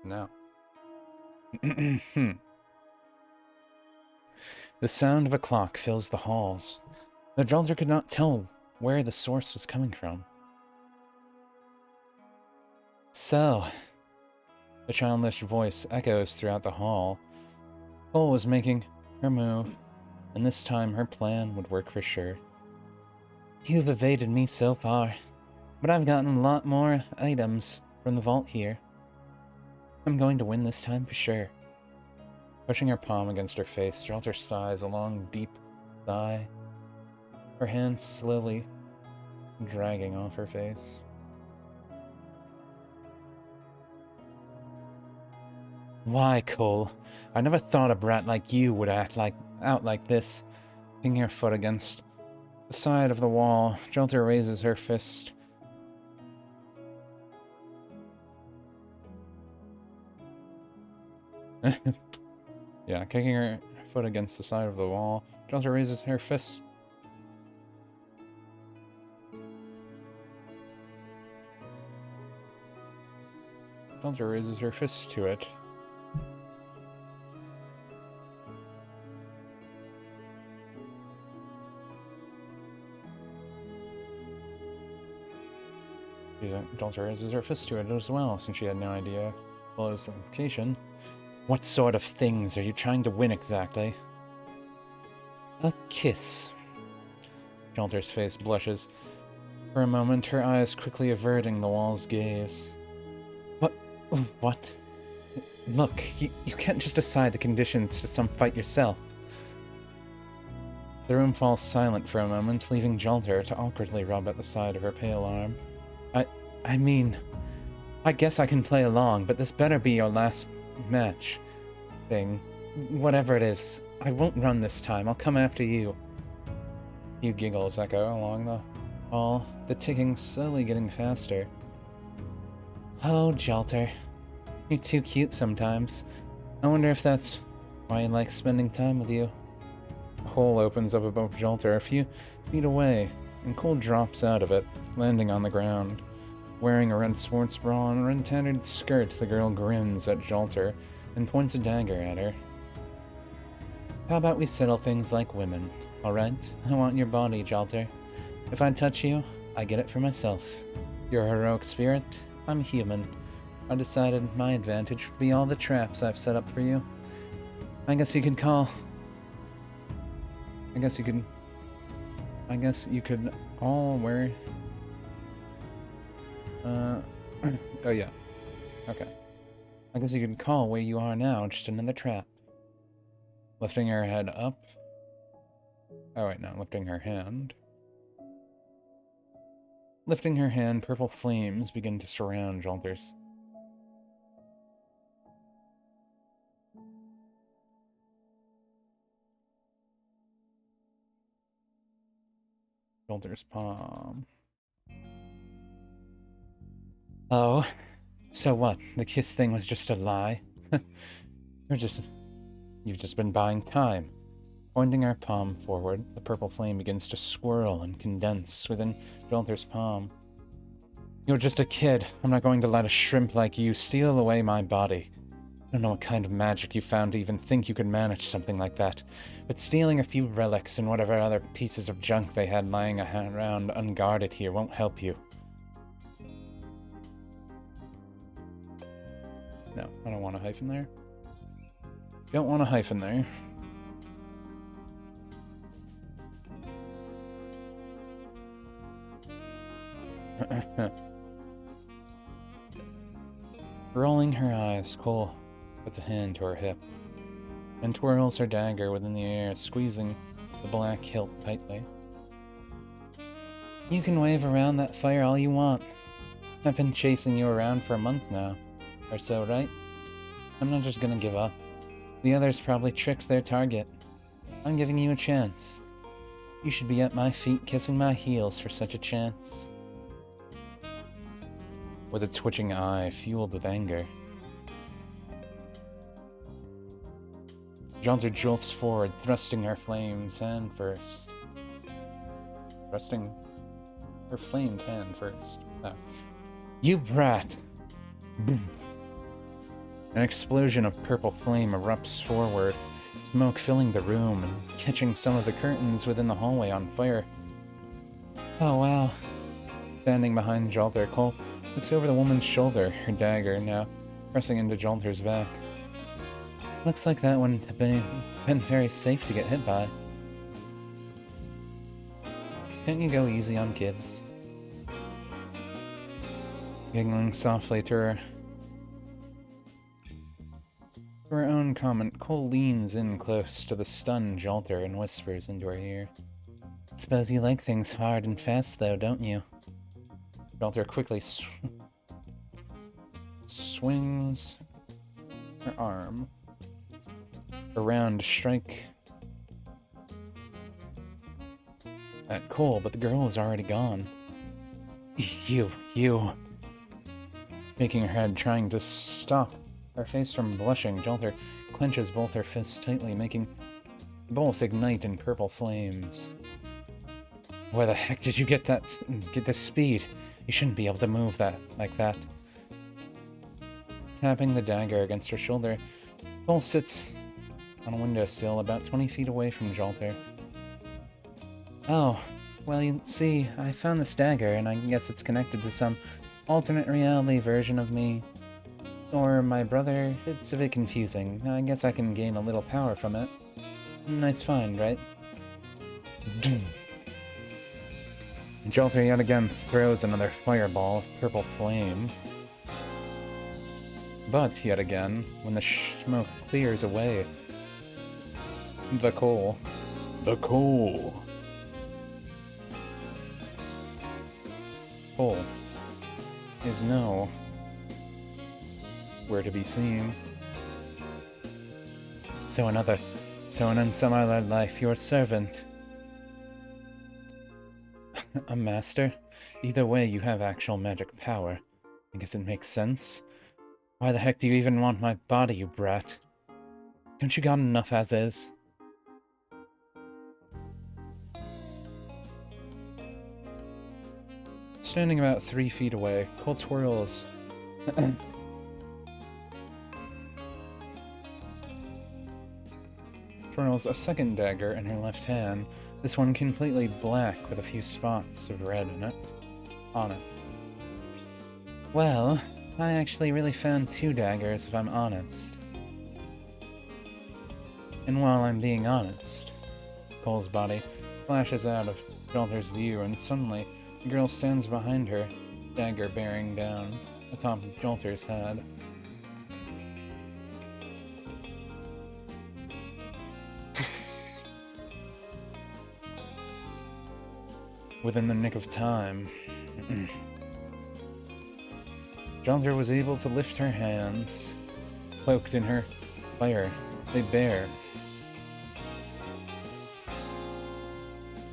Now. The sound of a clock fills the halls, but Jolter could not tell where the source was coming from. So, the childish voice echoes throughout the hall. Cole was making her move, and this time her plan would work for sure. You've evaded me so far, but I've gotten a lot more items from the vault here. I'm going to win this time for sure. Pushing her palm against her face, Jolter sighs a long, deep sigh, her hands slowly dragging off her face. Why, Cole? I never thought a brat like you would act out like this. Hitting her foot against the side of the wall, Jolter raises her fist. Yeah, kicking her foot against the side of the wall, Jolter raises her fist. Jolter raises her fist to it. Jolter raises her fist to it as well, since she had no idea what was the implication. What sort of things are you trying to win exactly? A kiss. Jolter's face blushes. For a moment, her eyes quickly averting the wall's gaze. What? Look, you can't just decide the conditions to some fight yourself. The room falls silent for a moment, leaving Jolter to awkwardly rub at the side of her pale arm. I mean, I guess I can play along, but this better be your last match thing. Whatever it is, I won't run this time. I'll come after you. You giggles echo along the hall, the ticking slowly getting faster. Oh, Jolter. You're too cute sometimes. I wonder if that's why I like spending time with you. A hole opens up above Jolter a few feet away, and Cole drops out of it, landing on the ground. Wearing a red sports bra and a red tattered skirt, the girl grins at Jolter and points a dagger at her. How about we settle things like women, alright? I want your body, Jolter. If I touch you, I get it for myself. You're a heroic spirit, I'm human. I decided my advantage would be all the traps I've set up for you. I guess you could all wear... oh yeah. Okay. I guess you could call where you are now just another trap. Lifting her head up. Oh wait, no, lifting her hand. Lifting her hand, purple flames begin to surround Jolter's. Jolter's palm. Oh, so what? The kiss thing was just a lie? You've just been buying time. Pointing her palm forward, the purple flame begins to swirl and condense within Jolter's palm. You're just a kid. I'm not going to let a shrimp like you steal away my body. I don't know what kind of magic you found to even think you could manage something like that, but stealing a few relics and whatever other pieces of junk they had lying around unguarded here won't help you. No, I don't want a hyphen there. Don't want a hyphen there. Rolling her eyes, Cole puts a hand to her hip and twirls her dagger within the air, squeezing the black hilt tightly. You can wave around that fire all you want. I've been chasing you around for a month now, or so, right? I'm not just gonna give up. The others probably tricked their target. I'm giving you a chance. You should be at my feet kissing my heels for such a chance. With a twitching eye fueled with anger, Jolter jolts forward, thrusting her flames hand first. Thrusting her flamed hand first. Oh. You brat! An explosion of purple flame erupts forward, smoke filling the room and catching some of the curtains within the hallway on fire. Oh wow. Standing behind Jolter, Cole looks over the woman's shoulder, her dagger now pressing into Jolter's back. Looks like that wouldn't have been very safe to get hit by. Can't you go easy on kids? Giggling softly to her own comment, Cole leans in close to the stunned Jolter and whispers into her ear. Suppose you like things hard and fast though, don't you? Jolter quickly swings her arm around to strike at Cole, but the girl is already gone. You. Shaking her head, trying to stop her face from blushing, Jolter clenches both her fists tightly, making both ignite in purple flames. Where the heck did you get this speed? You shouldn't be able to move like that. Tapping the dagger against her shoulder, Cole sits on a windowsill about 20 feet away from Jolter. Oh, well, you see, I found this dagger, and I guess it's connected to some alternate reality version of me. Or my brother. It's a bit confusing. I guess I can gain a little power from it. Nice find, right? Jolter yet again throws another fireball of purple flame. But, yet again, when the smoke clears away, the coal. The coal. Coal is nowhere to be seen. So in some other life, your servant. A master? Either way, you have actual magic power. I guess it makes sense. Why the heck do you even want my body, you brat? Don't you got enough as is? Standing about 3 feet away, Cole twirls. Twirls a second dagger in her left hand, this one completely black with a few spots of red on it. Well, I actually really found 2 daggers, if I'm honest. And while I'm being honest, Cole's body flashes out of Jolter's view, and suddenly the girl stands behind her, dagger bearing down atop Jolter's head. Within the nick of time, Jolter was able to lift her hands, cloaked in her fire. They bear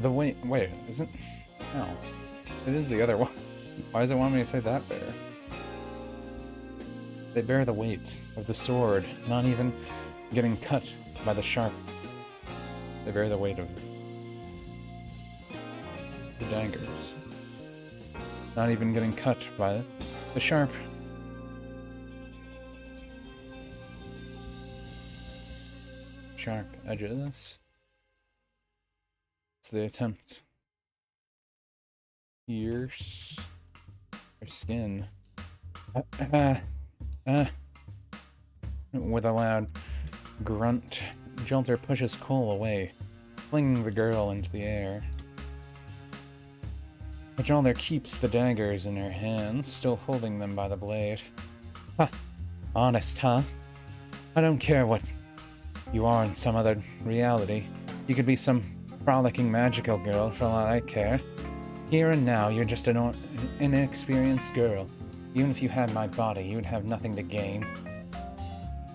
the weight. Wait, isn't? No, it is the other one. Why does it want me to say that bear? They bear the weight of the sword, not even getting cut by the sharp. They bear the weight of the daggers, not even getting cut by the sharp. Sharp edges. It's the attempt. Pierce her skin. With a loud grunt, Jolter pushes Cole away, flinging the girl into the air. But Jolter keeps the daggers in her hands, still holding them by the blade. Ha! Honest, huh? I don't care what you are in some other reality. You could be some frolicking magical girl for all I care. Here and now, you're just an inexperienced girl. Even if you had my body, you would have nothing to gain.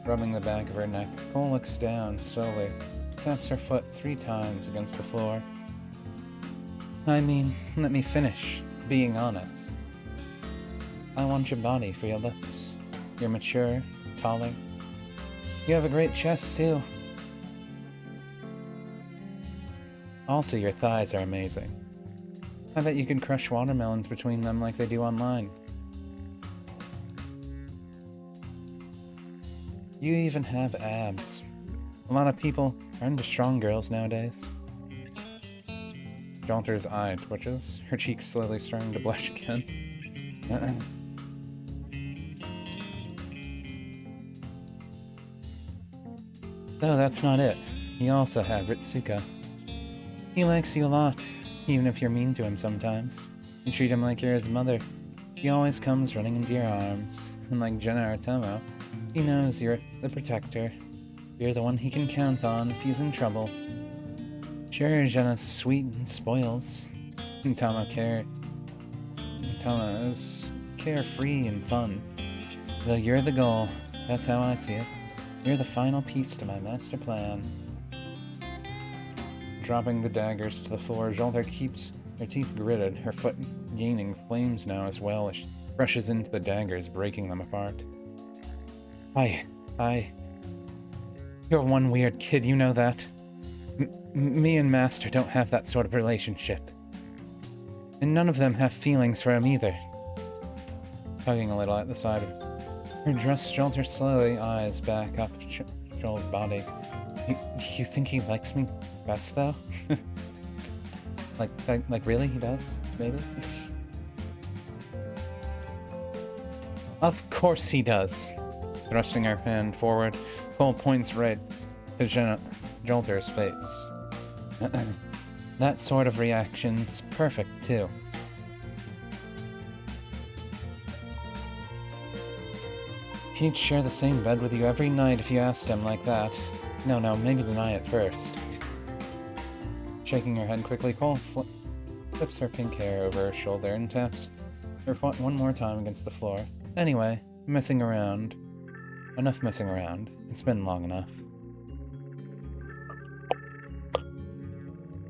Rubbing the back of her neck, Cole looks down slowly, taps her foot 3 times against the floor. I mean, let me finish, being honest. I want your body for your looks. You're mature, taller. You have a great chest, too. Also, your thighs are amazing. I bet you could crush watermelons between them like they do online. You even have abs. A lot of people are into strong girls nowadays. Jolter's eye twitches, her cheeks slowly starting to blush again. Though that's not it. You also have Ritsuka. He likes you a lot, even if you're mean to him sometimes. You treat him like you're his mother. He always comes running into your arms, and like Jenna or Tomo, he knows you're the protector. You're the one he can count on if he's in trouble. Sure, Jenna's sweet and spoils. And Tomo is carefree and fun. Though you're the goal, that's how I see it. You're the final piece to my master plan. Dropping the daggers to the floor, Jolter keeps her teeth gritted, her foot gaining flames now as well as she rushes into the daggers, breaking them apart. You're one weird kid, you know that? Me and Master don't have that sort of relationship. And none of them have feelings for him either. Tugging a little at the side of her dress, Jolter slowly eyes back up Joel's body. You think he likes me best, though? like really? He does? Maybe? Of course he does. Thrusting her hand forward, Cole points right to Jolter's face. That sort of reaction's perfect, too. He'd share the same bed with you every night if you asked him like that. No, maybe deny it first. Shaking her head quickly, Cole flips her pink hair over her shoulder and taps her foot one more time against the floor. Anyway, messing around. Enough messing around. It's been long enough.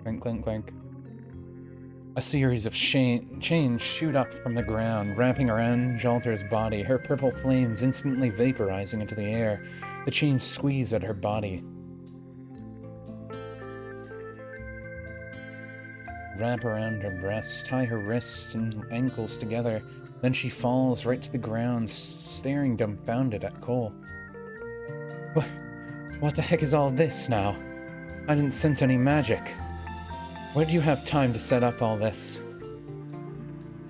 Clink, clink, clink. A series of chains shoot up from the ground, wrapping around Jalter's body, her purple flames instantly vaporizing into the air. The chains squeeze at her body. Wrap around her breasts, tie her wrists and ankles together. Then she falls right to the ground, staring dumbfounded at Cole. What the heck is all this now? I didn't sense any magic. Where did you have time to set up all this?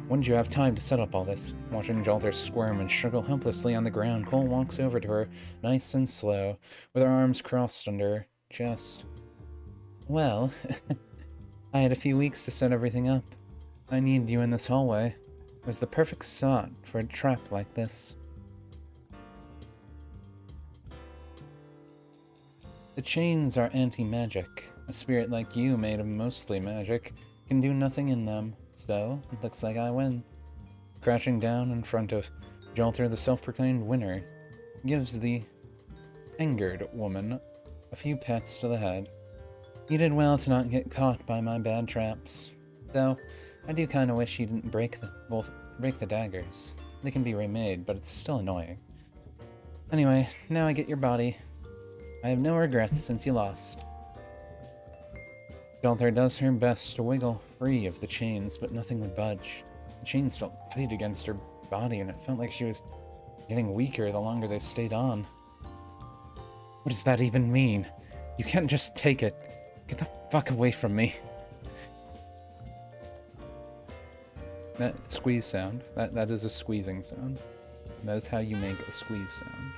When did you have time to set up all this? Watching Jalter squirm and struggle helplessly on the ground, Cole walks over to her, nice and slow, with her arms crossed under her chest. Well, I had a few weeks to set everything up. I needed you in this hallway. It was the perfect spot for a trap like this. The chains are anti-magic. A spirit like you, made of mostly magic, can do nothing in them. So, it looks like I win. Crouching down in front of Jalter, the self-proclaimed winner, gives the angered woman a few pats to the head. You did well to not get caught by my bad traps. Though, I do kinda wish you didn't break the daggers. They can be remade, but it's still annoying. Anyway, now I get your body. I have no regrets since you lost. Jalter does her best to wiggle free of the chains, but nothing would budge. The chains felt tight against her body, and it felt like she was getting weaker the longer they stayed on. What does that even mean? You can't just take it. Get the fuck away from me. That squeeze sound, that is a squeezing sound. That is how you make a squeeze sound.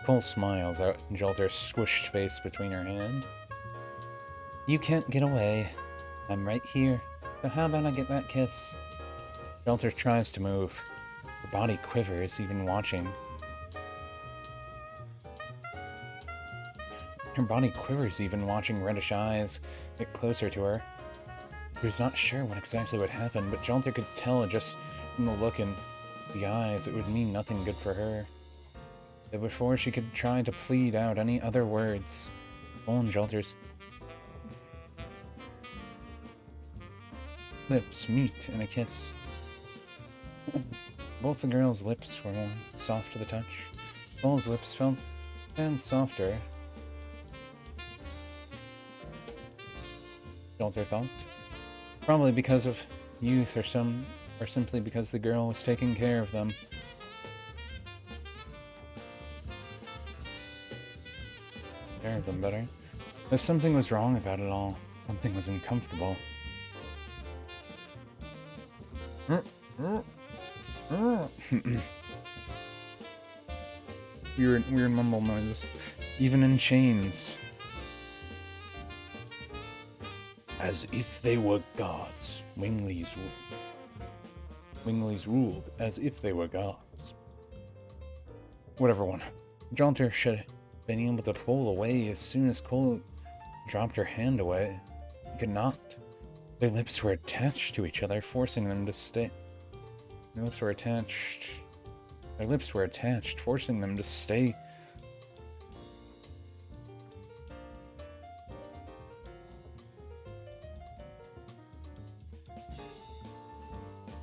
Cole smiles at Jalter's squished face between her hand. You can't get away. I'm right here. So how about I get that kiss? Jalter tries to move. Her body quivers, even watching. Reddish eyes get closer to her. He was not sure what exactly would happen, but Jalter could tell just from the look in the eyes it would mean nothing good for her. But before she could try to plead out any other words, Cole and Jalter's lips meet in a kiss. Both the girls' lips were warm, soft to the touch. Cole's lips felt and softer. Jalter thought. Probably because of youth or simply because the girl was taking care of them. Better. Though something was wrong about it all. Something was uncomfortable. Weird mumble noises. Even in chains. As if they were gods, Wingley's ruled as if they were gods. Whatever one. Jalter should have been able to pull away as soon as Cole dropped her hand away. He could not. Their lips were attached to each other, forcing them to stay. Their lips were attached, forcing them to stay.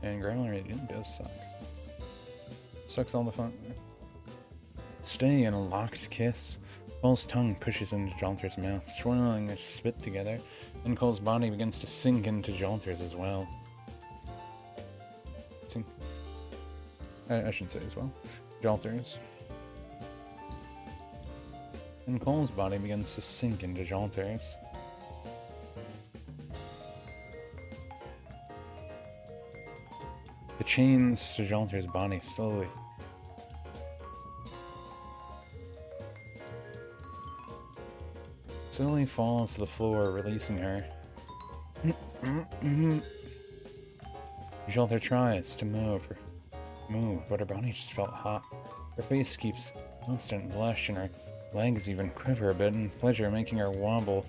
And grammar reading does suck. Sucks all the fun. Stay in a locked kiss. Cole's tongue pushes into Jalter's mouth, swirling their spit together, and Cole's body begins to sink into Jalter's as well. I should say as well. Jalter's. And Cole's body begins to sink into Jalter's. The chains to Jalter's body slowly falls to the floor, releasing her. Jolter tries to move, but her body just felt hot. Her face keeps constant blush, and her legs even quiver a bit in pleasure, making her wobble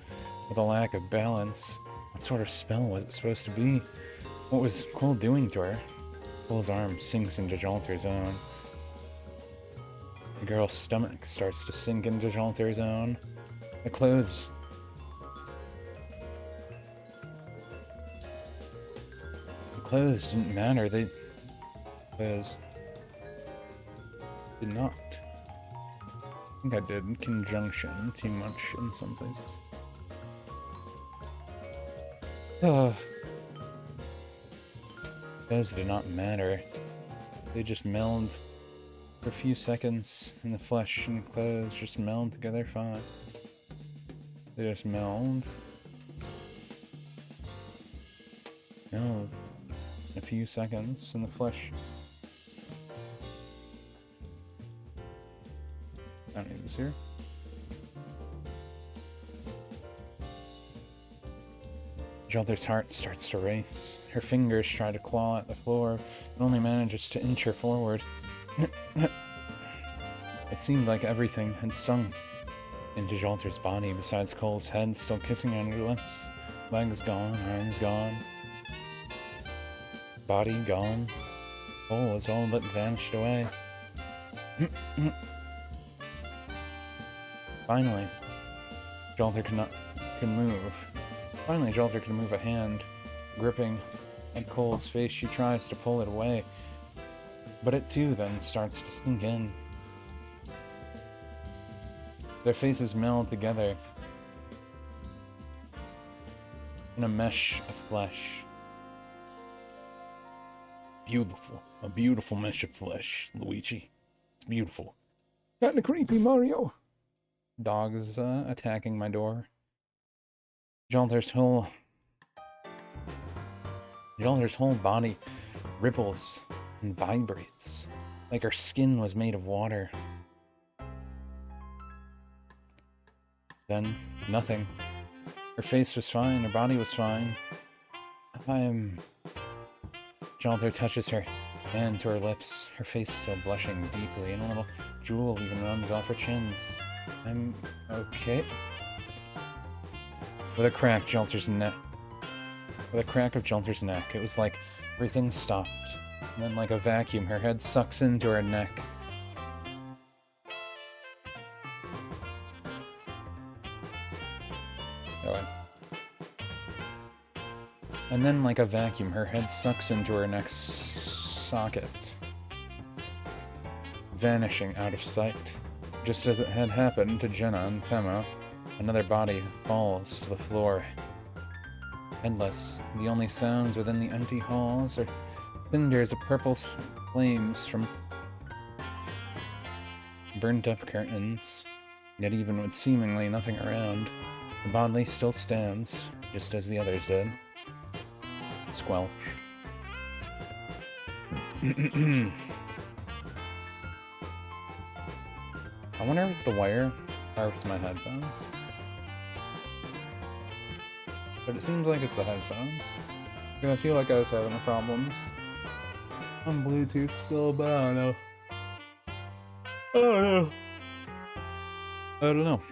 with a lack of balance. What sort of spell was it supposed to be? What was Cole doing to her? Cole's arm sinks into Jolter's own. The girl's stomach starts to sink into Jolter's own. The clothes didn't matter. Clothes did not. I think I did conjunction too much in some places. Those did not matter. They just meld for a few seconds, and the flesh and clothes just meld together fine. They just meld. In a few seconds, and the flesh. I don't need this here. Jolter's heart starts to race. Her fingers try to claw at the floor, but only manages to inch her forward. It seemed like everything had sunk into Jolter's body, besides Cole's head still kissing on her lips. Legs gone, arms gone. Body gone. Cole was all but vanished away. Finally, Jolter could move. Finally, Jolter can move a hand, gripping at Cole's face. She tries to pull it away, but it too then starts to sink in. Their faces meld together in a mesh of flesh. Beautiful. A beautiful mesh of flesh, Luigi. It's beautiful. Kinda creepy, Mario. Dogs attacking my door. Jolter's whole body ripples and vibrates, like her skin was made of water. Then, nothing. Her face was fine, her body was fine. Jolter touches her hand to her lips, her face still blushing deeply, and a little drool even runs off her chins. I'm okay. With a crack of Jolter's neck, it was like everything stopped. And then like a vacuum, her head sucks into her neck. And then like a vacuum, her head sucks into her neck socket, vanishing out of sight. Just as it had happened to Jenna and Tema, another body falls to the floor. Headless, the only sounds within the empty halls are cinders of purple flames from burnt-up curtains. Yet even with seemingly nothing around, the body still stands, just as the others did. Squelch. I wonder if it's the wire, or if it's my headphones. But it seems like it's the headphones. I feel like I was having a problem on Bluetooth still, but I don't know. I don't know.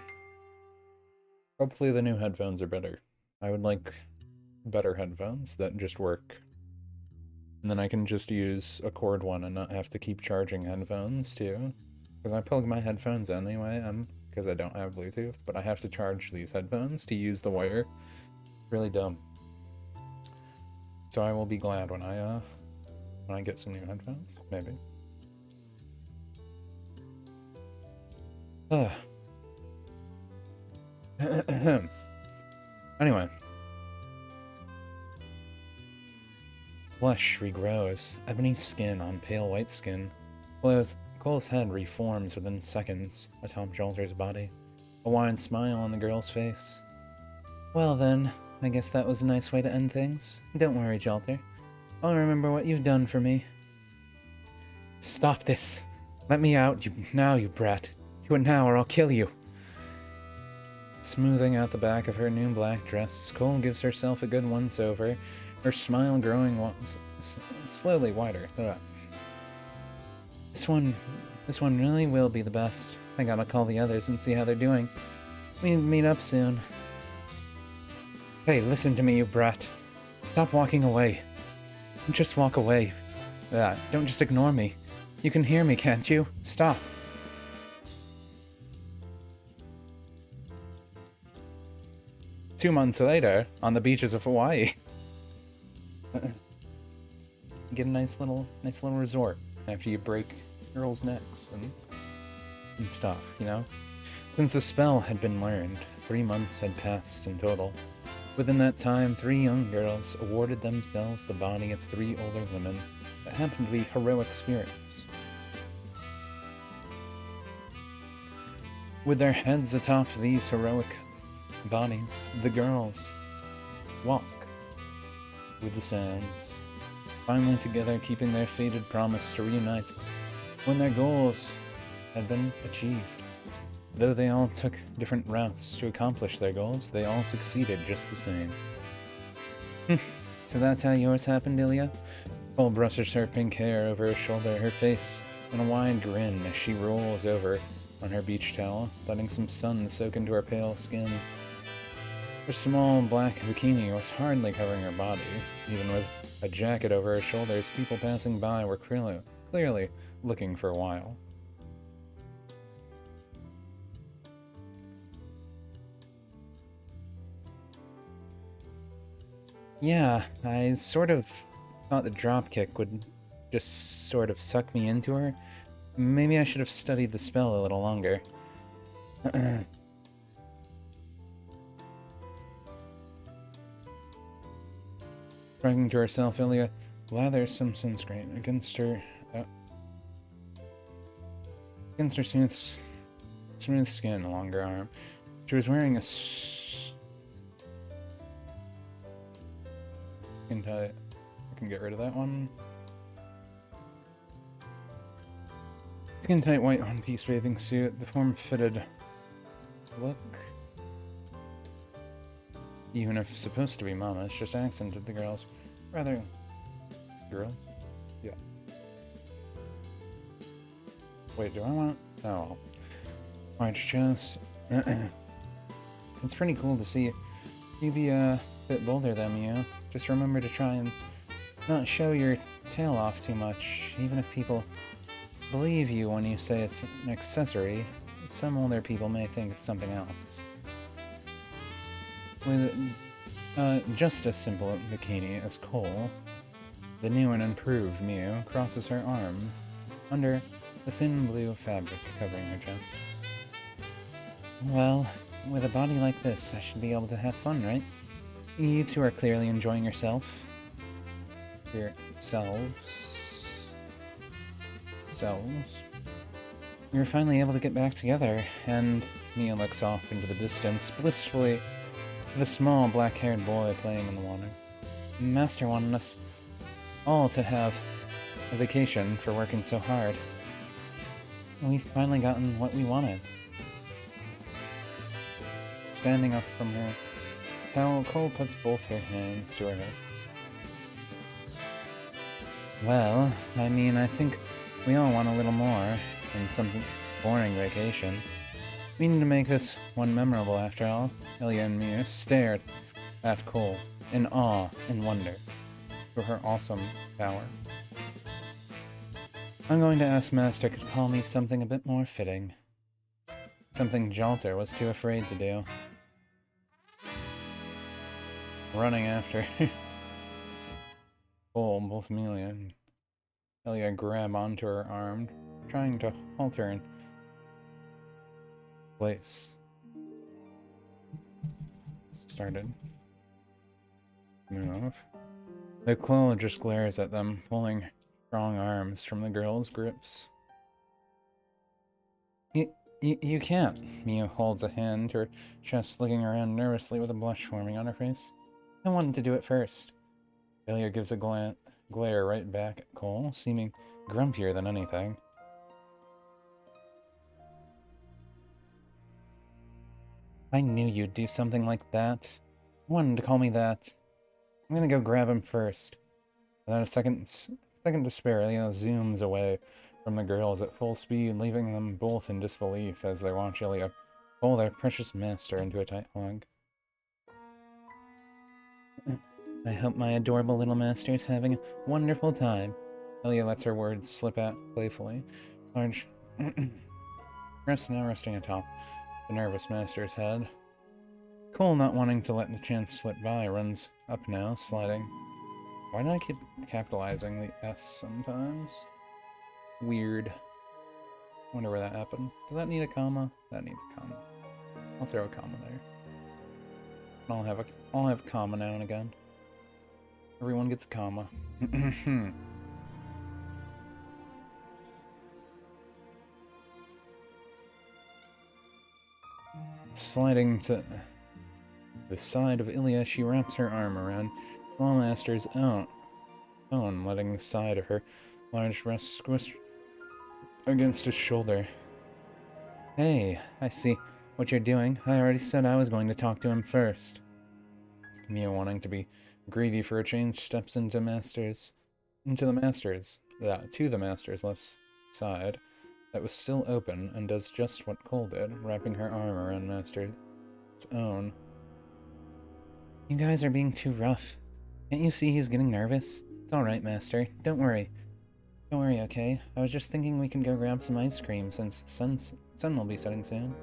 Hopefully the new headphones are better. I would like better headphones that just work. And then I can just use a cord one and not have to keep charging headphones too. Because I plug my headphones anyway, because I don't have Bluetooth, but I have to charge these headphones to use the wire. Really dumb. So I will be glad when I get some new headphones, maybe. Anyway. Flesh regrows, ebony skin on pale white skin. Cole's head reforms within seconds atop Jolter's body. A wide smile on the girl's face. Well then, I guess that was a nice way to end things. Don't worry, Jolter. I'll remember what you've done for me. Stop this. Let me out, you brat. Do it now or I'll kill you. Smoothing out the back of her new black dress, Cole gives herself a good once-over, her smile growing slowly wider. This one really will be the best. I gotta call the others and see how they're doing. We need to meet up soon. Hey, listen to me, you brat. Stop walking away. Just walk away. Don't just ignore me. You can hear me, can't you? Stop. Two months later, on the beaches of Hawaii. Get a nice little resort after you break girls' necks and stuff, you know? Since the spell had been learned, 3 months had passed in total. Within that time, 3 young girls awarded themselves the body of 3 older women that happened to be heroic spirits. With their heads atop these heroic bodies, the girls walk with the sands, finally together, keeping their fated promise to reunite when their goals had been achieved. Though they all took different routes to accomplish their goals, they all succeeded just the same. So that's how yours happened, Ilya? Cole brushes her pink hair over her shoulder, her face in a wide grin as she rolls over on her beach towel, letting some sun soak into her pale skin. Her small black bikini was hardly covering her body. Even with a jacket over her shoulders, people passing by were clearly looking for a while. Yeah, I sort of thought the dropkick would just sort of suck me into her. Maybe I should have studied the spell a little longer. Shrugging to herself, Ilya lathered some sunscreen against her smooth skin along her arm. She was wearing a skin tight. I can get rid of that one. Skin tight white one-piece bathing suit, the form-fitted look. Even if supposed to be mama, it's just accented the girls. Rather... girl? Yeah. Wait, do I want... oh. White chest. It's pretty cool to see you be a bit bolder than me, Just remember to try and not show your tail off too much, even if people believe you when you say it's an accessory. Some older people may think it's something else. With just as simple a bikini as Cole, the new and improved Mew crosses her arms under the thin blue fabric covering her chest. Well, with a body like this, I should be able to have fun, right? You two are clearly enjoying yourselves. You're finally able to get back together, and Mia looks off into the distance, blissfully, with a small black-haired boy playing in the water. Master wanted us all to have a vacation for working so hard. We've finally gotten what we wanted. Standing up from her towel, Cole puts both her hands to her hips. Well, I mean, I think we all want a little more than some boring vacation. We need to make this one memorable, after all. Ilya and Mia stared at Cole in awe and wonder for her awesome power. I'm going to ask Master to call me something a bit more fitting. Something Jalter was too afraid to do. Running after Cole, both Amelia and Ilya grab onto her arm, trying to halt her in place. Started. Move. The Cole just glares at them, pulling strong arms from the girl's grips. You can't. Mia holds a hand to her chest, looking around nervously with a blush forming on her face. I wanted to do it first. Ilya gives a glare right back at Cole, seeming grumpier than anything. I knew you'd do something like that. You wanted to call me that. I'm gonna go grab him first. Without a second to spare, Ilya zooms away from the girls at full speed, leaving them both in disbelief as they watch Ilya pull their precious master into a tight hug. I hope my adorable little master is having a wonderful time. Ilya lets her words slip out playfully. Large breast now resting atop the nervous master's head. Cole, not wanting to let the chance slip by, runs up now, sliding. Why do I keep capitalizing the S sometimes? Weird. Wonder where that happened. Does that need a comma? That needs a comma. I'll throw a comma there. I'll have a comma now and again. Everyone gets a comma. Sliding to the side of Ilya, she wraps her arm around Small Master's own, letting the side of her large breast squish against his shoulder. Hey, I see what you're doing. I already said I was going to talk to him first. Mia, wanting to be greedy for a change, steps to the master's left side that was still open and does just what Cole did, wrapping her arm around Master's own. You guys are being too rough. Can't you see he's getting nervous? It's alright, Master. Don't worry. Don't worry, okay? I was just thinking we can go grab some ice cream since the sun will be setting soon.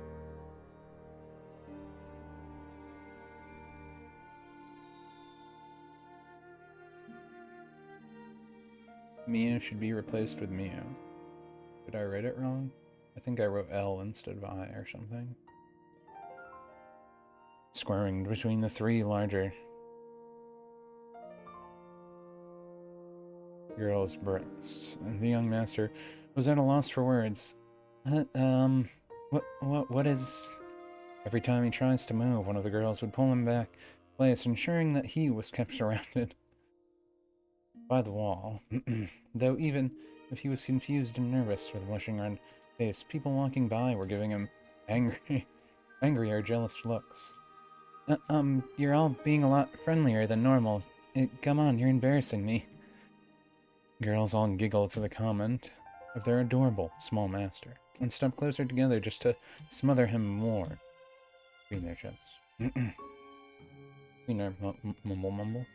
Mia should be replaced with Mia. Did I write it wrong? I think I wrote L instead of I or something. Squirming between the three larger girls' breasts, and the young master was at a loss for words. What is... Every time he tries to move, one of the girls would pull him back place, ensuring that he was kept surrounded by the wall. Though even if he was confused and nervous with a blushing red face, people walking by were giving him angry or jealous looks. You're all being a lot friendlier than normal. Come on, you're embarrassing me. Girls all giggle to the comment of their adorable small master, and step closer together just to smother him more. Between their chests. Between their mumble.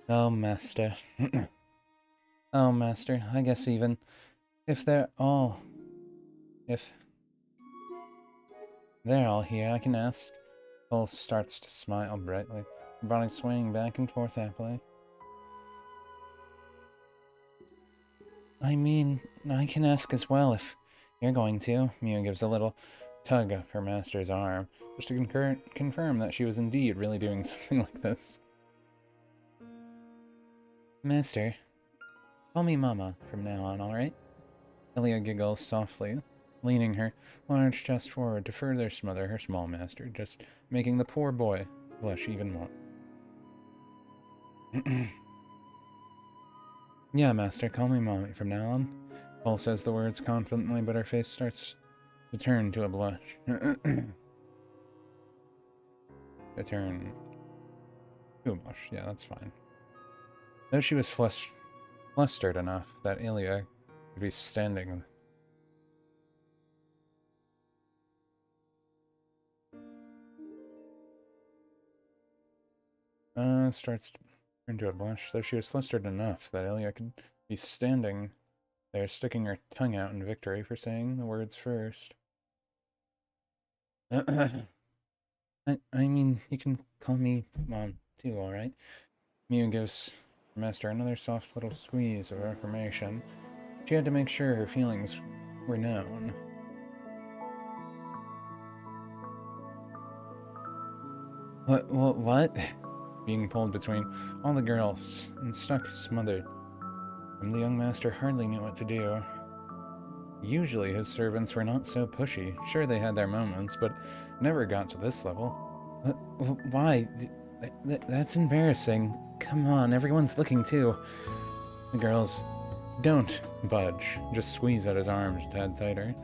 Oh, Master. Oh, Master, I guess even if they're all here, I can ask. Cole starts to smile brightly, her body swaying back and forth happily. I mean, I can ask as well if you're going to. Mia gives a little tug of her master's arm, just to confirm that she was indeed really doing something like this. Master, call me Mama from now on, alright? Ilya giggles softly, leaning her large chest forward to further smother her small master, just making the poor boy blush even more. Yeah, Master, call me Mommy from now on. Cole says the words confidently, but her face starts to turn to a blush. To turn to a blush, yeah, that's fine. Though she was flustered enough that Ilya could be standing. Starts to turn to a blush. Though she was flustered enough that Ilya could be standing there, sticking her tongue out in victory for saying the words first. I mean, you can call me Mom, too, alright? Mia gives her master another soft little squeeze of affirmation. She had to make sure her feelings were known. What? Being pulled between all the girls and stuck smothered. And the young master hardly knew what to do. Usually his servants were not so pushy. Sure, they had their moments, but never got to this level. Why? That's embarrassing. Come on, everyone's looking too. The girls don't budge, just squeeze at his arms a tad tighter.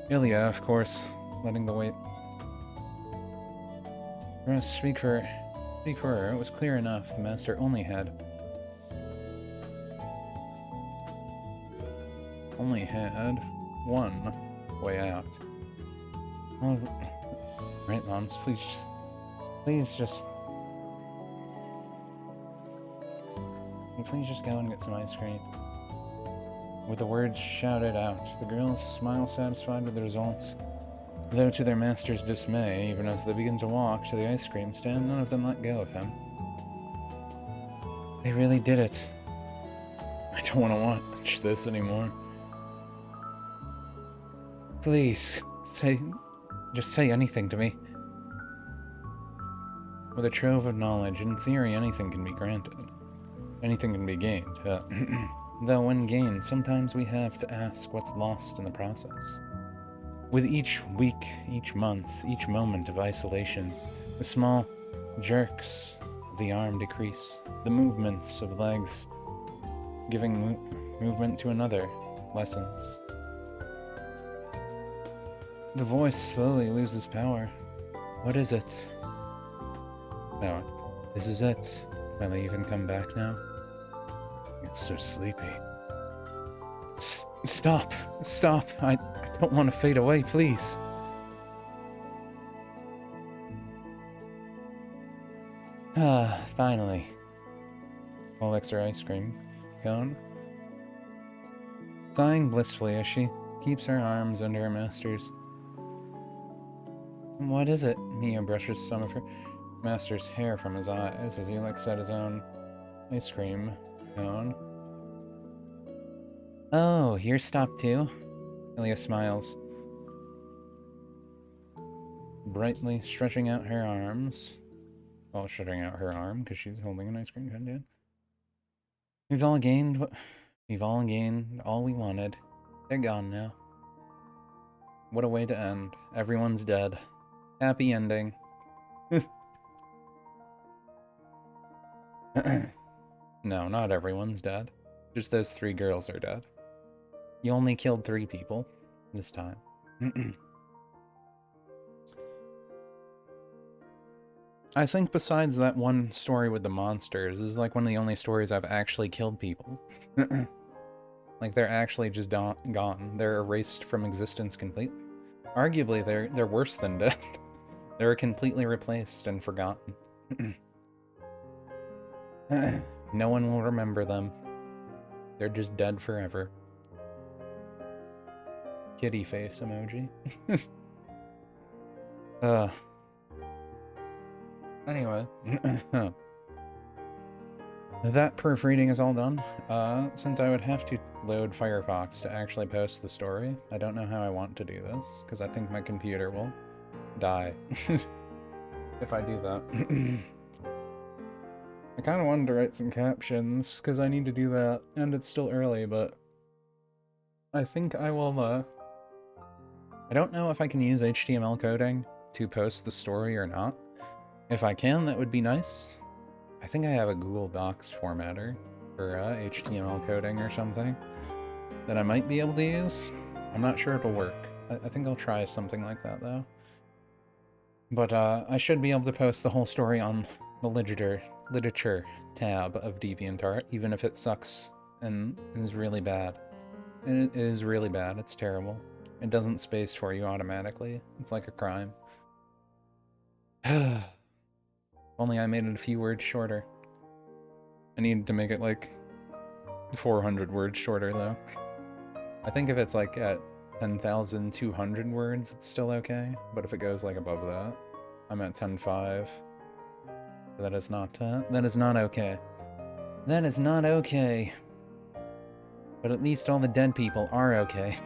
Ilya, of course, letting the weight... Speak for her. It was clear enough. The master only had one way out. Oh, right, Moms, please just go and get some ice cream. With the words shouted out, the girls smile satisfied with the results. Though to their master's dismay, even as they begin to walk to the ice cream stand, none of them let go of him. They really did it. I don't want to watch this anymore. Please, just say anything to me. With a trove of knowledge, in theory anything can be granted. Anything can be gained. Though when gained, sometimes we have to ask what's lost in the process. With each week, each month, each moment of isolation, the small jerks of the arm decrease, the movements of legs giving movement to another lessens. The voice slowly loses power. What is it? No, this is it. Will I even come back now? It's so sleepy. Stop! I don't want to fade away, please. Finally. Licks her ice cream cone. Sighing blissfully as she keeps her arms under her master's. What is it? Mia brushes some of her master's hair from his eyes as he looks at his own ice cream cone. Oh, you're stopped too? Ilya smiles, brightly stretching out her arms. Well, stretching out her arm because she's holding an ice cream cone, dude. We've all gained all we wanted. They're gone now. What a way to end. Everyone's dead. Happy ending. No, not everyone's dead. Just those 3 girls are dead. You only killed 3 people this time. I think besides that one story with the monsters, this is like one of the only stories I've actually killed people. Like they're actually just gone. They're erased from existence completely. Arguably, they're worse than dead. They're completely replaced and forgotten. No one will remember them. They're just dead forever. Kitty face emoji. Anyway. That proofreading is all done. Since I would have to load Firefox to actually post the story, I don't know how I want to do this, because I think my computer will die if I do that. I kind of wanted to write some captions, because I need to do that, and it's still early, but I think I will, I don't know if I can use HTML coding to post the story or not. If I can, that would be nice. I think I have a Google Docs formatter for HTML coding or something that I might be able to use. I'm not sure it'll work. I think I'll try something like that, though. But I should be able to post the whole story on the literature tab of DeviantArt, even if it sucks and is really bad. It is really bad. It's terrible. It doesn't space for you automatically. It's like a crime. Only I made it a few words shorter. I needed to make it like 400 words shorter, though. I think if it's like at 10,200 words, it's still okay. But if it goes like above that, I'm at 10.5. That is not okay. That is not okay. But at least all the dead people are okay.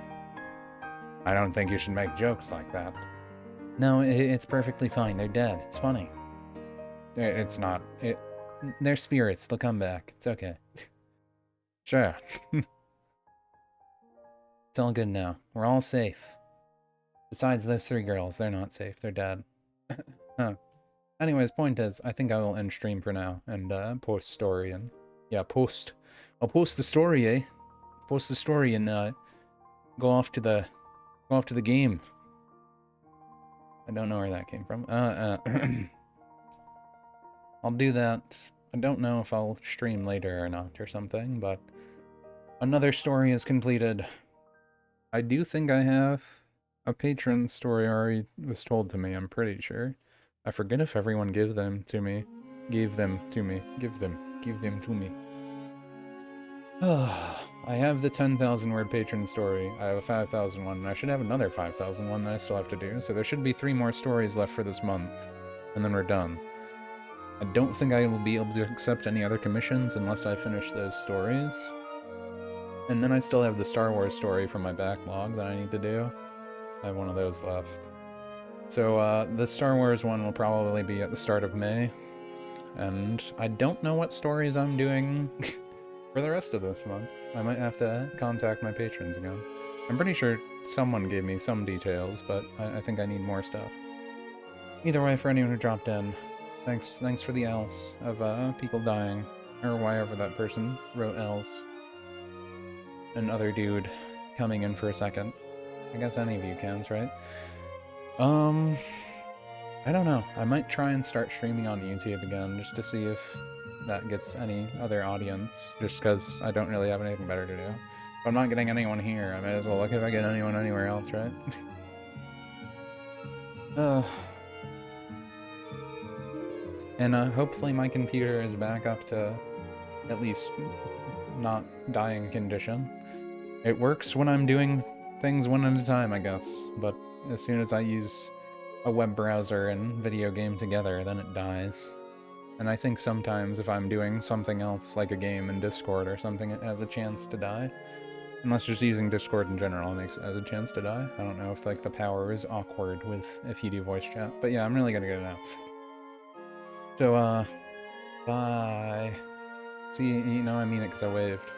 I don't think you should make jokes like that. No, it's perfectly fine. They're dead. It's funny. It's not. They're spirits. They'll come back. It's okay. Sure. It's all good now. We're all safe. Besides those 3 girls, they're not safe. They're dead. Huh. Anyways, point is, I think I will end stream for now and post story and yeah, post. I'll post the story, eh? Post the story and go off to the game. I don't know where that came from. I'll do that. I don't know if I'll stream later or not or something, but another story is completed. I do think I have a patron story already was told to me, I'm pretty sure. I forget if everyone gave them to me. Give them to me. Give them to me. I have the 10,000 word patron story. I have a 5,000 one, and I should have another 5,000 one that I still have to do, so there should be 3 more stories left for this month, and then we're done. I don't think I will be able to accept any other commissions unless I finish those stories. And then I still have the Star Wars story from my backlog that I need to do. I have one of those left. So, the Star Wars one will probably be at the start of May. And I don't know what stories I'm doing for the rest of this month. I might have to contact my patrons again. I'm pretty sure someone gave me some details, but I think I need more stuff. Either way, for anyone who dropped in, thanks for the L's of people dying, or wherever that person wrote L's. Another dude coming in for a second. I guess any of you counts, right? I don't know. I might try and start streaming on YouTube again, just to see if that gets any other audience, just because I don't really have anything better to do. If I'm not getting anyone here, I might as well look if I get anyone anywhere else, right? And hopefully my computer is back up to at least not dying condition. It works when I'm doing things one at a time, I guess, but as soon as I use a web browser and video game together, then it dies. And I think sometimes if I'm doing something else, like a game in Discord or something, it has a chance to die. Unless just using Discord in general makes it has a chance to die. I don't know if like the power is awkward with if you do voice chat. But yeah, I'm really gonna go now. So, bye. See, you know I mean it because I waved.